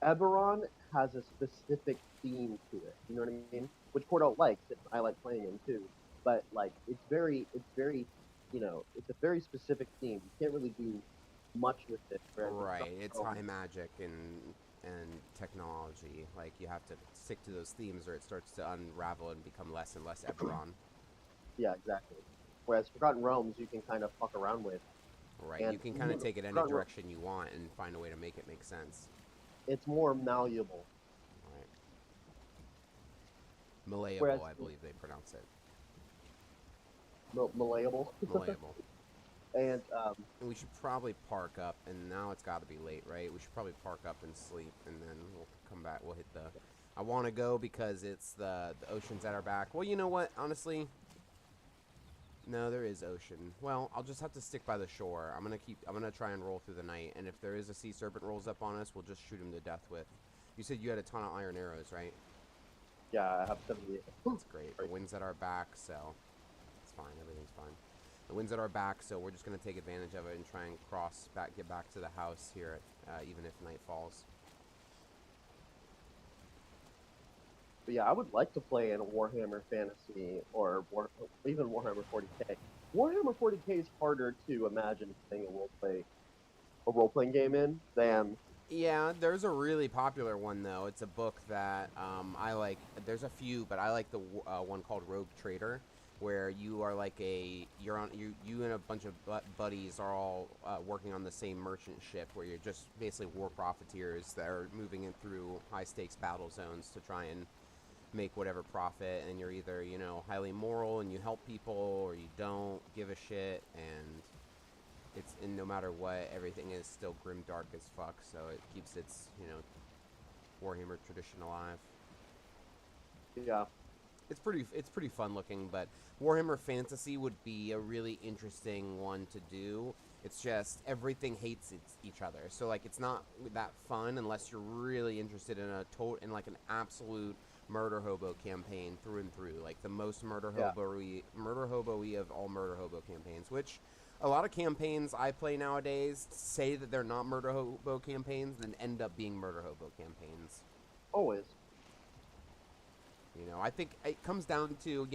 Eberron has a specific theme to it. You know what I mean? Which Cordo likes, and I like playing him too. But like, it's very, it's a very specific theme. You can't really do much with it. Whereas with Right. It's Realms, high magic and technology. Like you have to stick to those themes, or it starts to unravel and become less and less Eberron. yeah, exactly. Whereas Forgotten Realms, you can kind of fuck around with, Right. and You can kind of take it any Forgotten direction you want and find a way to make it make sense. it's more malleable. Right. Malleable, Whereas I believe they pronounce it. malleable, Malleable. and And we should probably park up, and now it's got to be late, right? We should probably park up and sleep, and then we'll come back. We'll hit the... I want to go because it's the ocean's at our back. Well, you know what? Honestly, no, there is ocean. Well, I'll just have to stick by the shore. I'm gonna try and roll through the night, and if there is a sea serpent rolls up on us, we'll just shoot him to death with. You said you had a ton of iron arrows, right? yeah, I have 70. That's great. The wind's at our back, so it's fine. Everything's fine. The wind's at our back, so we're just gonna take advantage of it and try and get back to the house here, even if night falls. But yeah, I would like to play in a Warhammer Fantasy or even Warhammer 40k. Warhammer 40k is harder to imagine playing a role playing game in than Yeah, there's a really popular one though. It's a book that I like. There's a few, but I like the one called Rogue Trader, where you are like you and a bunch of buddies are all working on the same merchant ship, where you're just basically war profiteers that are moving in through high stakes battle zones to try and make whatever profit. And you're either highly moral and you help people, or you don't give a shit, and no matter what, everything is still grim dark as fuck, so it keeps its, Warhammer tradition alive. yeah. It's pretty fun looking, but Warhammer Fantasy would be a really interesting one to do. It's just everything hates each other. So like it's not that fun unless you're really interested in in like an absolute murder hobo campaign through and through, like the most murder hobo-y of all murder hobo campaigns, which a lot of campaigns I play nowadays say that they're not murder hobo campaigns, then end up being murder hobo campaigns. Always. I think it comes down to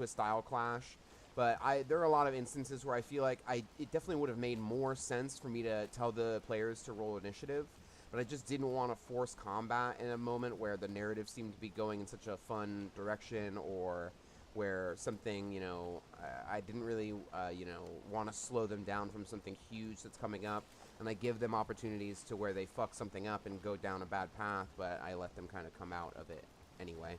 a style clash, but there are a lot of instances where I feel like it definitely would have made more sense for me to tell the players to roll initiative, but I just didn't want to force combat in a moment where the narrative seemed to be going in such a fun direction, or where something, I didn't really, want to slow them down from something huge that's coming up, and I give them opportunities to where they fuck something up and go down a bad path, but I let them kind of come out of it anyway.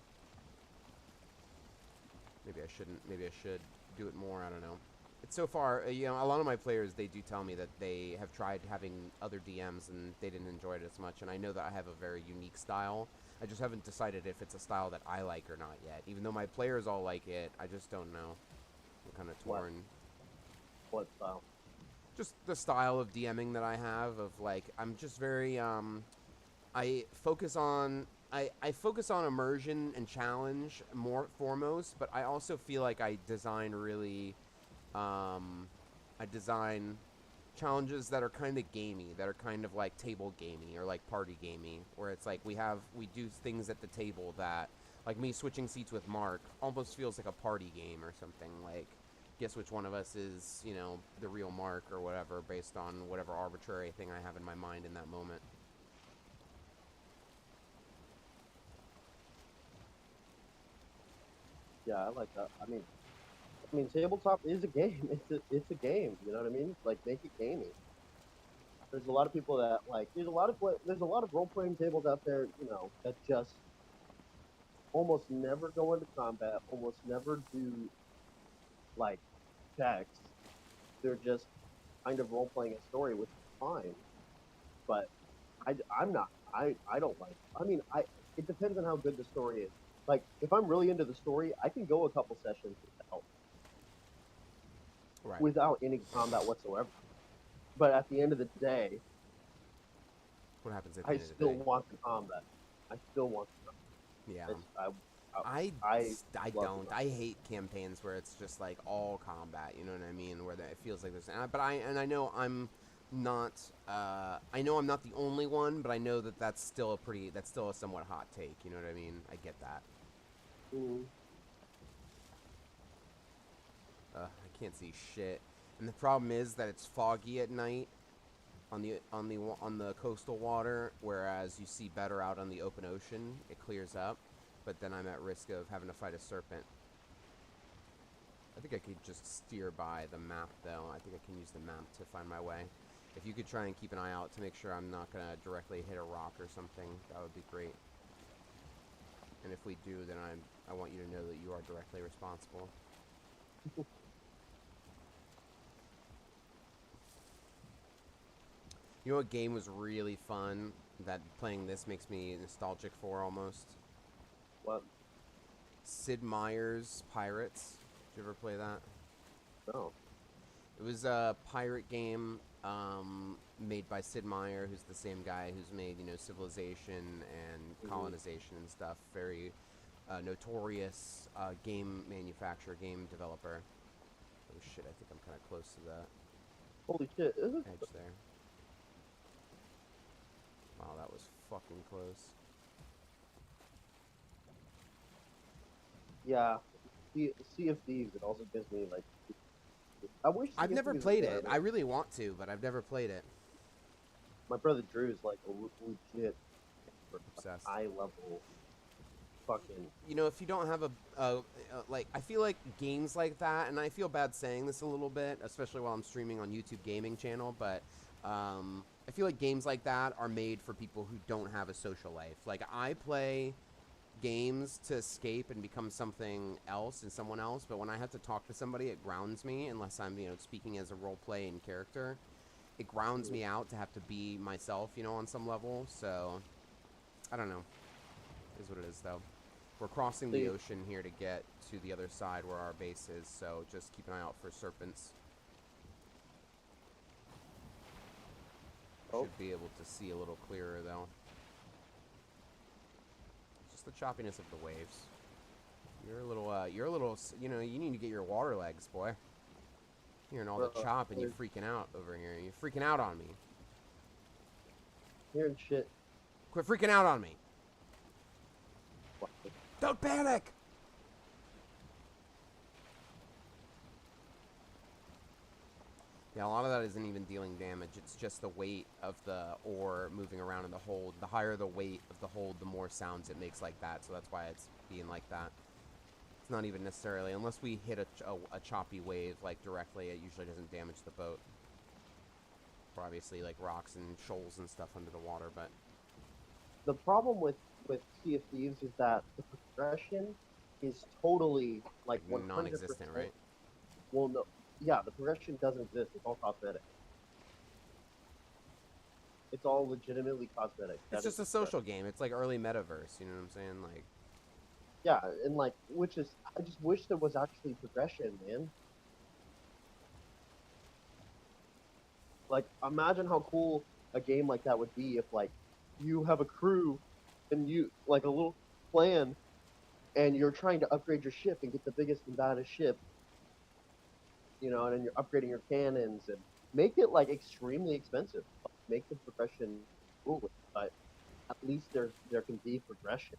Maybe I shouldn't. Maybe I should do it more. I don't know. It's so far, a lot of my players, they do tell me that they have tried having other DMs and they didn't enjoy it as much. And I know that I have a very unique style. I just haven't decided if it's a style that I like or not yet. Even though my players all like it, I just don't know. I'm kind of torn. What style? Just the style of DMing that I have of like I'm just very I focus on I focus on immersion and challenge more foremost, but I also feel like I design really I design challenges that are kind of gamey, that are kind of like table gamey or like party gamey, where it's like we do things at the table that, like me switching seats with Mark almost feels like a party game or something. Like, guess which one of us is, you know, the real Mark or whatever, based on whatever arbitrary thing I have in my mind in that moment. Yeah, I like that. I mean, tabletop is a game. It's a game. You know what I mean? Like, make it gaming. There's a lot of people that like. There's a lot of role playing tables out there. You know, that just almost never go into combat. Almost never do like checks. They're just kind of role playing a story, which is fine. But I'm not. I don't like. I mean, I. It depends on how good the story is. Like, if I'm really into the story, I can go a couple sessions Right. without any combat whatsoever. But at the end of the day, What happens at the I end of the still day? want the combat. I still want the Yeah. combat. I, I I love don't. the I hate campaigns where it's just like all combat. You know what I mean? Where it feels like there's. But I know I'm not. I know I'm not the only one, but I know that that's still a somewhat hot take. You know what I mean? I get that. combat. I can't see shit. And the problem is that it's foggy at night on the coastal water, whereas you see better out on the open ocean. It clears up, but then I'm at risk of having to fight a serpent. I think I could just steer by the map, though. I think I can use the map to find my way. If you could try and keep an eye out to make sure I'm not going to directly hit a rock or something, that would be great. And if we do, then I want you to know that you are directly responsible. You know what game was really fun that playing this makes me nostalgic for almost? What? Sid Meier's Pirates. Did you ever play that? No. It was a pirate game made by Sid Meier, who's the same guy who's made, you know, Civilization and Colonization and stuff. Very notorious game manufacturer, game developer. Oh shit, I think I'm kind of close to the Holy shit! edge there. Wow, that was fucking close. Yeah. Sea of Thieves. It also gives me like. I wish. I've Sea of never Thieves played was it. better. I really want to, but I've never played it. My brother Drew is like a legit Obsessed. high level fucking. You know, if you don't have like, I feel like games like that, and I feel bad saying this a little bit, especially while I'm streaming on YouTube gaming channel, but I feel like games like that are made for people who don't have a social life. Like, I play games to escape and become something else and someone else, but when I have to talk to somebody, it grounds me, unless I'm, you know, speaking as a role play in character. It grounds me out to have to be myself, you know, on some level, so I don't know. It is what it is, though. We're crossing the ocean here to get to the other side where our base is, so just keep an eye out for serpents. Oh. Should be able to see a little clearer, though. Just the choppiness of the waves. You're a little, you know, you need to get your water legs, boy. Hearing all the chop and you're freaking out over here. You're freaking out on me. Hearing shit. Quit freaking out on me. Don't panic! Yeah, a lot of that isn't even dealing damage. It's just the weight of the ore moving around in the hold. The higher the weight of the hold, the more sounds it makes like that. So that's why it's being like that. It's not even necessarily, unless we hit a choppy wave, like, directly, it usually doesn't damage the boat. Or obviously, like, rocks and shoals and stuff under the water, but... The problem with Sea of Thieves is that the progression is totally like 100%. Non-existent, right? Well, no. Yeah, the progression doesn't exist. It's all cosmetic. It's all legitimately cosmetic. It's just a social game. It's like early metaverse, you know what I'm saying? Like... Yeah, and like, which is, I just wish there was actually progression, man. Like, imagine how cool a game like that would be if like you have a crew and you like a little clan and you're trying to upgrade your ship and get the biggest and baddest ship, and then you're upgrading your cannons and make it like extremely expensive. Like, make the progression cool, but at least there can be progression.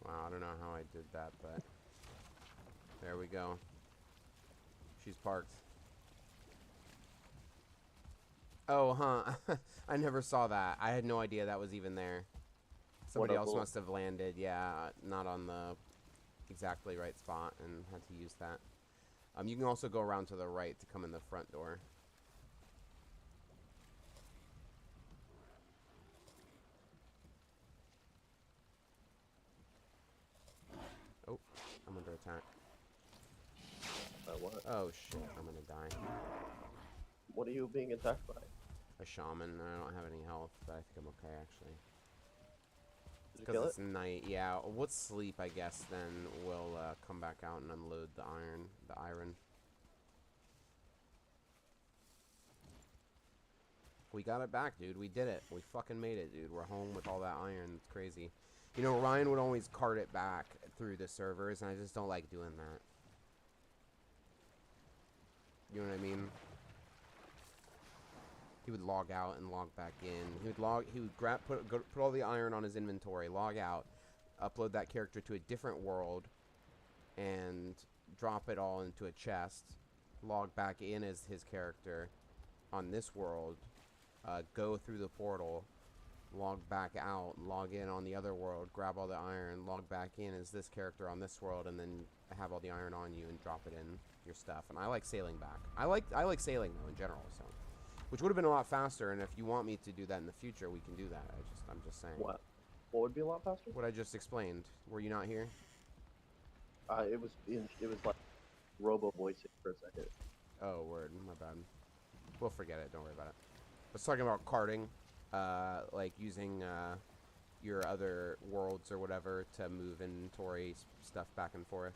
Wow, I don't know how I did that, but there we go. She's parked. Oh, huh. I never saw that. I had no idea that was even there. Somebody else must have landed, yeah, not on the exactly right spot and had to use that. You can also go around to the right to come in the front door. Oh, I'm under attack. What? Oh shit, I'm gonna die. What are you being attacked by? A shaman. I don't have any health, but I think I'm okay actually. Did you kill Because it? it's night. Yeah, we'll sleep, I guess. Then we'll come back out and unload the iron. The iron. We got it back, dude. We did it. We fucking made it, dude. We're home with all that iron. It's crazy. You know, Ryan would always cart it back through the servers, and I just don't like doing that. You know what I mean? He would log out and log back in. He would put all the iron on his inventory, log out, upload that character to a different world, and drop it all into a chest, log back in as his character on this world, go through the portal, log back out, log in on the other world, grab all the iron, log back in as this character on this world, and then have all the iron on you and drop it in your stuff. And I like sailing back. I like sailing though in general, so which would have been a lot faster. And if you want me to do that in the future, we can do that. I'm just saying. What? What would be a lot faster? What I just explained. Were you not here? It was like robo voicing for a second. Oh, word. My bad. We'll forget it. Don't worry about it. Let's talk about carting, like using your other worlds or whatever to move inventory stuff back and forth.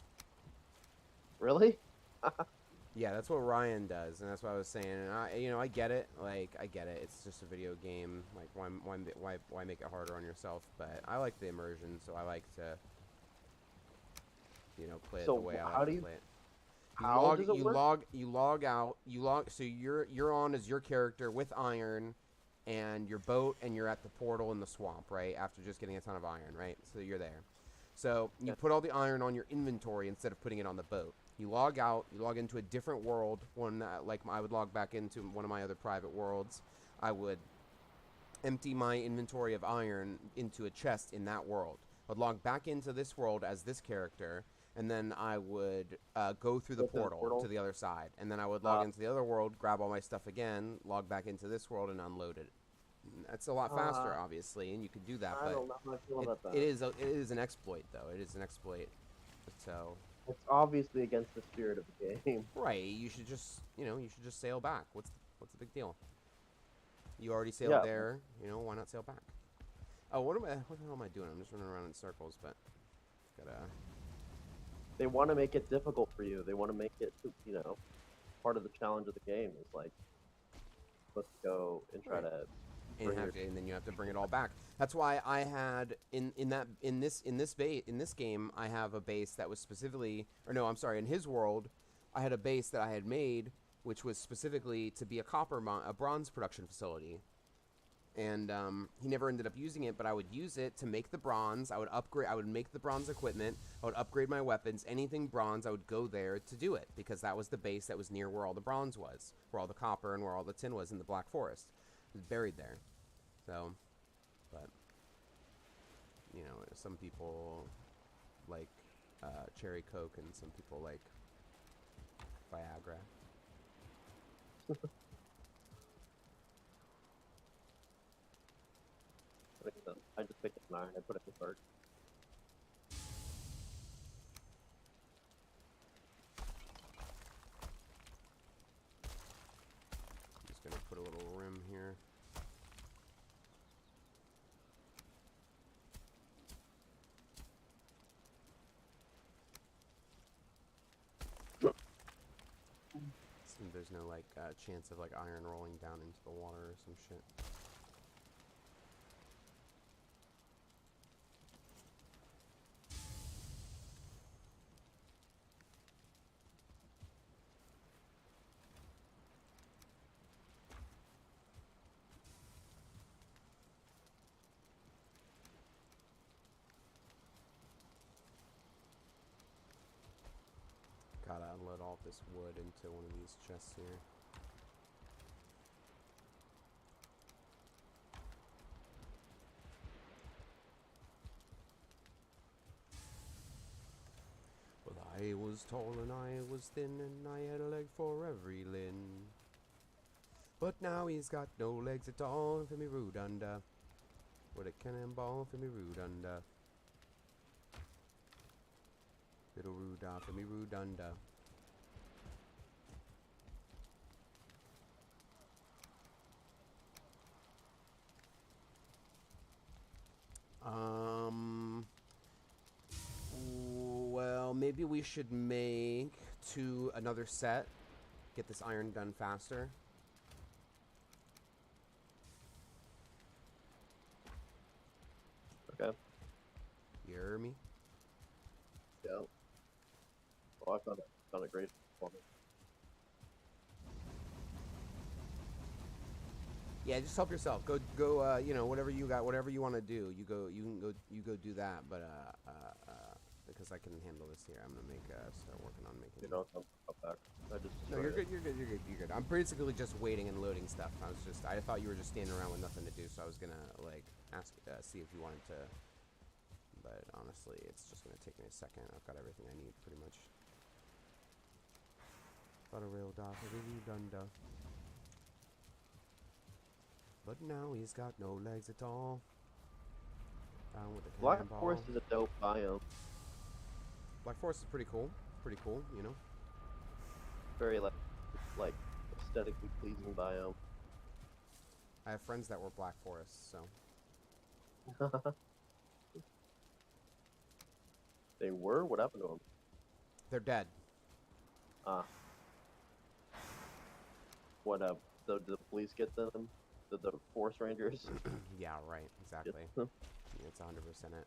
Really? Yeah, that's what Ryan does, and that's what I was saying. And I get it. Like, I get it. It's just a video game. Like, why make it harder on yourself? But I like the immersion, so I like to, play it the way I like to play it. How does it work? You log out. So you're on as your character with iron, and your boat, and you're at the portal in the swamp, right? After just getting a ton of iron, right? So you're there. So you put all the iron on your inventory instead of putting it on the boat. You log out. You log into a different world. One like I would log back into one of my other private worlds. I would empty my inventory of iron into a chest in that world. I'd log back into this world as this character, and then I would go through the portal to the other side. And then I would log into the other world, grab all my stuff again, log back into this world, and unload it. That's a lot faster, obviously, and you could do that. I don't know how I feel about that. It is an exploit, though. It is an exploit. So it's obviously against the spirit of the game. Right. You should just sail back. What's the big deal? You already sailed there. Why not sail back? Oh, what the hell am I doing? I'm just running around in circles, but gotta. They want to make it difficult for you. They want to make it, part of the challenge of the game is like, let's go and try to. And then you have to bring it all back. That's why I had in this game I have a base that was specifically, or no, I'm sorry, in his world, I had a base that I had made which was specifically to be a bronze production facility. And he never ended up using it, but I would use it to make the bronze. I would make the bronze equipment. I would upgrade my weapons. Anything bronze, I would go there to do it because that was the base that was near where all the bronze was, where all the copper and where all the tin was in the Black Forest. It was buried there. So, but some people like cherry Coke and some people like Viagra. I just picked up an iron. I put it in the cart. I'm just gonna put a little rim here. There's there's no like chance of like iron rolling down into the water or some shit. Gotta unload all this wood into one of these chests here. Well, I was tall and I was thin and I had a leg for every limb. But now he's got no legs at all for me rude under. With a cannonball for me rude under. Little rude for me rude under. Well, maybe we should make another set. Get this iron done faster. Okay. You hear me? Yeah. Well, I found a great performance. Yeah, just help yourself. Go. You know, whatever you got, whatever you want to do, you go do that. But because I can handle this here, I'm gonna start working on making. You know, come back. No, you're good. You're good. I'm basically just waiting and loading stuff. I thought you were just standing around with nothing to do, so I was gonna like ask, see if you wanted to. But honestly, it's just gonna take me a second. I've got everything I need pretty much. Thought a real dog, dunda. But now he's got no legs at all. Down with the Black cannonball. Forest is a dope biome. Black Forest is pretty cool. Pretty cool, you know. Very like aesthetically pleasing biome. I have friends that were Black Forests, so. They were? What happened to them? They're dead. What so did the police get them? Did the forest rangers? Yeah, right. Exactly. Yeah. It's 100% it.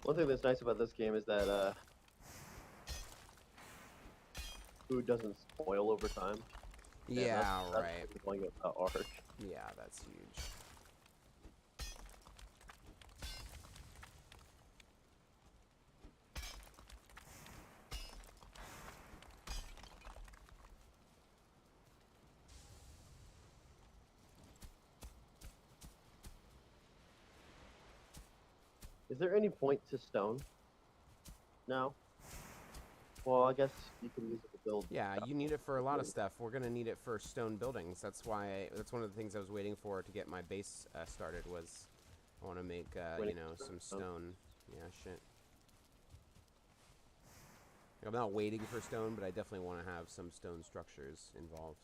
One thing that's nice about this game is that food doesn't spoil over time. Yeah, that's right. the point of arc. Yeah, that's huge. Is there any point to stone now? Well, I guess you can use it to build. Yeah, you need it for a lot of stuff. We're gonna need it for stone buildings. That's why. That's one of the things I was waiting for to get my base started. Was I want to make you know, some stone. Yeah, shit. I'm not waiting for stone, but I definitely want to have some stone structures involved.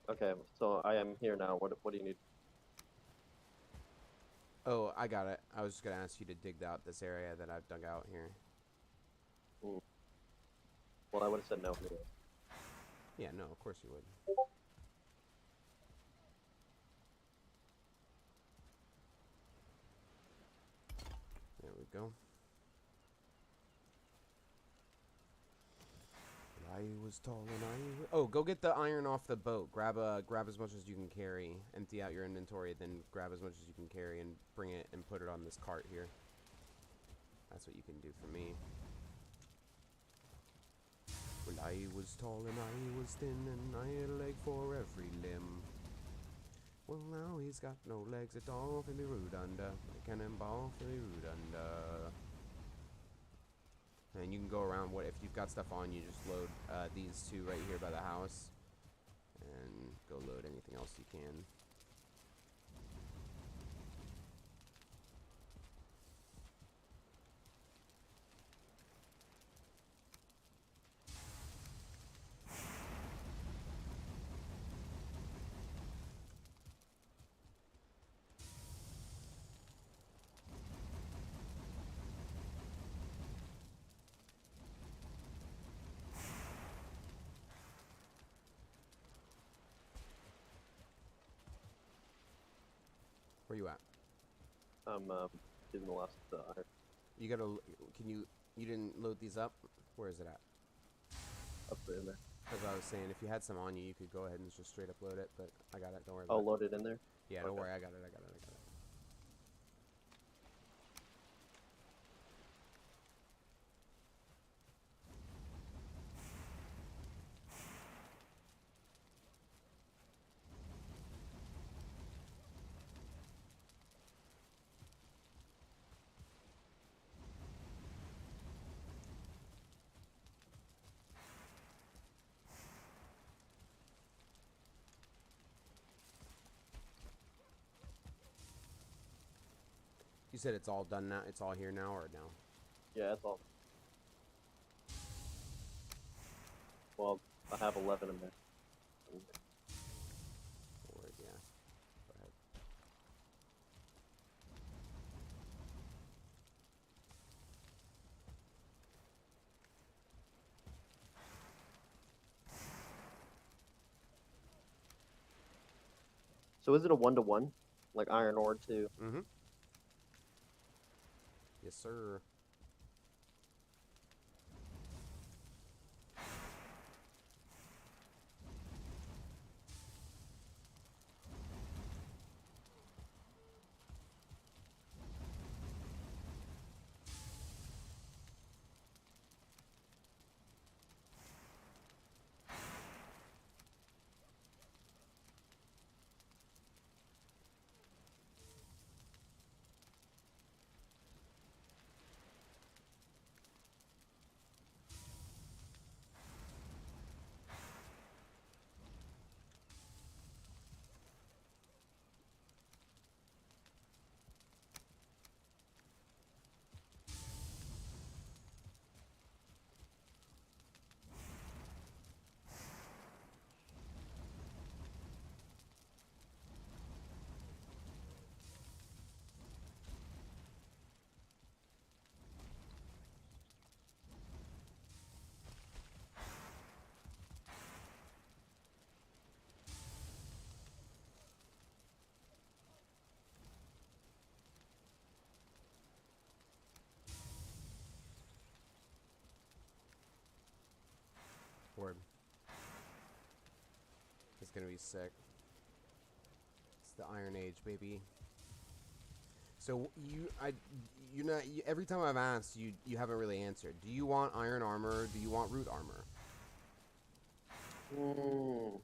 Okay, so I am here now. What do you need? Oh, I got it. I was just gonna ask you to dig out this area that I've dug out here. Well, I would have said no anyway. Yeah, no, of course you would. There we go. I was tall and oh, go get the iron off the boat. Grab as much as you can carry. Empty out your inventory, then grab as much as you can carry and bring it and put it on this cart here. That's what you can do for me. Well, I was tall and I was thin and I had a leg for every limb. Well, now he's got no legs at all for me rude under. A cannonball for me rude under. And you can go around. What if you've got stuff on you? Just load these two right here by the house, and go load anything else you can. Where you at? I'm getting the last iron You gotta. Can you? You didn't load these up? Where is it at? up there in there. As I was saying, if you had some on you, you could go ahead and just straight up load it. But I got it. Don't worry Oh, about it. load it in there? Yeah, don't Okay. worry. I got it. I got it. I got it. You said it's all done now. It's all here now, or no? Yeah, that's all. Well, I have 11 in there. Or yeah. Go ahead. So is it a 1-to-1? Like iron ore to... Mm-hmm. Yes, sir. Word. It's gonna be sick. It's the Iron Age, baby. So every time I've asked you haven't really answered. Do you want iron armor? Do you want root armor? Because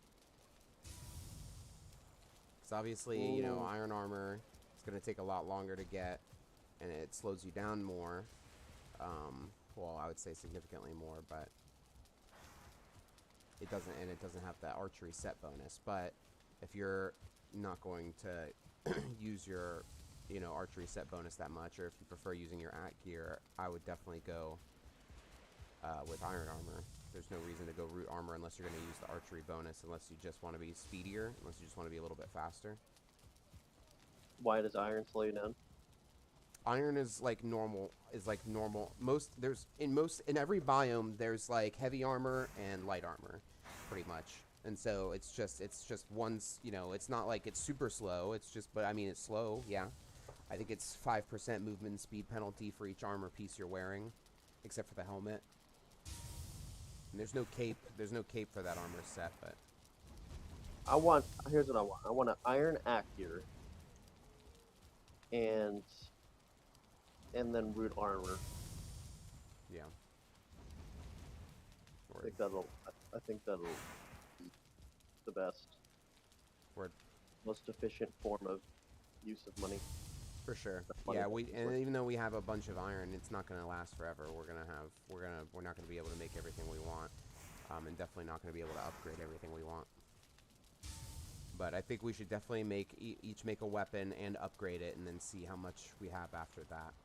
obviously, you know, iron armor is gonna take a lot longer to get, and it slows you down more. Well, I would say significantly more, but it doesn't have that archery set bonus. But if you're not going to use your, you know, archery set bonus that much, or if you prefer using your at gear, I would definitely go with iron armor. There's no reason to go root armor unless you're going to use the archery bonus, unless you just want to be speedier, unless you just want to be a little bit faster. Why does iron slow you down? Iron is like normal. In every biome there's like heavy armor and light armor, pretty much. And so it's just once, you know, it's not like it's super slow. It's just, but I mean it's slow, yeah. I think it's 5% movement and speed penalty for each armor piece you're wearing, except for the helmet. And there's no cape. There's no cape for that armor set, but Here's what I want. I want an iron at gear. And then root armor. yeah. I think that'll be the best. Word. Most efficient form of use of money. For sure. Money Yeah, that and works. even though we have a bunch of iron, it's not gonna last forever. We're not gonna be able to make everything we want, and definitely not gonna be able to upgrade everything we want. But I think we should definitely make each make a weapon and upgrade it, and then see how much we have after that.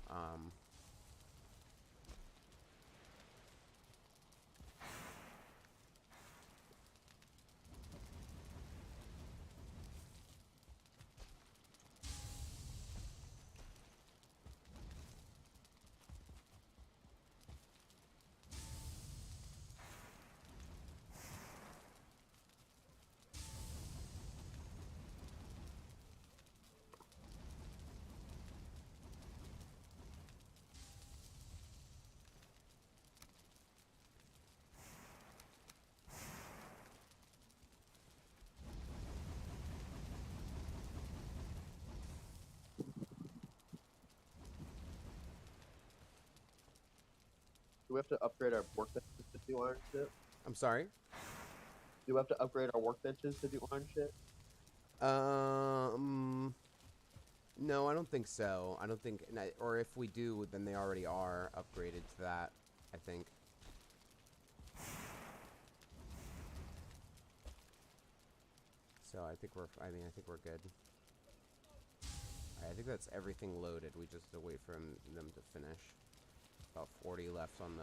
Um, Do we have to upgrade our workbenches to do iron shit? I'm sorry. Do we have to upgrade our workbenches to do iron shit? No, I don't think so. I don't think, or if we do, then they already are upgraded to that, I think. So I think I think we're good. Alright, I think that's everything loaded. We just have to wait for them to finish. About 40 left on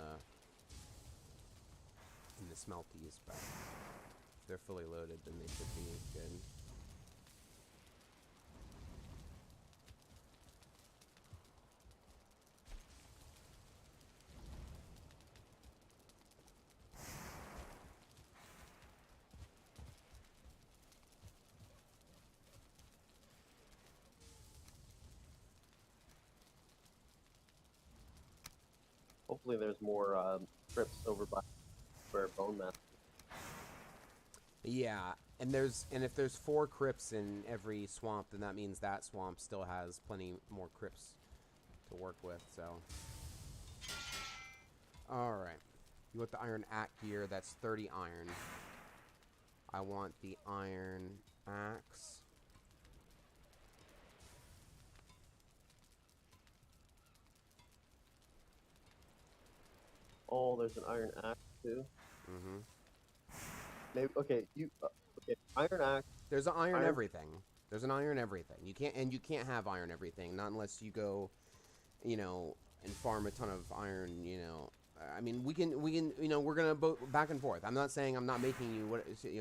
in the smelties, but if they're fully loaded, then they should be good. Hopefully, there's more trips over by where Bone Master. Yeah, and if there's 4 crypts in every swamp, then that means that swamp still has plenty more crypts to work with. So, all right, you want the iron axe gear? That's 30 iron. I want the iron axe. Oh, there's an iron axe too. Mm-hmm. Maybe okay. Okay, iron axe. There's an iron everything. There's an iron everything. You can't have iron everything, not unless you go, and farm a ton of iron. I mean, we can, we're gonna back and forth. I'm not saying I'm not making you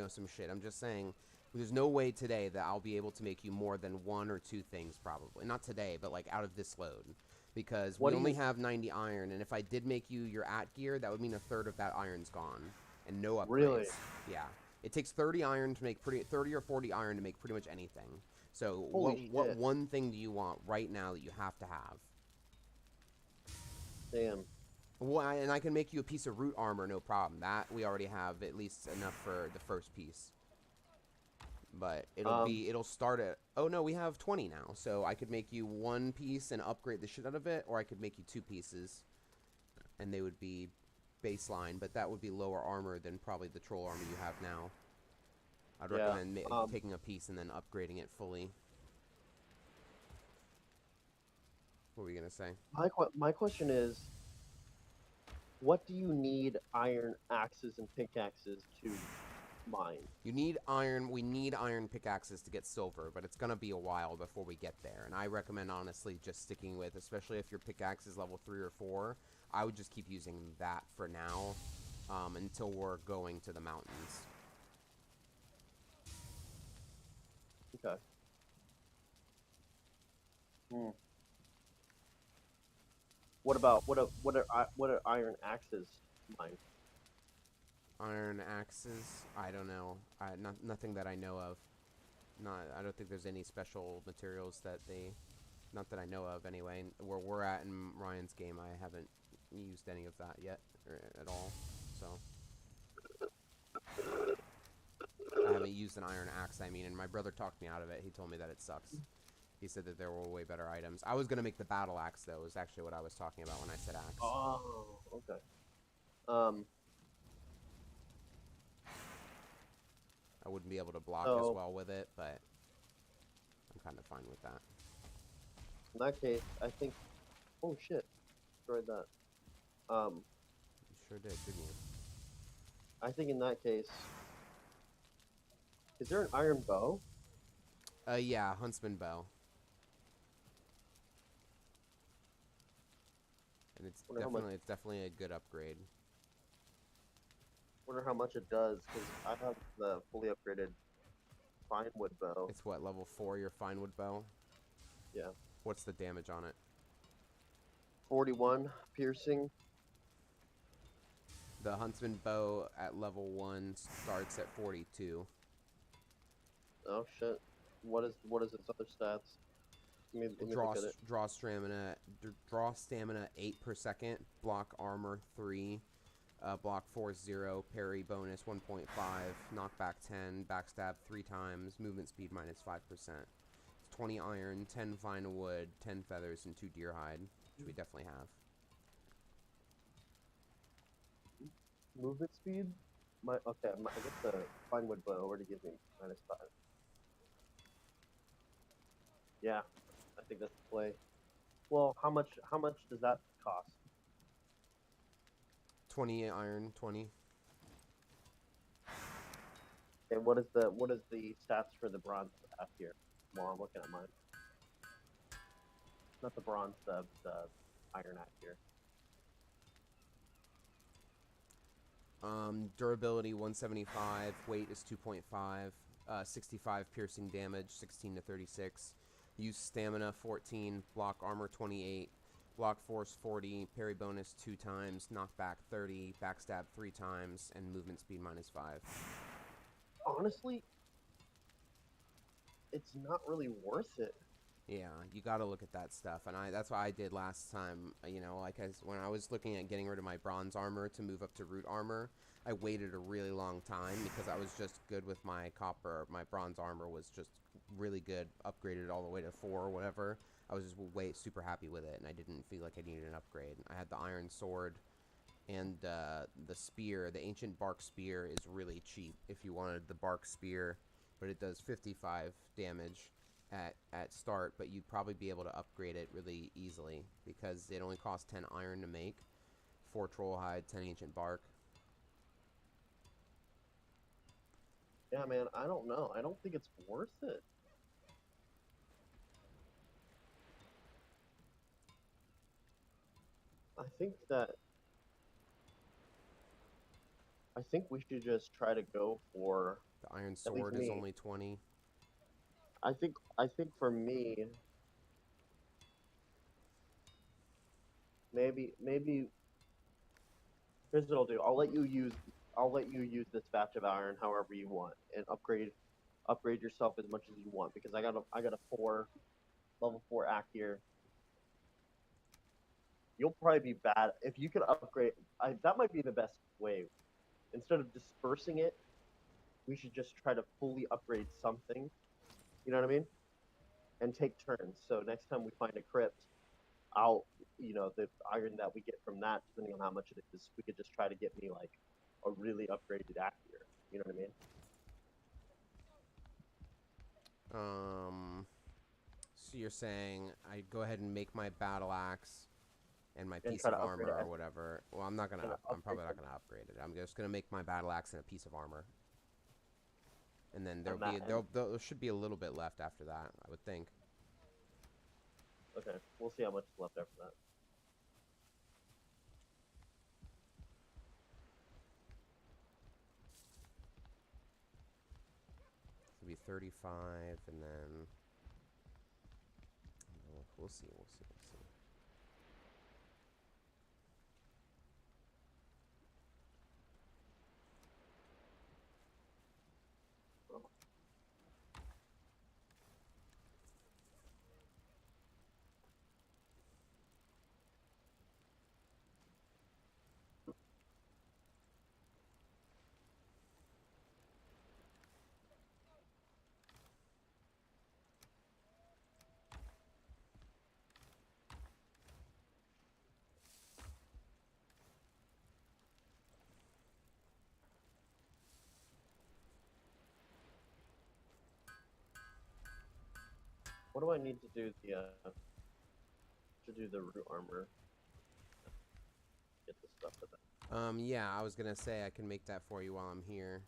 some shit. I'm just saying there's no way today that I'll be able to make you more than 1 or 2 things, probably not today, but like out of this load, because we only have 90 iron, and if I did make you your at gear, that would mean a third of that iron's gone and no upgrades. Really? Yeah. It takes 30 iron to make 30 or 40 iron to make pretty much anything. So what one thing do you want right now that you have to have? Damn. Well, and I can make you a piece of root armor, no problem. That we already have at least enough for the first piece. But it'll start at, oh no, we have 20 now. So I could make you 1 piece and upgrade the shit out of it, or I could make you 2 pieces and they would be baseline, but that would be lower armor than probably the troll armor you have now. I'd recommend taking a piece and then upgrading it fully. What were you gonna say? My question is, what do you need iron axes and pickaxes to mine? You need iron. We need iron pickaxes to get silver, but it's gonna be a while before we get there. And I recommend honestly just sticking with, especially if your pickaxe is level 3 or 4. I would just keep using that for now, until we're going to the mountains. Okay. What are iron axes mine? Iron axes? I don't know. Nothing that I know of. I don't think there's any special materials that not that I know of anyway. Where we're at in Ryan's game, I haven't used any of that yet, or at all. So I haven't used an iron axe. I mean, and my brother talked me out of it. He told me that it sucks. He said that there were way better items. I was gonna make the battle axe though. Is actually what I was talking about when I said axe. Oh, okay. I wouldn't be able to block as well with it, but I'm kind of fine with that. In that case, I think. Oh shit! Destroyed that. You sure did, didn't you? I think in that case, is there an iron bow? Yeah, Huntsman Bow. And Wonder how much. it's definitely a good upgrade. Wonder how much it does because I have the fully upgraded fine wood bow. It's what, level 4, your Finewood Bow? Yeah, What's the damage on it? 41 piercing. The Huntsman Bow at level 1 starts at 42. Oh shit! What is its other stats? Let me look at it. Draw stamina 8 per second, block armor 3, block force 0, parry bonus 1.5, knockback 10, backstab 3 times, movement speed minus 5%. It's 20 iron, 10 fine wood, 10 feathers, and 2 deer hide, which we definitely have. Movement speed. I guess the fine wood bow already gives me -5. Yeah, I think that's the play. Well, how much does that cost? 20 iron, 20. And what is the stats for the bronze app here? Well, I'm looking at mine. Not the bronze, the iron app here. Durability 175, weight is 2.5, 65 piercing damage, 16 to 36. Use stamina 14, block armor 28, block force 40, parry bonus 2 times, knockback 30, backstab 3 times, and movement speed -5. Honestly, it's not really worth it. Yeah, you got to look at that stuff, and that's what I did last time. You know, like when I was looking at getting rid of my bronze armor to move up to root armor, I waited a really long time because I was just good with my copper. My bronze armor was just really good, upgraded all the way to 4 or whatever. I was just super happy with it, and I didn't feel like I needed an upgrade. I had the iron sword and the spear. The ancient bark spear is really cheap if you wanted the bark spear, but it does 55 damage at start, but you'd probably be able to upgrade it really easily because it only costs 10 iron to make, 4 troll hide, 10 ancient bark. Yeah, man, I don't know. I don't think it's worth it. I think that I think we should just try to go for The iron at least sword is me. only 20. I think for me, maybe here's what I'll do. I'll let you use this batch of iron however you want and upgrade yourself as much as you want because I got a level 4 act here. You'll probably be bad if you could upgrade. That might be the best way. Instead of dispersing it, we should just try to fully upgrade something. You know what I mean? And take turns. So next time we find a crypt, the iron that we get from that, depending on how much it is, we could just try to get me like a really upgraded act here. You know what I mean? So you're saying I go ahead and make my battle axe and my And piece try of to upgrade armor or it. whatever. Well, I'm not gonna. Kind of I'm upgrade probably not gonna upgrade it. I'm just gonna make my battle axe and a piece of armor, and then and that. And, there should be a little bit left after that, I would think. okay, we'll see how much is left after that. It'll be 35, and then we'll see. We'll see. We'll see. What do I need to do the to do the root armor. Get the stuff with it. Yeah, I was gonna say I can make that for you while I'm here.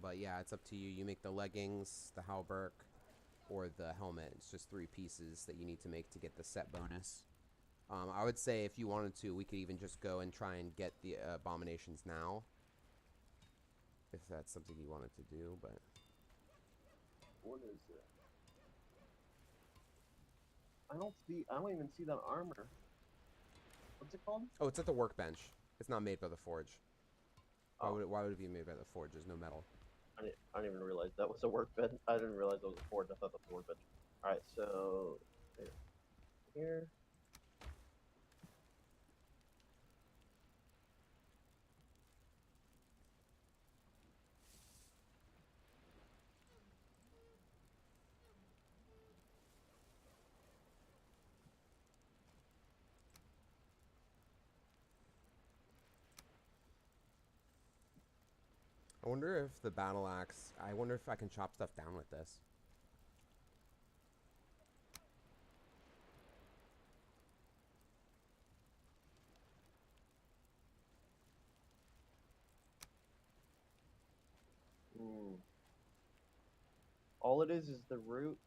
But yeah, it's up to you. You make the leggings, the halberd, or the helmet. It's just 3 pieces that you need to make to get the set bonus. I would say if you wanted to, we could even just go and try and get the abominations now. If that's something you wanted to do, but... What is it? I don't even see that armor. What's it called? Oh, it's at the workbench. It's not made by the forge. Oh. Why would it be made by the forge? There's no metal. I didn't even realize that was a workbench. I didn't realize that was a forge. I thought that was a workbench. Alright, so... Here. I wonder if the battle axe... I wonder if I can chop stuff down with this. All it is the root.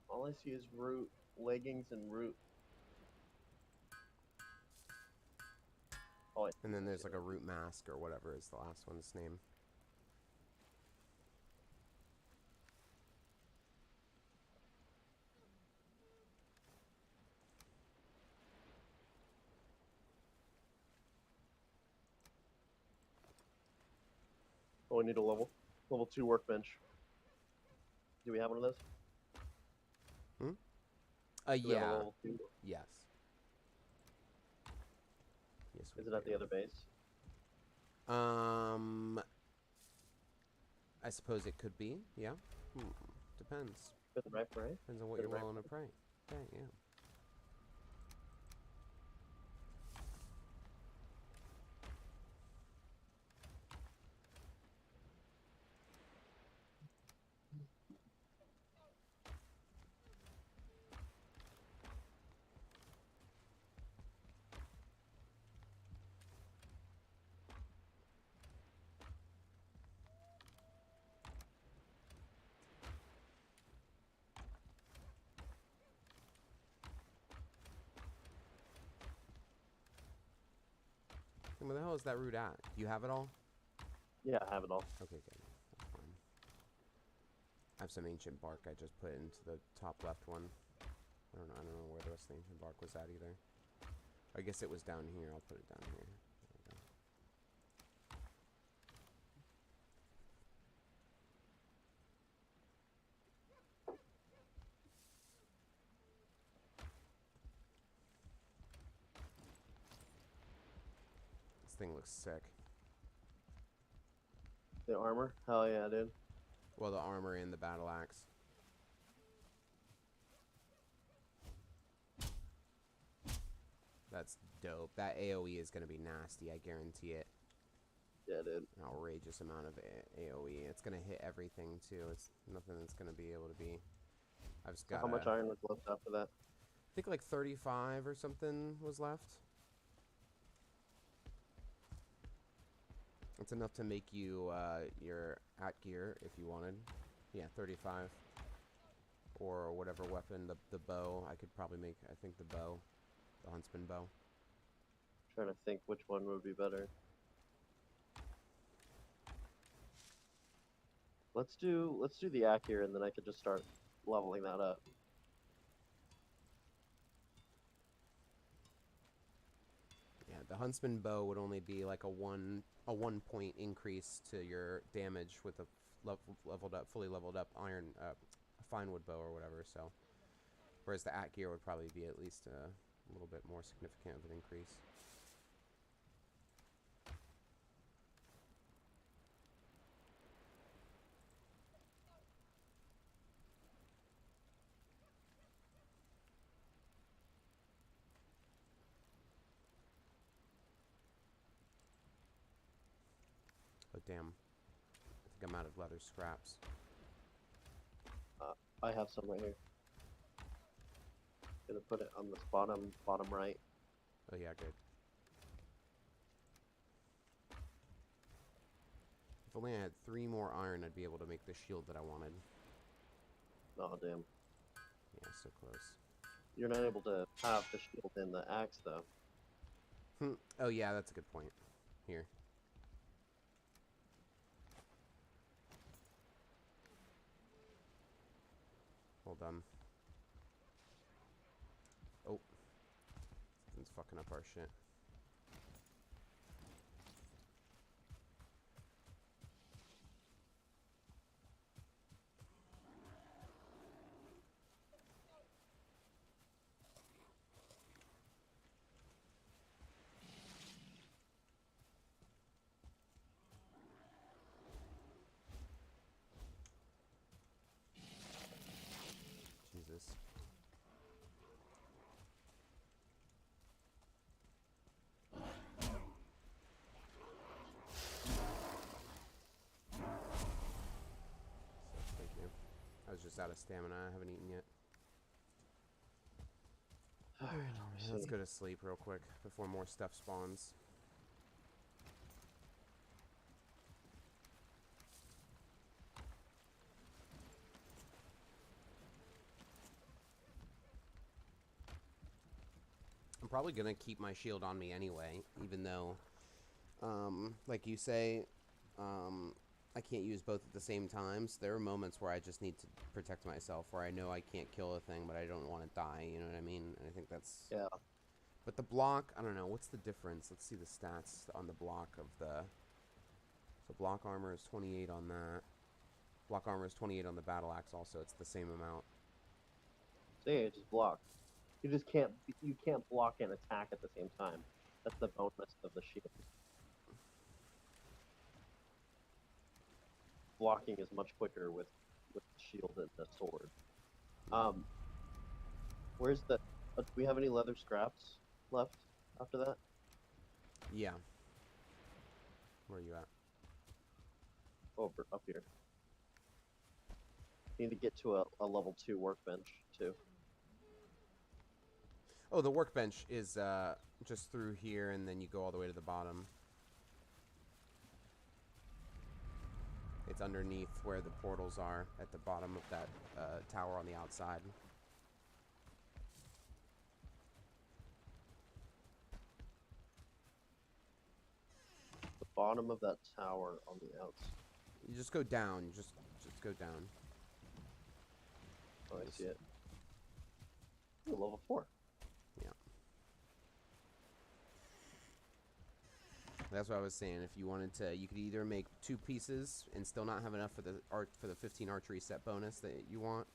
All I see is root, leggings, and root. Oh, And then there's like a root mask or whatever is the last one's name. Oh, we need a level 2 workbench. Do we have one of those? Hmm? Do we have a Yeah. level 2? Yes. Yes. Is it at the other base? I suppose it could be. Yeah. Depends. Good right, right? Depends on what Good you're right. willing to pray. Okay, yeah. And where the hell is that root at? Do you have it all? Yeah, I have it all. Okay, good. That's fine. I have some ancient bark I just put into the top left one. I don't know where the rest of the ancient bark was at either. I guess it was down here. I'll put it down here. There we go. This thing looks sick. The armor? Hell yeah, dude. Well, the armor and the battle axe. That's dope. That AoE is going to be nasty, I guarantee it. Yeah, dude. An outrageous amount of AoE. It's going to hit everything, too. It's nothing that's going to be able to be... I've just got How much iron was left after that? I think like 35 or something was left. It's enough to make you your at gear if you wanted. Yeah, 35. Or whatever weapon, the bow. I could probably make, I think the bow. The huntsman bow. Trying to think which one would be better. Let's do the accurate, and then I could just start leveling that up. Yeah, the huntsman bow would only be like a 1 point increase to your damage with a fully leveled up iron fine wood bow or whatever. So, whereas the at gear would probably be at least a little bit more significant of an increase. But damn, I think I'm out of leather scraps. I have some right here. Gonna put it on this bottom right. Oh yeah, good. If only I had 3 more iron, I'd be able to make the shield that I wanted. Oh damn. Yeah, so close. You're not able to have the shield in the axe though. Oh yeah, that's a good point. Here. Hold on. Oh. Something's fucking up our shit. Jesus. Thank you. I was just out of stamina. I haven't eaten yet. Alright, Let's go to sleep real quick before more stuff spawns. I'm probably gonna keep my shield on me anyway, even though, like you say, I can't use both at the same time. So there are moments where I just need to protect myself, where I know I can't kill a thing, but I don't want to die. You know what I mean? And I think that's. yeah. But the block, I don't know. What's the difference? Let's see the stats on the block of the. So block armor is 28 on that. Block armor is 28 on the battle axe. Also, it's the same amount. So yeah, just block. You can't block and attack at the same time. That's the bonus of the shield. Blocking is much quicker with the shield and the sword. Where's the? Do we have any leather scraps left after that? Yeah. Where are you at? Over up here. Need to get to a level 2 workbench too. Oh, the workbench is just through here, and then you go all the way to the bottom. It's underneath where the portals are, at the bottom of that tower on the outside. The bottom of that tower on the outside. You just go down. Just go down. Oh, I see it. Ooh, level 4. Yeah. That's what I was saying. If you wanted to, you could either make 2 pieces and still not have enough for the 15 archery set bonus that you want,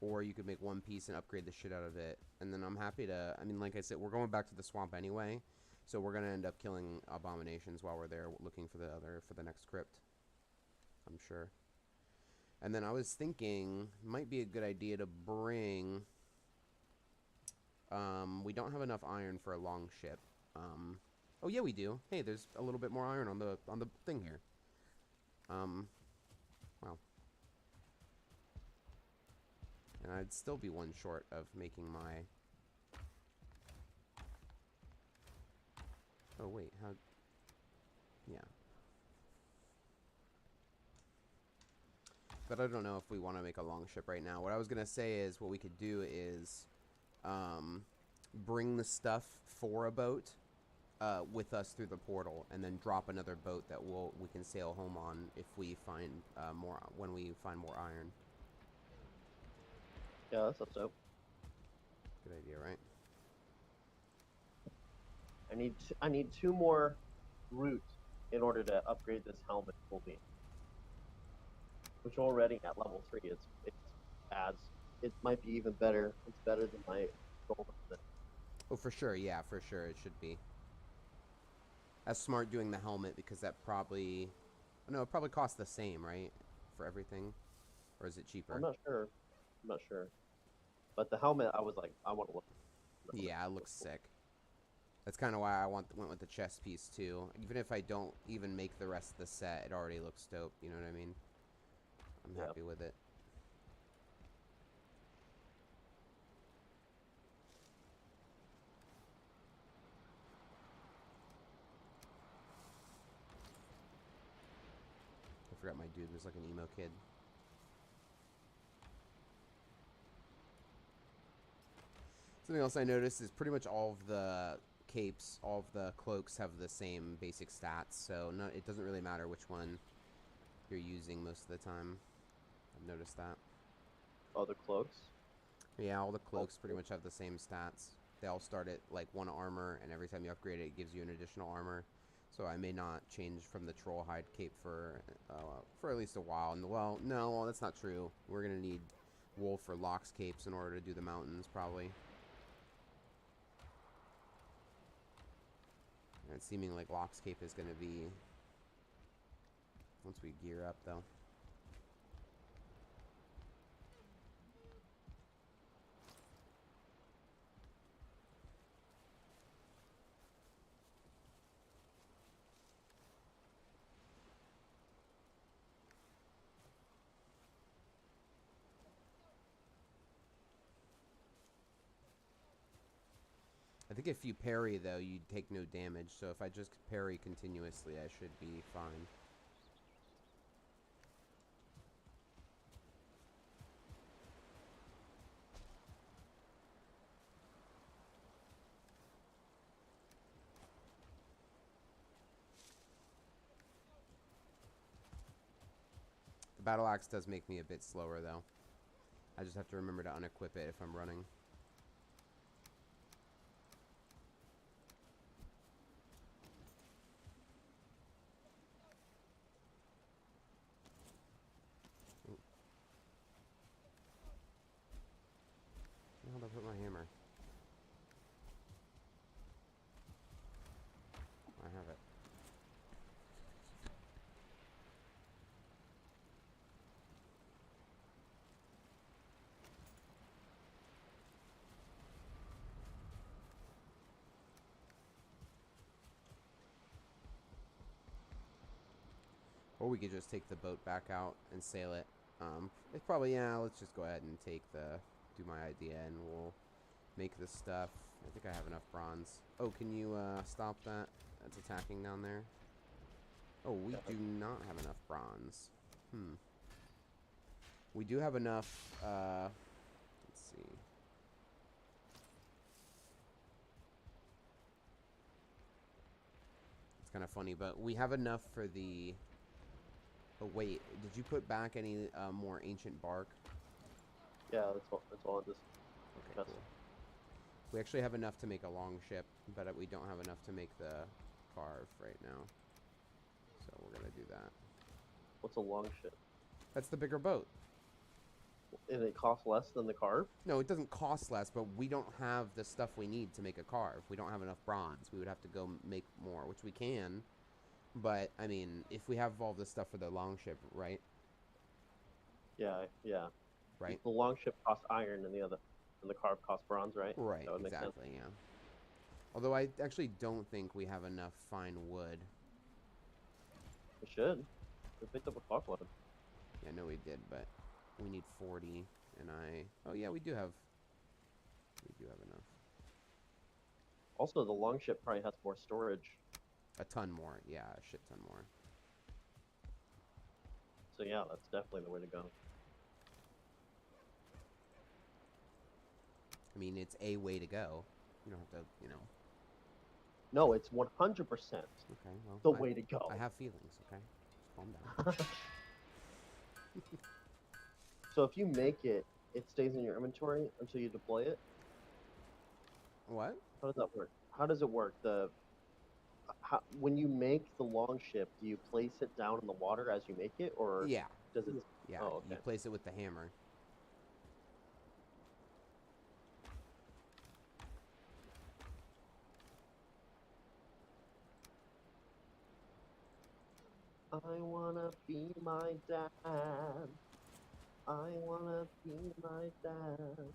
or you could make 1 piece and upgrade the shit out of it. And then I'm happy to. I mean, like I said, we're going back to the swamp anyway, so we're gonna end up killing abominations while we're there, looking for the next crypt. I'm sure. And then I was thinking, might be a good idea to bring. We don't have enough iron for a long ship. Oh yeah, we do. Hey, there's a little bit more iron on the thing here. Wow. And I'd still be 1 short of making my. Oh wait, how? Yeah. But I don't know if we want to make a long ship right now. What I was gonna say is, what we could do is, bring the stuff for a boat, with us through the portal, and then drop another boat that we can sail home on if we find when we find more iron. Yeah, that's what's up. Good idea, right? I need 2 more root in order to upgrade this helmet fully. Which already at level 3 it's adds. It might be even better. It's better than my gold. Oh, for sure. Yeah, for sure. It should be. That's smart doing the helmet, because that probably. No, it probably costs the same, right? For everything? Or is it cheaper? I'm not sure. But the helmet, I was like, I want to look. Yeah, it looks sick. That's kind of why I went with the chest piece too. Even if I don't even make the rest of the set, it already looks dope. You know what I mean? I'm happy with it. forgot my dude was like an emo kid. Something else I noticed is pretty much all of the capes, all of the cloaks have the same basic stats, so it doesn't really matter which one you're using most of the time. I've noticed that. Oh, the cloaks? Yeah, all the cloaks pretty much have the same stats. They all start at like 1 armor, and every time you upgrade it, it gives you an additional armor. So I may not change from the troll hide cape for at least a while. And well, no, that's not true. We're gonna need wolf or lox capes in order to do the mountains, probably. And it's seeming like lox cape is gonna be once we gear up, though. I think if you parry, though, you take no damage. So if I just parry continuously, I should be fine. The battle axe does make me a bit slower, though. I just have to remember to unequip it if I'm running. Where did I put my hammer? I have it. Or we could just take the boat back out and sail it. It's probably, yeah, let's just go ahead and do my idea, and we'll make the stuff. I think I have enough bronze. Oh, can you stop that? That's attacking down there. Oh, we do not have enough bronze. We do have enough, let's see. It's kind of funny, but we have enough for the... Oh, wait, did you put back any more ancient bark? Yeah, that's all in this. Okay, chest. cool. We actually have enough to make a long ship, but we don't have enough to make the carve right now. So we're going to do that. What's a long ship? That's the bigger boat. And it costs less than the carve? No, it doesn't cost less, but we don't have the stuff we need to make a carve. We don't have enough bronze. We would have to go make more, which we can. But, I mean, if we have all this stuff for the long ship, right? Yeah. Right? The long ship costs iron, and the carve costs bronze, right? Right, That would make sense. exactly, yeah. Although I actually don't think we have enough fine wood. We should. We picked up a fuckload. Yeah, I know we did, but we need 40, and oh yeah, we do have enough. Also, the long ship probably has more storage. A ton more, yeah, a shit ton more. So yeah, that's definitely the way to go. I mean, it's a way to go. You don't have to, you know. No, it's 100% Okay, well, the way to go. I have feelings, okay? Just calm down. So if you make it, it stays in your inventory until you deploy it? What? How does that work? How does it work? When you make the long ship, do you place it down in the water as you make it, or Yeah. does it? Yeah, Oh, okay. you place it with the hammer. I wanna be my dad. I wanna be my dad.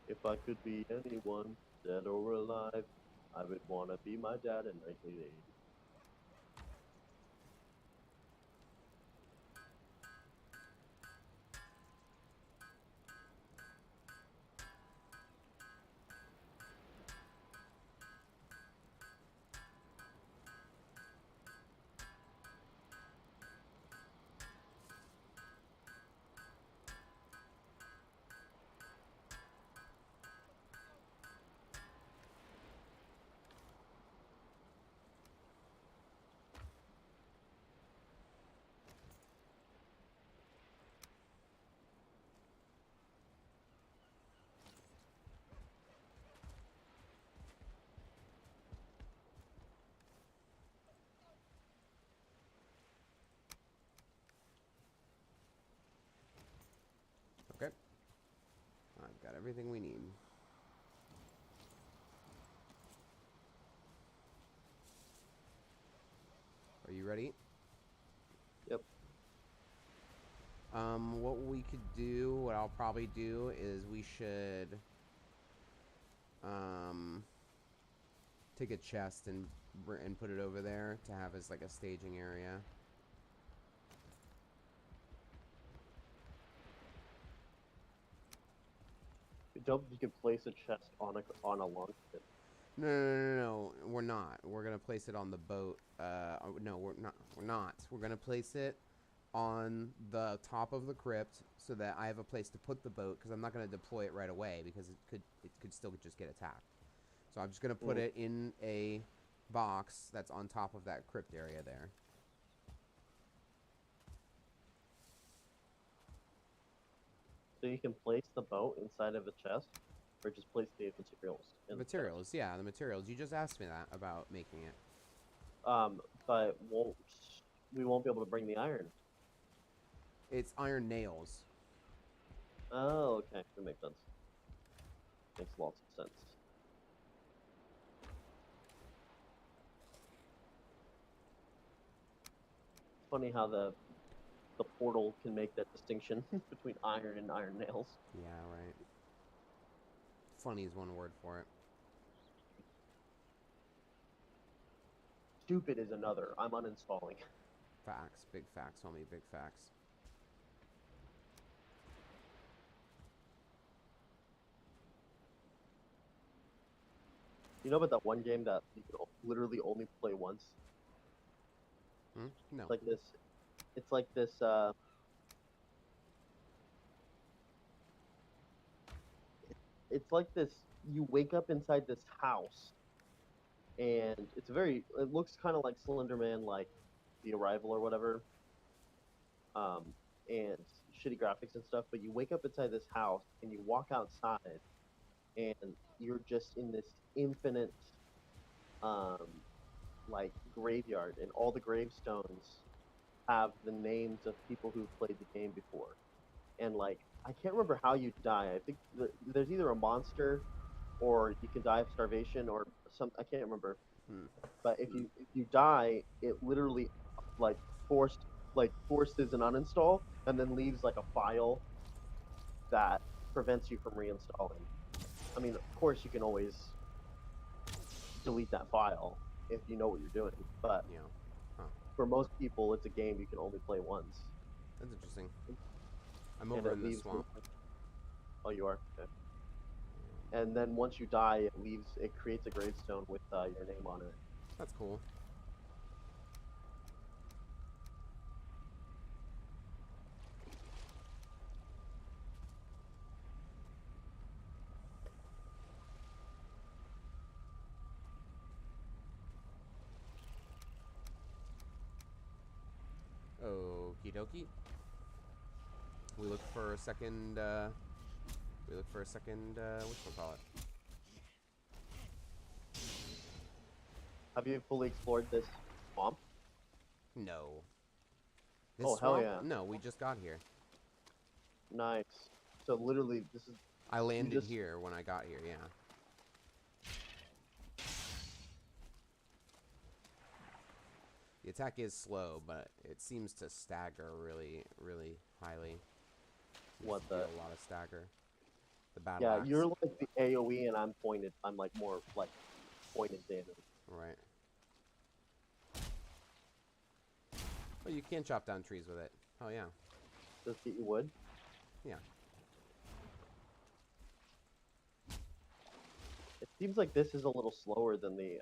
If I could be anyone, dead or alive, I would wanna be my dad in 1980. Got everything we need. Are you ready? Yep. What we could do, what I'll probably do is we should, take a chest and put it over there to have as like a staging area. You could place a chest on a long pit. No, we're not. We're gonna place it on the boat. No, we're not. We're not. We're gonna place it on the top of the crypt so that I have a place to put the boat, because I'm not gonna deploy it right away because it could still just get attacked. So I'm just gonna put it in a box that's on top of that crypt area there. So you can place the boat inside of a chest, or just place the materials. In the Materials, yeah, the materials. You just asked me that about making it. But we won't be able to bring the iron. It's iron nails. Oh, okay, that makes sense. Makes lots of sense. It's funny how the portal can make that distinction between iron and iron nails. Yeah, right. Funny is one word for it. Stupid is another. I'm uninstalling. Facts, big facts, homie, big facts. You know about that one game that you can literally only play once? No. It's like this. It's like this. It's like this. You wake up inside this house, and it's very. It looks kind of like Slender Man, like The Arrival or whatever. And shitty graphics and stuff. But you wake up inside this house, and you walk outside, and you're just in this infinite, um, like graveyard, and all the gravestones have the names of people who've played the game before. And like, I can't remember how you die. I think there's either a monster, or you can die of starvation, or some. I can't remember. But if you die, it literally like forces an uninstall, and then leaves like a file that prevents you from reinstalling. I mean, of course, you can always delete that file if you know what you're doing. But Yeah. Huh. for most people, it's a game you can only play once. That's interesting. I'm over in the swamp. Oh, you are? Okay. And then once you die, it creates a gravestone with your name on it. That's cool. Okie dokie. We look for a second, whatchamacallit? Have you fully explored this swamp? No. This Oh, swamp? hell yeah. No, we just got here. Nice. So literally, this is... I landed here when I got here, yeah. The attack is slow, but it seems to stagger really, really highly. What the... A lot of stagger. The battle Yeah, axe. you're like the AoE, and I'm pointed. I'm like more like pointed damage. Right. Well, you can chop down trees with it. Oh yeah. Does it get you wood? Yeah. It seems like this is a little slower than the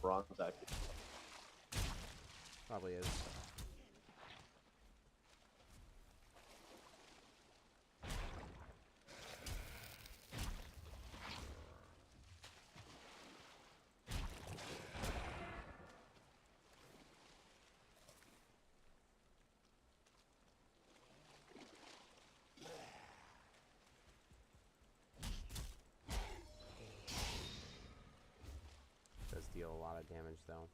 bronze axe. Probably is. Does deal a lot of damage though.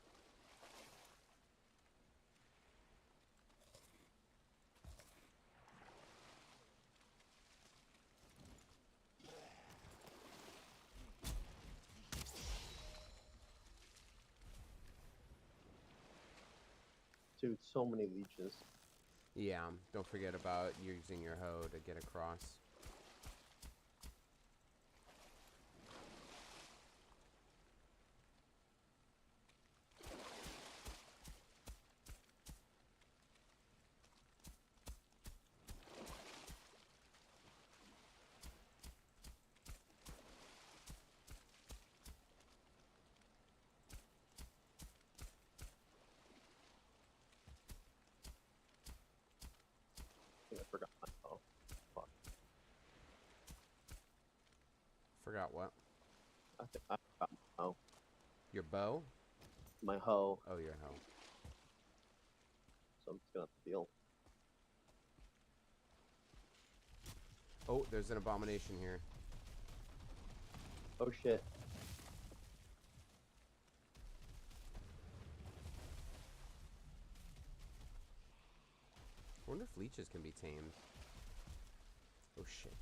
Dude, so many leeches. Yeah, don't forget about using your hoe to get across. I think I forgot my oh fuck. Forgot what? I think I forgot my hoe. Your bow? My hoe. Oh, your hoe. So I'm just gonna have to deal. Oh, there's an abomination here. Oh shit. I wonder if leeches can be tamed. Oh shit.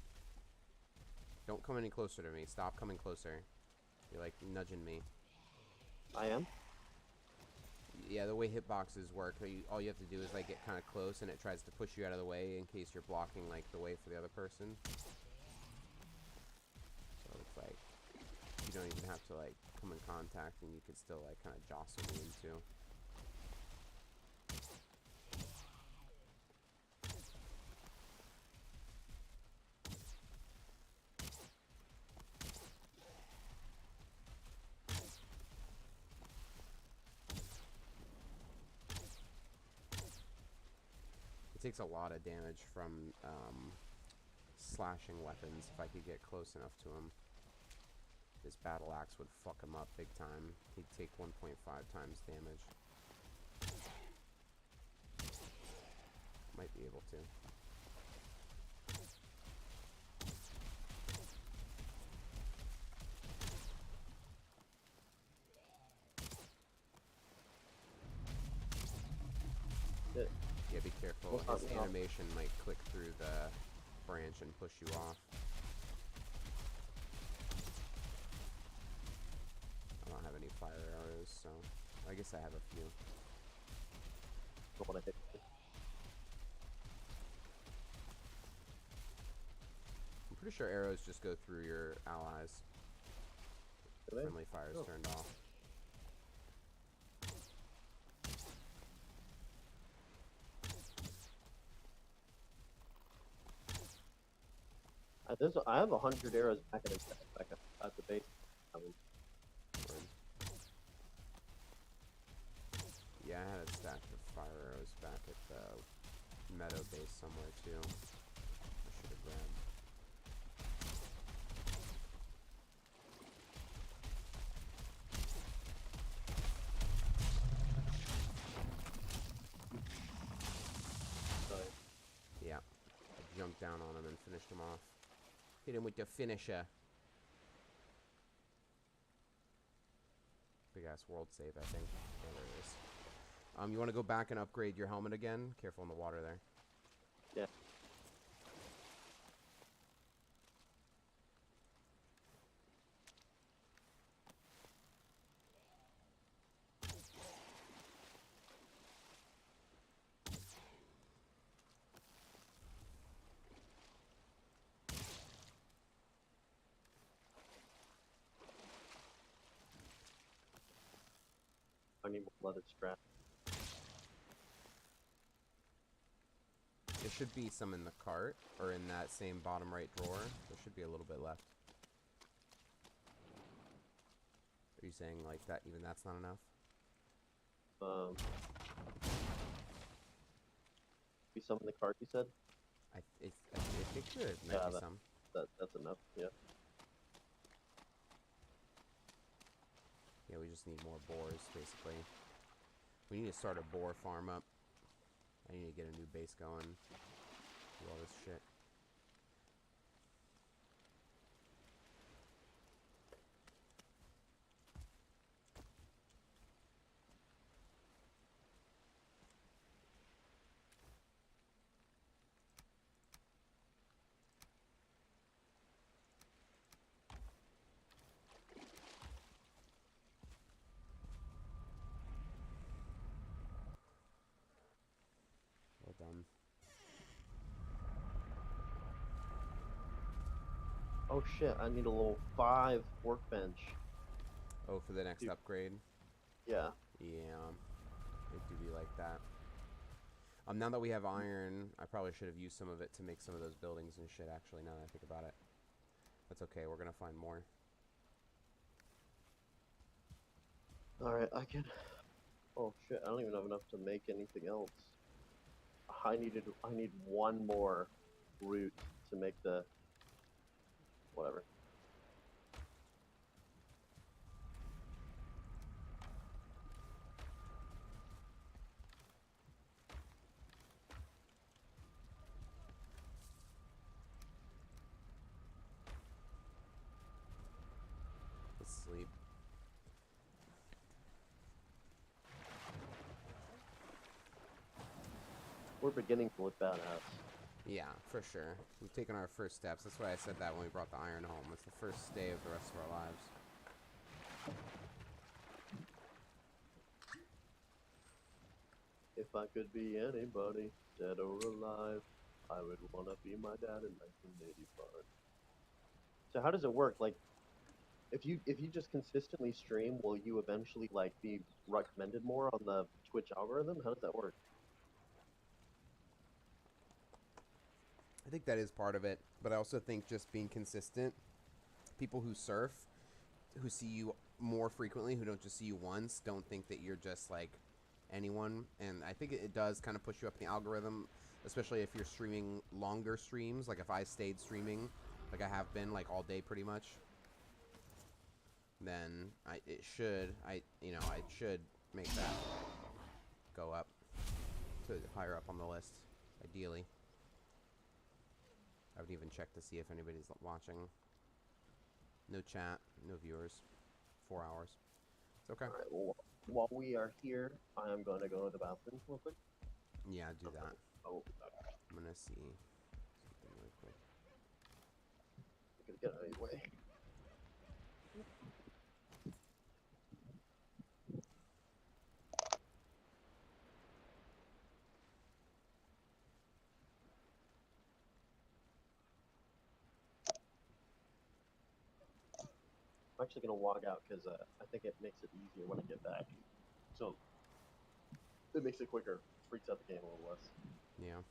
Don't come any closer to me. Stop coming closer. You're like nudging me. I am? Yeah, the way hitboxes work, all you have to do is like get kind of close and it tries to push you out of the way in case you're blocking like the way for the other person. So it's like you don't even have to like come in contact and you can still like kind of jostle me into. It takes a lot of damage from slashing weapons if I could get close enough to him. This battle axe would fuck him up big time. He'd take 1.5 times damage. Might be able to. Shit. Yeah, be careful. What's His happening? animation might click through the branch and push you off. I don't have any fire arrows, so I guess I have a few. Don't wanna hit you. I'm pretty sure arrows just go through your allies. Do they? Friendly fire's Oh. turned off. I have 100 arrows back at the base. Word. Yeah, I had a stash of fire arrows back at the meadow base somewhere too. I should have grabbed. So, Yeah. I jumped down on him and finished him off. Hit him with the finisher. Big ass world save, I think. Oh, there it is. You want to go back and upgrade your helmet again? Careful in the water there. yeah. I need more leather scrap. There should be some in the cart, or in that same bottom right drawer. There should be a little bit left. Are you saying like that? Even that's not enough? Be some in the cart, you said? I think there might Yeah, be some. That's enough, yeah. Yeah, we just need more boars, basically. We need to start a boar farm up. I need to get a new base going. Do all this shit. done. Oh shit! I need a level 5 workbench. Oh, for the next Dude. upgrade? Yeah. Yeah. It do be like that. Now that we have iron, I probably should have used some of it to make some of those buildings and shit, actually, now that I think about it. That's okay, we're gonna find more. Alright, I can... Oh shit, I don't even have enough to make anything else. I need one more root to make the... whatever. Let's sleep. We're beginning to look badass. Yeah, for sure. We've taken our first steps. That's why I said that when we brought the iron home. It's the first day of the rest of our lives. If I could be anybody, dead or alive, I would wanna be my dad in 1985. So how does it work? Like, if you just consistently stream, will you eventually like be recommended more on the Twitch algorithm? How does that work? I think that is part of it, but I also think just being consistent, people who surf, who see you more frequently, who don't just see you once, don't think that you're just like anyone. And I think it does kind of push you up in the algorithm, especially if you're streaming longer streams. Like if I stayed streaming, like I have been, like all day pretty much, then it should make that go up to higher up on the list, ideally. I would even check to see if anybody's watching. No chat, no viewers. 4 hours. It's okay. Alright, well, while we are here, I am going to go to the bathroom real quick. Yeah, do that. Oh, I'm gonna see something really quick. I'm gonna get out of your way. I'm actually gonna log out because I think it makes it easier when I get back. So it makes it quicker. Freaks out the game a little less. Yeah.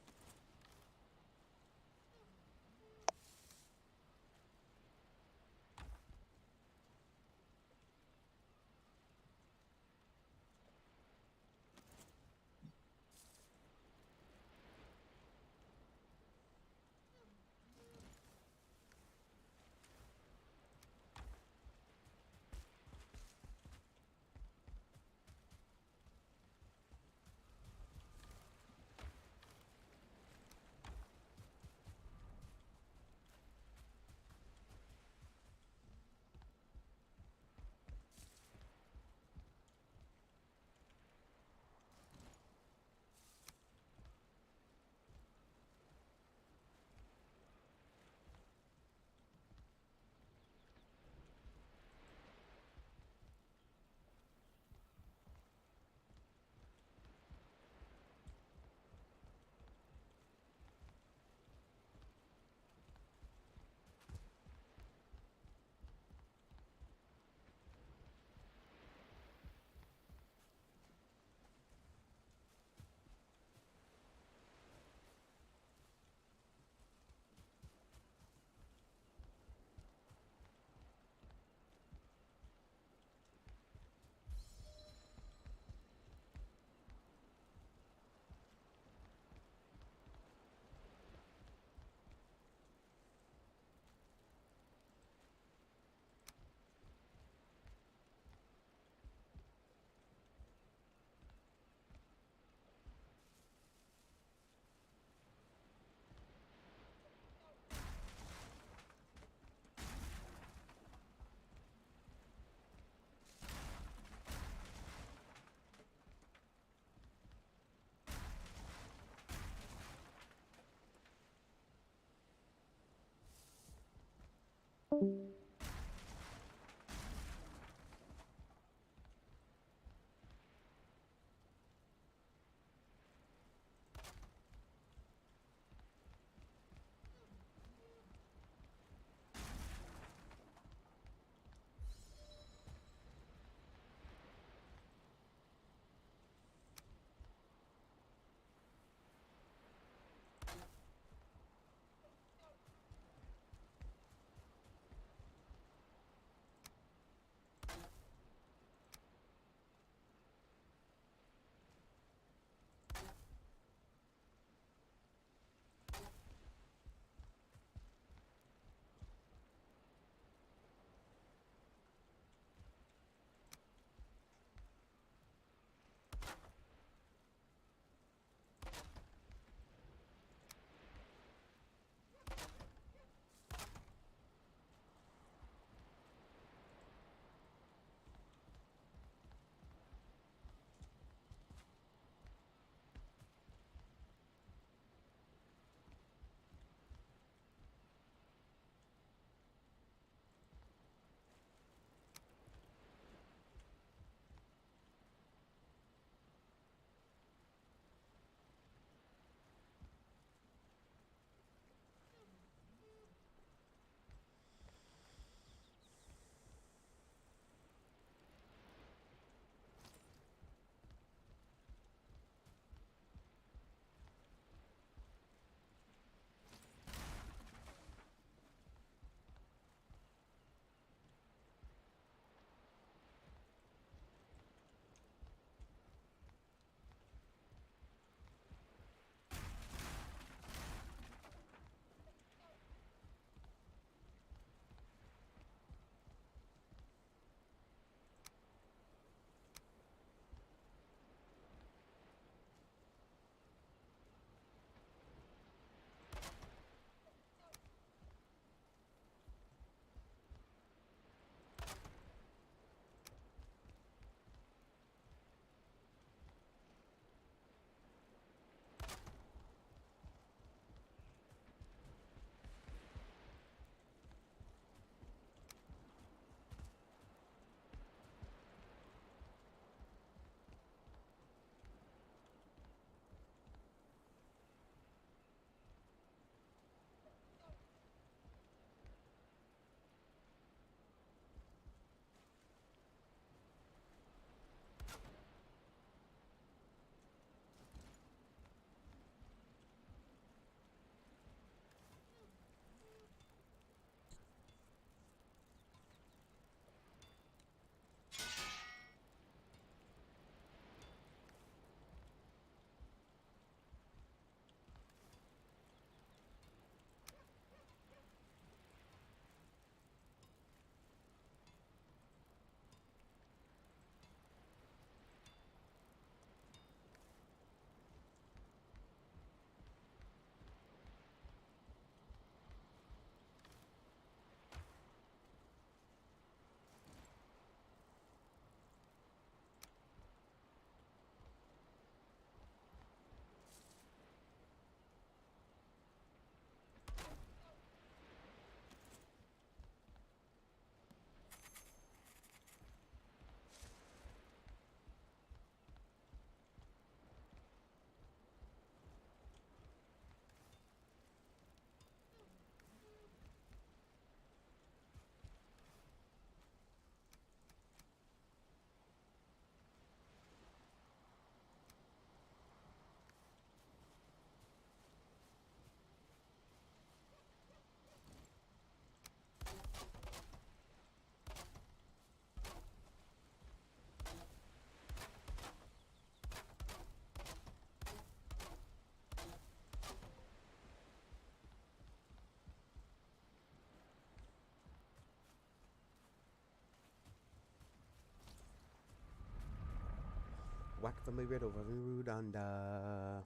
Whack from a red over in Rudanda.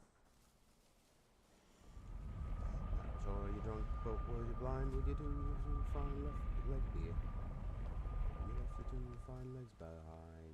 So you drunk, but were you blind? Would you do fine left leg beer? You left the two fine legs behind.